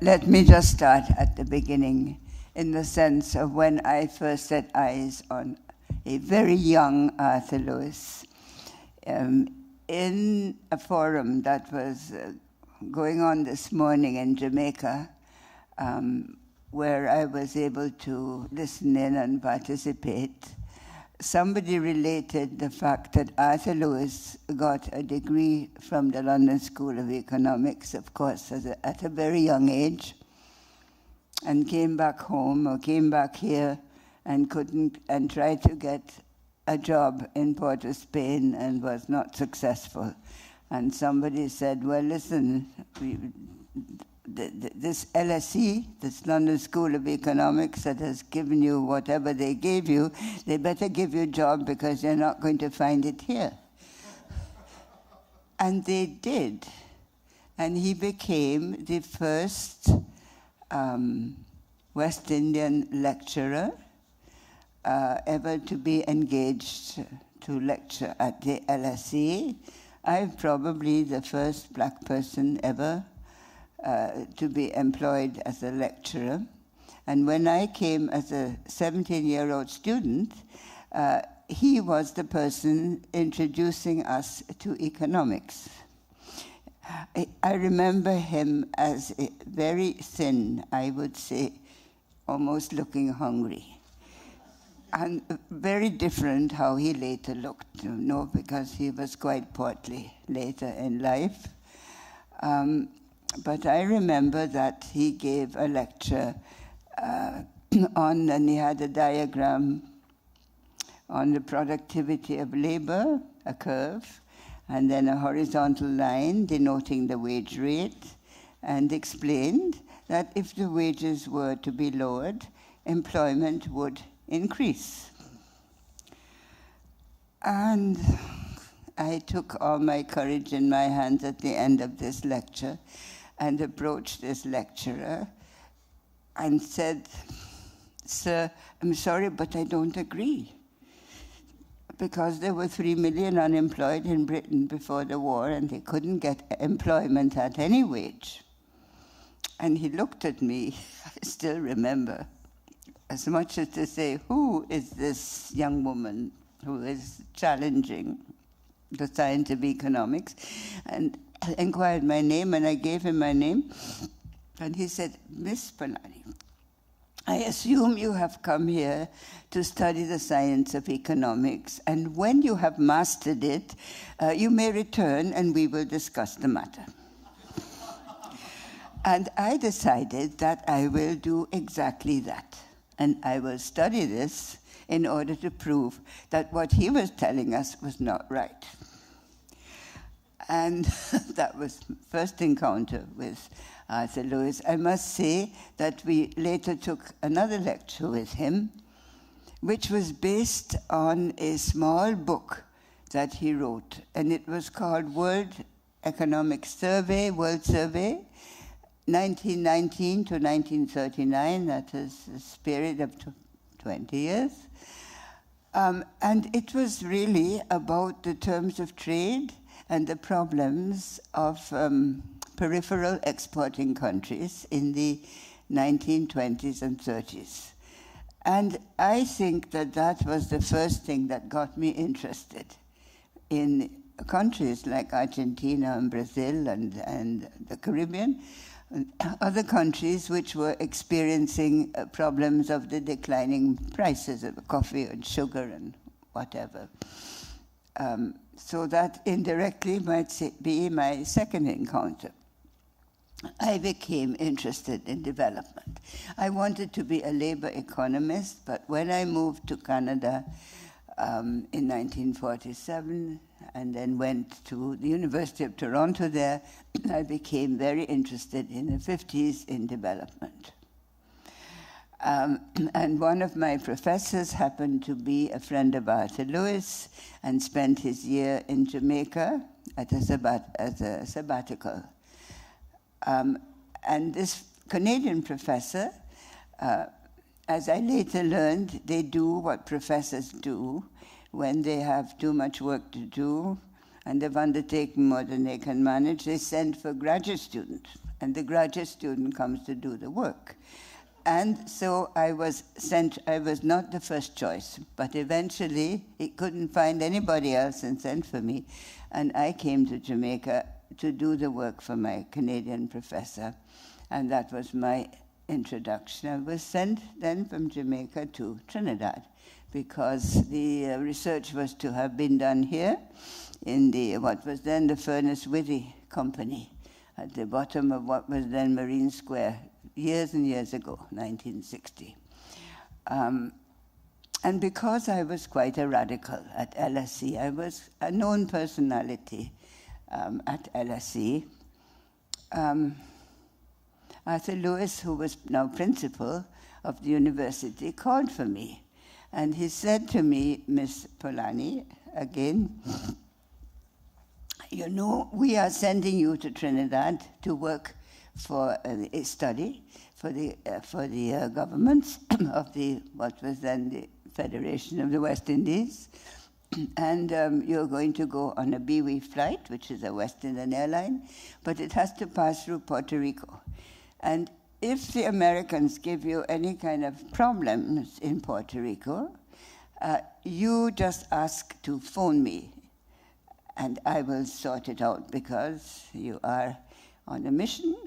Let me just start at the beginning, in the sense of when I first set eyes on a very young Arthur Lewis in a forum that was going on this morning in Jamaica, where I was able to listen in and participate. Somebody related the fact that Arthur Lewis got a degree from the London School of Economics, of course, at a very young age, and came back home or came back here and tried to get a job in Port of Spain and was not successful. And somebody said, well, listen, this LSE, this London School of Economics that has given you whatever they gave you, they better give you a job because you're not going to find it here. And they did. And he became the first West Indian lecturer ever to be engaged to lecture at the LSE. I'm probably the first black person ever to be employed as a lecturer. And when I came as a 17-year-old student, he was the person introducing us to economics. I remember him as very thin, I would say, almost looking hungry. And very different how he later looked, because he was quite portly later in life. But I remember that he gave a lecture and he had a diagram on the productivity of labor, a curve, and then a horizontal line denoting the wage rate, and explained that if the wages were to be lowered, employment would increase. And I took all my courage in my hands at the end of this lecture and approached this lecturer and said, "Sir, I'm sorry, but I don't agree. Because there were 3 million unemployed in Britain before the war, and they couldn't get employment at any wage." And he looked at me, I still remember, as much as to say, who is this young woman who is challenging the science of economics? And inquired my name, and I gave him my name. And he said, "Miss Polani, I assume you have come here to study the science of economics, and when you have mastered it, you may return and we will discuss the matter." And I decided that I will do exactly that. And I will study this in order to prove that what he was telling us was not right. And that was first encounter with Arthur Lewis. I must say that we later took another lecture with him, which was based on a small book that he wrote. And it was called World Economic Survey, World Survey, 1919 to 1939. That is a period of 20 years. And it was really about the terms of trade and the problems of peripheral exporting countries in the 1920s and 30s. And I think that that was the first thing that got me interested in countries like Argentina and Brazil and the Caribbean, and other countries which were experiencing problems of the declining prices of coffee and sugar and whatever. So that indirectly might be my second encounter. I became interested in development. I wanted to be a labor economist, but when I moved to Canada in 1947, and then went to the University of Toronto there. I became very interested in the 50s in development. And one of my professors happened to be a friend of Arthur Lewis and spent his year in Jamaica as a sabbatical. And this Canadian professor, as I later learned, they do what professors do when they have too much work to do and they've undertaken more than they can manage. They send for graduate students, and the graduate student comes to do the work. And so I was not the first choice, but eventually he couldn't find anybody else and sent for me. And I came to Jamaica to do the work for my Canadian professor. And that was my introduction. I was sent then from Jamaica to Trinidad because the research was to have been done here in what was then the Furnace Withy Company at the bottom of what was then Marine Square, years and years ago, 1960. And because I was quite a radical at LSE, I was a known personality at LSE. Arthur Lewis, who was now principal of the university, called for me. And he said to me, Miss Polanyi, again, you know, we are sending you to Trinidad to work for a study for the governments of what was then the Federation of the West Indies. And you're going to go on a BWI flight, which is a West Indian airline, but it has to pass through Puerto Rico. And if the Americans give you any kind of problems in Puerto Rico, you just ask to phone me, and I will sort it out, because you are on a mission,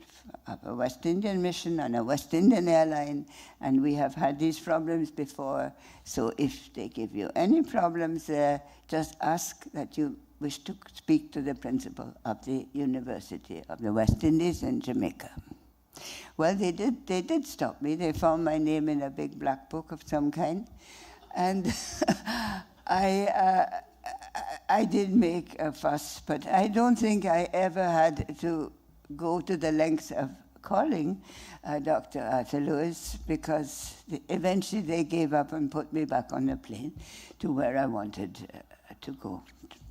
a West Indian mission, on a West Indian airline, and we have had these problems before. So if they give you any problems there, just ask that you wish to speak to the principal of the University of the West Indies in Jamaica. Well, they did stop me. They found my name in a big black book of some kind. And I did make a fuss, but I don't think I ever had to go to the lengths of calling Dr. Arthur Lewis, because eventually they gave up and put me back on the plane to where I wanted to go,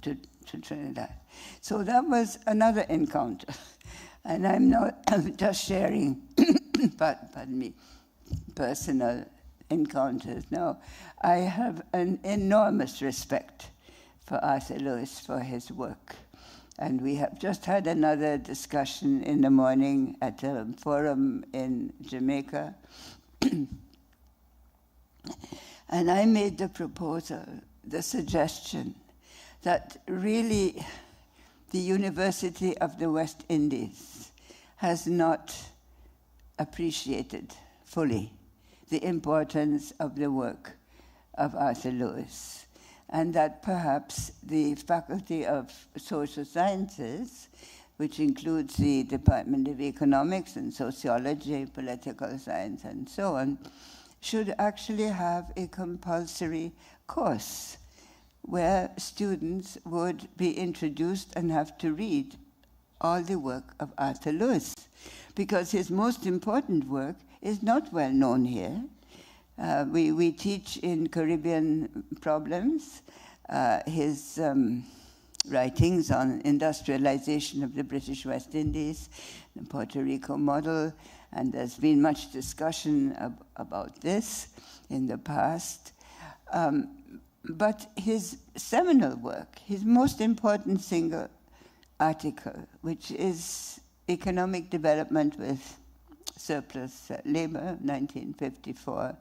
to Trinidad. So that was another encounter. And I'm not just sharing, pardon me, personal encounters. No, I have an enormous respect for Arthur Lewis, for his work. And we have just had another discussion in the morning at a forum in Jamaica. And I made the proposal, the suggestion, that really the University of the West Indies has not appreciated fully the importance of the work of Arthur Lewis, and that perhaps the Faculty of Social Sciences, which includes the Department of Economics and Sociology, Political Science, and so on, should actually have a compulsory course where students would be introduced and have to read all the work of Arthur Lewis, because his most important work is not well known here. We teach in Caribbean problems his writings on industrialization of the British West Indies, the Puerto Rico model, and there's been much discussion about this in the past. But his seminal work, his most important single article, which is Economic Development with Surplus Labor, 1954,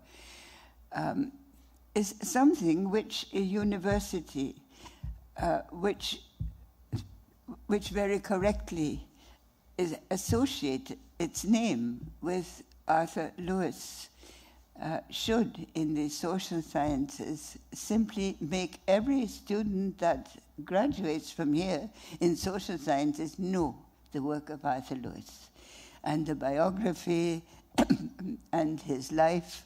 is something which a university, which very correctly is associated its name with Arthur Lewis, should, in the social sciences, simply make every student that graduates from here in social sciences know the work of Arthur Lewis and the biography and his life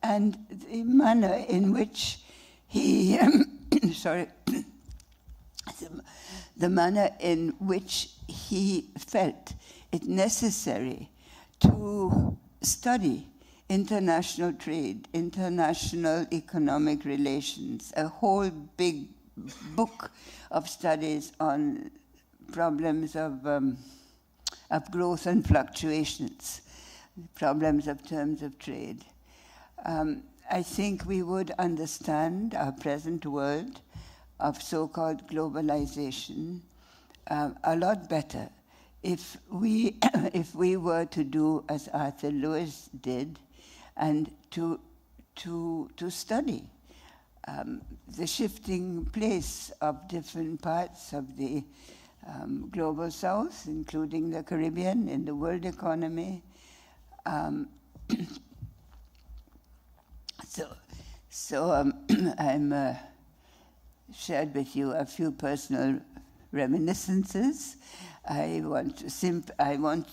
and the manner in which he the manner in which he felt it necessary to study international trade, international economic relations, a whole big book of studies on problems of growth and fluctuations, problems of terms of trade. I think we would understand our present world of so-called globalization a lot better if we were to do as Arthur Lewis did, and to study the shifting place of different parts of the global South, including the Caribbean, in the world economy. I'm shared with you a few personal reminiscences. I want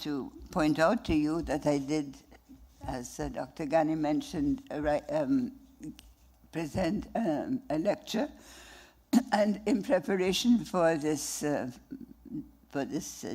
to point out to you that I did, as Dr. Ghani mentioned, present a lecture, and in preparation for this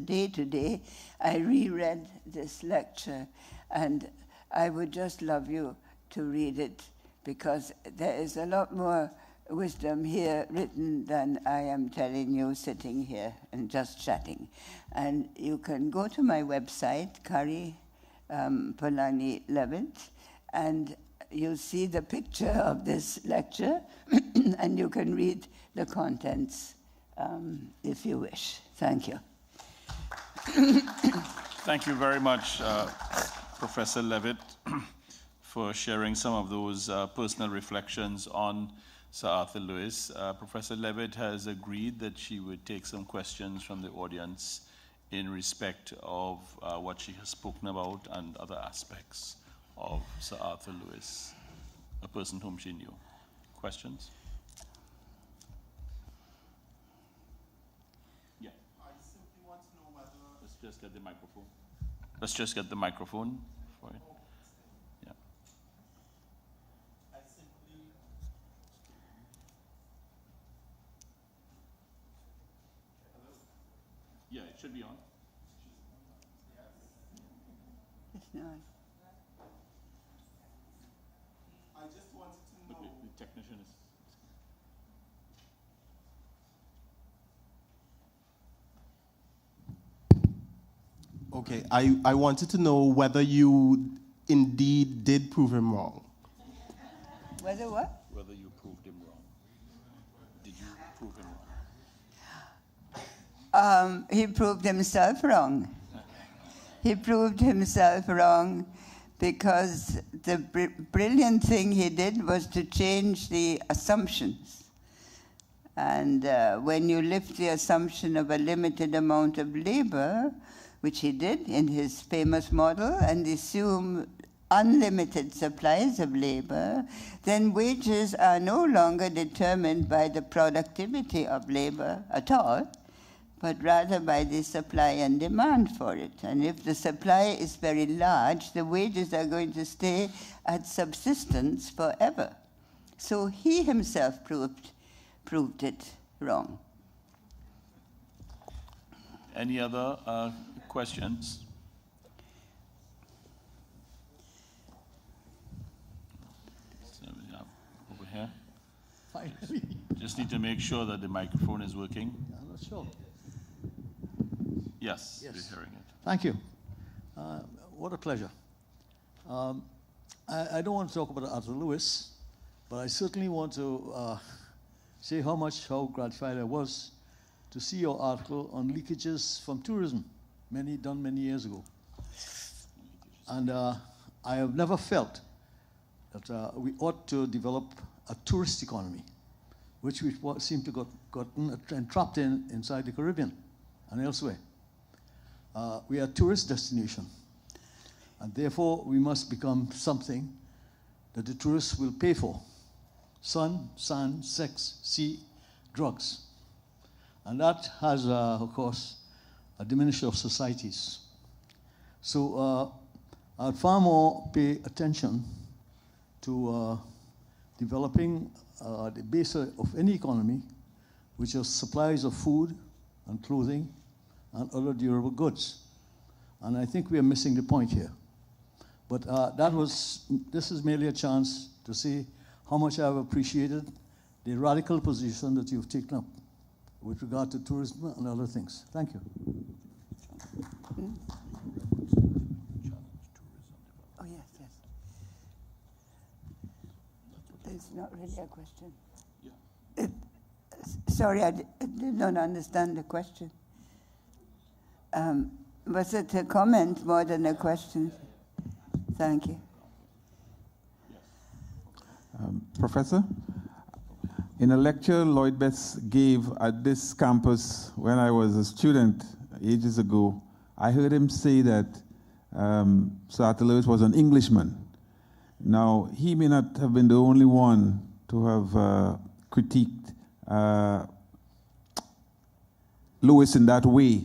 day today, I reread this lecture, and I would just love you to read it, because there is a lot more wisdom here written than I am telling you sitting here and just chatting. And you can go to my website, Kerry Polani Levitt, and you'll see the picture of this lecture, and you can read the contents if you wish. Thank you. Thank you very much, Professor Levitt, for sharing some of those personal reflections on Sir Arthur Lewis. Professor Levitt has agreed that she would take some questions from the audience in respect of what she has spoken about and other aspects of Sir Arthur Lewis, a person whom she knew. Questions? Yeah. I simply want to know whether... Let's just get the microphone. Let's just get the microphone for it. Yeah. I simply... Hello? Yeah, it should be on. It's not. I just wanted to know... The technician is... Okay, I wanted to know whether you indeed did prove him wrong. Whether what? Whether you proved him wrong. Did you prove him wrong? He proved himself wrong. He proved himself wrong because the brilliant thing he did was to change the assumptions. And when you lift the assumption of a limited amount of labor, which he did in his famous model, and assume unlimited supplies of labor, then wages are no longer determined by the productivity of labor at all, but rather by the supply and demand for it. And if the supply is very large, the wages are going to stay at subsistence forever. So he himself proved it wrong. Any other questions? So we have over here. Finally. Just need to make sure that the microphone is working. I'm not sure. Yes, Yes. we're hearing it. Thank you. What a pleasure. I don't want to talk about Arthur Lewis, but I certainly want to say how gratified I was to see your article on leakages from tourism, done many years ago. And I have never felt that we ought to develop a tourist economy, which we seem to gotten entrapped inside the Caribbean and elsewhere. We are a tourist destination, and therefore we must become something that the tourists will pay for. Sun, sand, sex, sea, drugs. And that has, of course, a diminution of societies. So I'd far more pay attention to developing the base of any economy which are supplies of food and clothing and other durable goods. And I think we are missing the point here. But this is merely a chance to see how much I've appreciated the radical position that you've taken up with regard to tourism and other things. Thank you. Oh, yes, yes. It's not really a question. Sorry, I did not understand the question. Was it a comment more than a question? Thank you. Professor, in a lecture Lloyd Betts gave at this campus when I was a student ages ago, I heard him say that Sir Arthur Lewis was an Englishman. Now, he may not have been the only one to have critiqued Lewis in that way,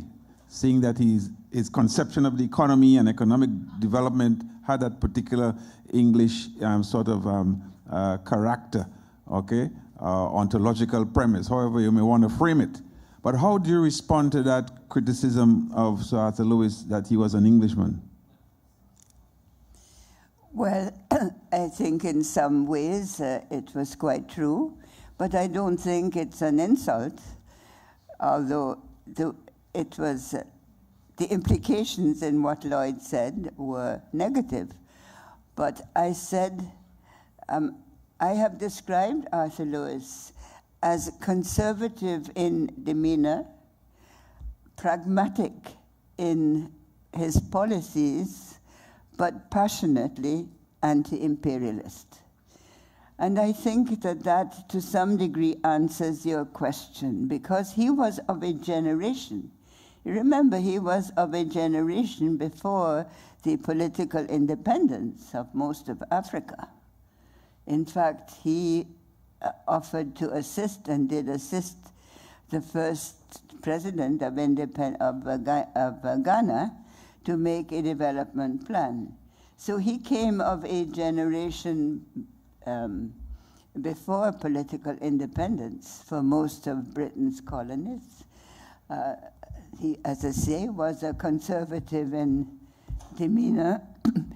saying that his conception of the economy and economic development had that particular English sort of character, okay, ontological premise, however you may want to frame it. But how do you respond to that criticism of Sir Arthur Lewis that he was an Englishman? Well, I think in some ways it was quite true, but I don't think it's an insult, although the implications in what Lloyd said were negative. But I said, I have described Arthur Lewis as conservative in demeanor, pragmatic in his policies, but passionately anti-imperialist. And I think that to some degree answers your question, because he was of a generation. You remember, he was of a generation before the political independence of most of Africa. In fact, he offered to assist and did assist the first president of Ghana to make a development plan. So he came of a generation before political independence for most of Britain's colonies. He, as I say, was a conservative in demeanor.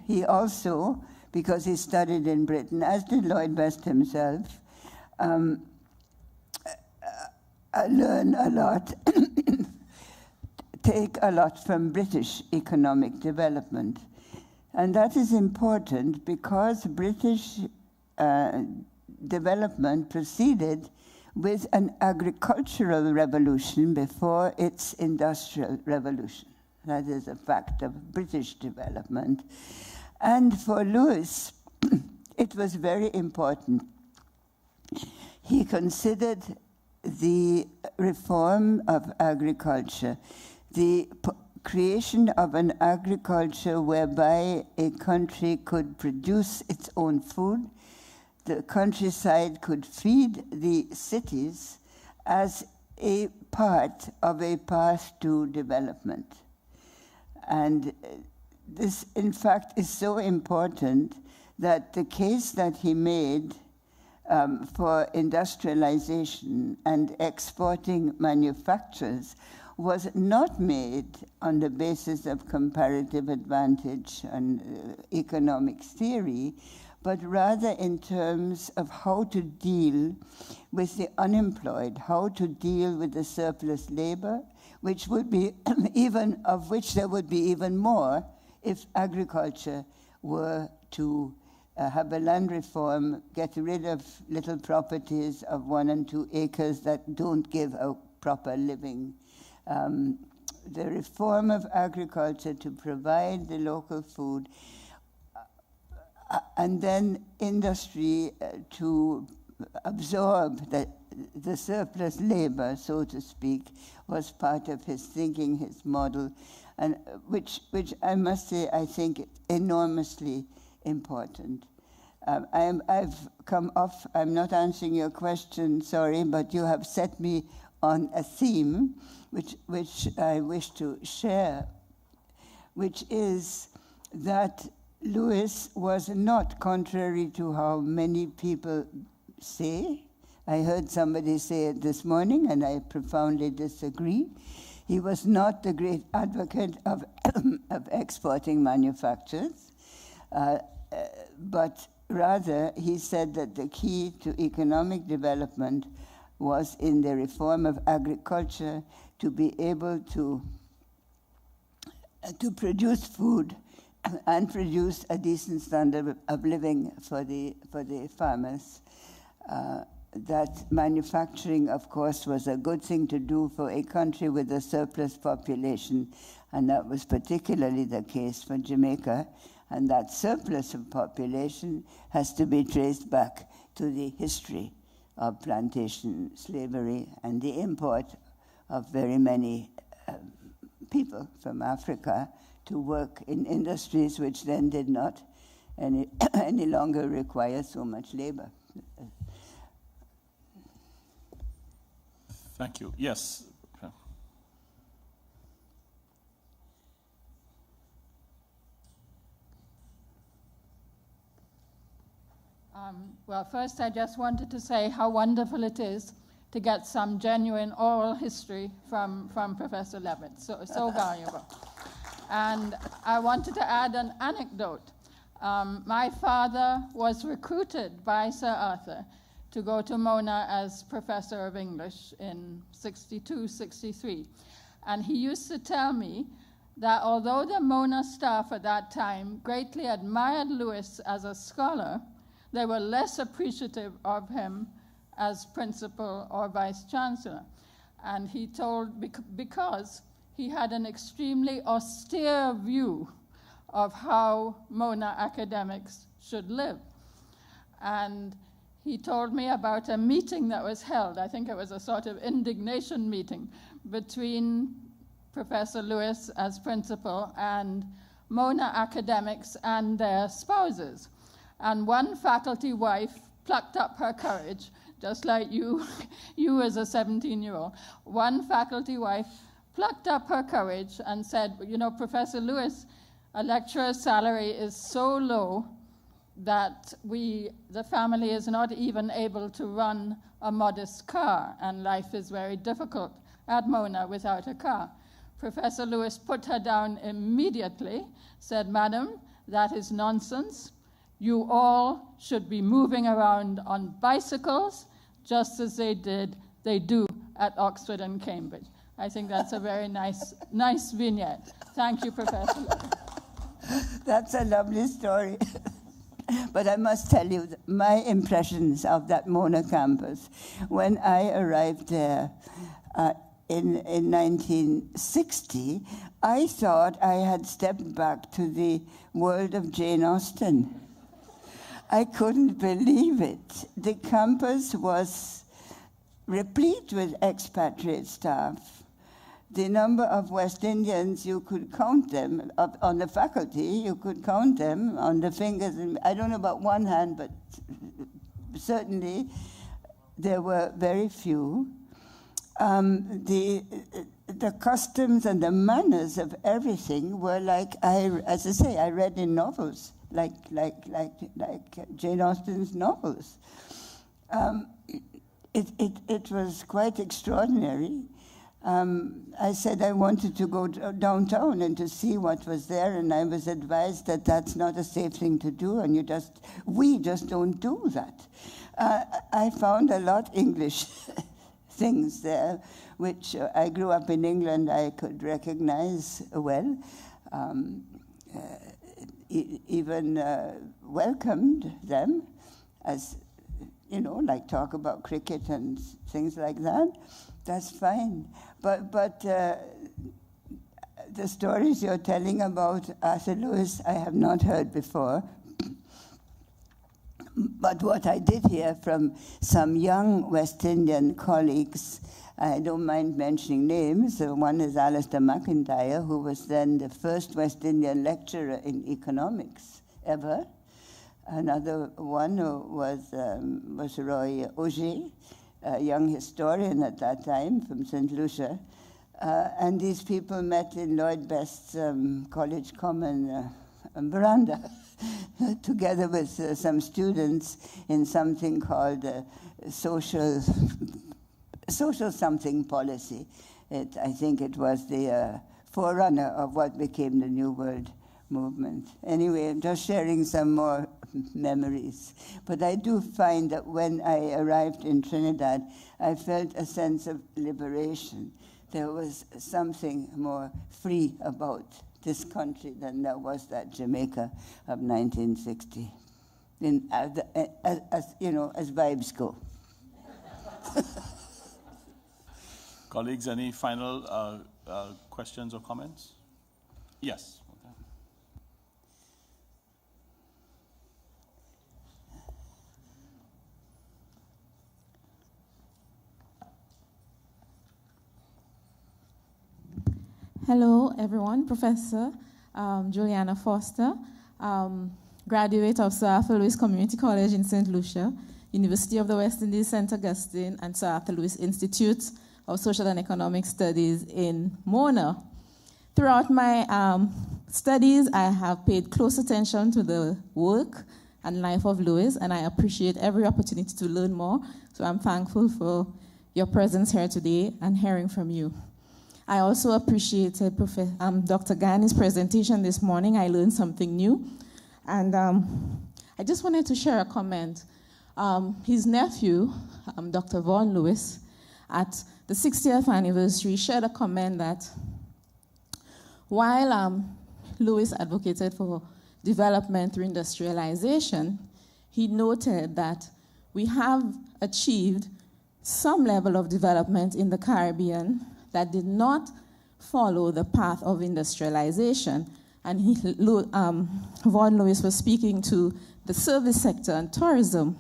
He also, because he studied in Britain, as did Lloyd Best himself, learn a lot, take a lot from British economic development. And that is important because British development proceeded with an agricultural revolution before its industrial revolution. That is a fact of British development. And for Lewis, it was very important. He considered the reform of agriculture, the creation of an agriculture whereby a country could produce its own food, the countryside could feed the cities, as a part of a path to development. And this, in fact, is so important that the case that he made for industrialization and exporting manufacturers was not made on the basis of comparative advantage and economic theory, but rather in terms of how to deal with the unemployed, how to deal with the surplus labor, which would be of which there would be even more if agriculture were to have a land reform, get rid of little properties of 1 and 2 acres that don't give a proper living. The reform of agriculture to provide the local food, and then industry to absorb the surplus labor, so to speak, was part of his thinking, his model, and which I must say I think enormously important. I've come off, I'm not answering your question, sorry, but you have set me on a theme which I wish to share, which is that Lewis was not, contrary to how many people say, I heard somebody say it this morning, and I profoundly disagree. He was not the great advocate of, of exporting manufactures, but rather he said that the key to economic development was in the reform of agriculture to be able to produce food and produce a decent standard of living for the farmers. That manufacturing, of course, was a good thing to do for a country with a surplus population, and that was particularly the case for Jamaica. And that surplus of population has to be traced back to the history of plantation slavery and the import of very many people from Africa to work in industries which then did not any longer require so much labor. Thank you. Yes. Well, first I just wanted to say how wonderful it is to get some genuine oral history from Professor Levitt. So valuable. And I wanted to add an anecdote. My father was recruited by Sir Arthur to go to Mona as professor of English in 62, 63. And he used to tell me that although the Mona staff at that time greatly admired Lewis as a scholar, they were less appreciative of him as principal or vice-chancellor. And he told, because he had an extremely austere view of how Mona academics should live. And he told me about a meeting that was held, I think it was a sort of indignation meeting, between Professor Lewis as principal and Mona academics and their spouses. And one faculty wife plucked up her courage, just like you as a 17-year-old. One faculty wife plucked up her courage and said, you know, Professor Lewis, a lecturer's salary is so low that the family is not even able to run a modest car, and life is very difficult at Mona without a car. Professor Lewis put her down immediately, said, Madam, that is nonsense. You all should be moving around on bicycles, just as they do at Oxford and Cambridge. I think that's a very nice vignette. Thank you, Professor Lewis. That's a lovely story. But I must tell you, my impressions of that Mona campus, when I arrived there in 1960, I thought I had stepped back to the world of Jane Austen. I couldn't believe it. The campus was replete with expatriate staff. The number of West Indians, you could count them. On the faculty, you could count them on the fingers. I don't know about one hand, but certainly there were very few. The customs and the manners of everything were like, as I say, I read in novels, like Jane Austen's novels. It was quite extraordinary. I said I wanted to go downtown and to see what was there, and I was advised that that's not a safe thing to do, and we just don't do that. I found a lot English things there, which I grew up in England, I could recognize well, even welcomed them as, like talk about cricket and things like that. That's fine. But the stories you're telling about Arthur Lewis, I have not heard before. But what I did hear from some young West Indian colleagues, I don't mind mentioning names. One is Alistair McIntyre, who was then the first West Indian lecturer in economics ever. Another one was Roy Auger, a young historian at that time from St. Lucia. And these people met in Lloyd Best's College Common veranda. together with some students in something called social something policy. I think it was the forerunner of what became the New World Movement. Anyway, I'm just sharing some more memories. But I do find that when I arrived in Trinidad, I felt a sense of liberation. There was something more free about this country than there was that Jamaica of 1960, as vibes go. Colleagues, any final questions or comments? Yes. Hello, everyone. Professor Juliana Foster, graduate of Sir Arthur Lewis Community College in St. Lucia, University of the West Indies, St. Augustine, and Sir Arthur Lewis Institute of Social and Economic Studies in Mona. Throughout my studies, I have paid close attention to the work and life of Lewis, and I appreciate every opportunity to learn more. So I'm thankful for your presence here today and hearing from you. I also appreciated Dr. Ghani's presentation this morning. I learned something new. And I just wanted to share a comment. His nephew, Dr. Vaughan Lewis, at the 60th anniversary, shared a comment that while Lewis advocated for development through industrialization, he noted that we have achieved some level of development in the Caribbean that did not follow the path of industrialization. And Vaughan Lewis was speaking to the service sector and tourism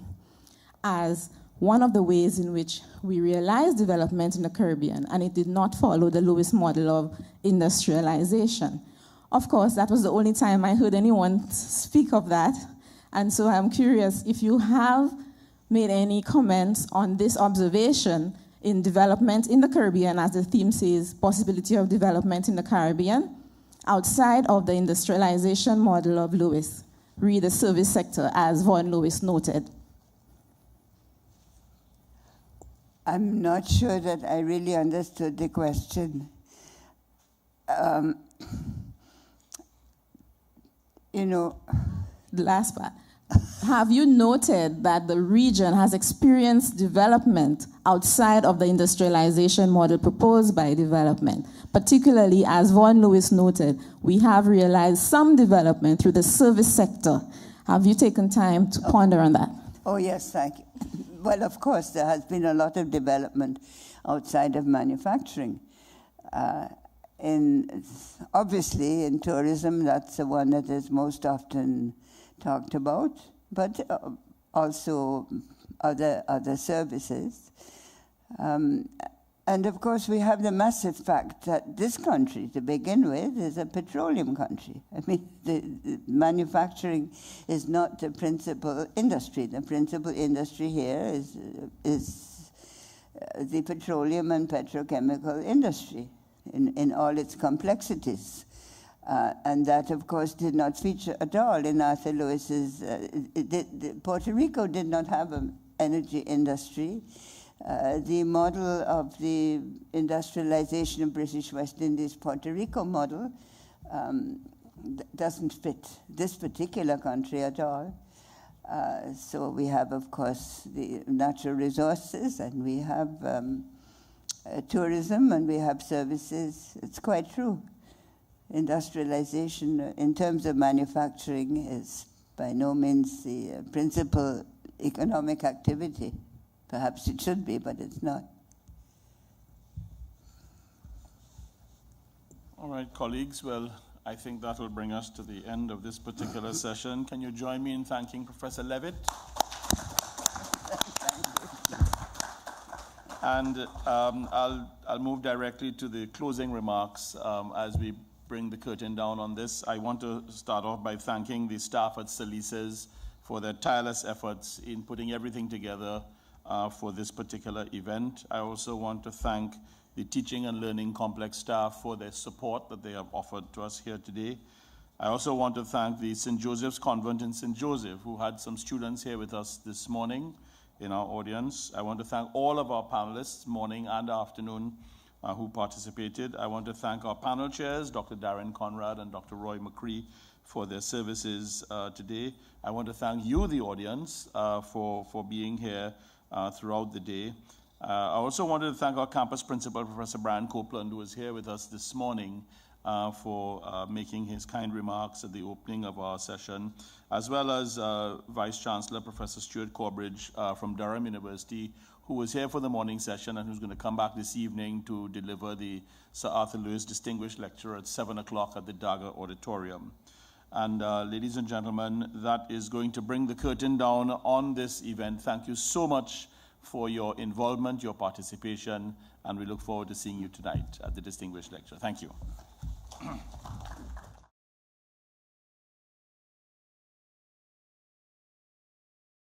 as one of the ways in which we realized development in the Caribbean, and it did not follow the Lewis model of industrialization. Of course, that was the only time I heard anyone speak of that, and so I'm curious if you have made any comments on this observation in development in the Caribbean, as the theme says, possibility of development in the Caribbean, outside of the industrialization model of Lewis, read the service sector, as Vaughan Lewis noted. I'm not sure that I really understood the question. The last part. Have you noted that the region has experienced development outside of the industrialization model proposed by development? Particularly, as Vaughan Lewis noted, we have realized some development through the service sector. Have you taken time to ponder on that? Oh, yes, thank you. Well, of course, there has been a lot of development outside of manufacturing. Obviously, in tourism, that's the one that is most often talked about, but also other services. And of course, we have the massive fact that this country, to begin with, is a petroleum country. I mean, the manufacturing is not the principal industry. The principal industry here is the petroleum and petrochemical industry in all its complexities. And that, of course, did not feature at all in Arthur Lewis's... Puerto Rico did not have an energy industry. The model of the industrialization of British West Indies Puerto Rico model doesn't fit this particular country at all. So we have, of course, the natural resources, and we have tourism, and we have services. It's quite true. Industrialization, in terms of manufacturing, is by no means the principal economic activity. Perhaps it should be, but it's not. All right, colleagues. Well, I think that will bring us to the end of this particular session. Can you join me in thanking Professor Levitt? And I'll move directly to the closing remarks as we bring the curtain down on this. I want to start off by thanking the staff at SALISES for their tireless efforts in putting everything together for this particular event. I also want to thank the Teaching and Learning Complex staff for their support that they have offered to us here today. I also want to thank the St. Joseph's Convent in St. Joseph, who had some students here with us this morning in our audience. I want to thank all of our panelists, morning and afternoon, who participated. I want to thank our panel chairs, Dr. Darren Conrad and Dr. Roy McCree, for their services today. I want to thank you, the audience, for being here throughout the day. I also wanted to thank our campus principal, Professor Brian Copeland, who was here with us this morning for making his kind remarks at the opening of our session, as well as Vice-Chancellor Professor Stuart Corbridge from Durham University, who was here for the morning session and who's going to come back this evening to deliver the Sir Arthur Lewis Distinguished Lecture at 7 o'clock at the Dagger Auditorium. And ladies and gentlemen, that is going to bring the curtain down on this event. Thank you so much for your involvement, your participation, and we look forward to seeing you tonight at the Distinguished Lecture. Thank you.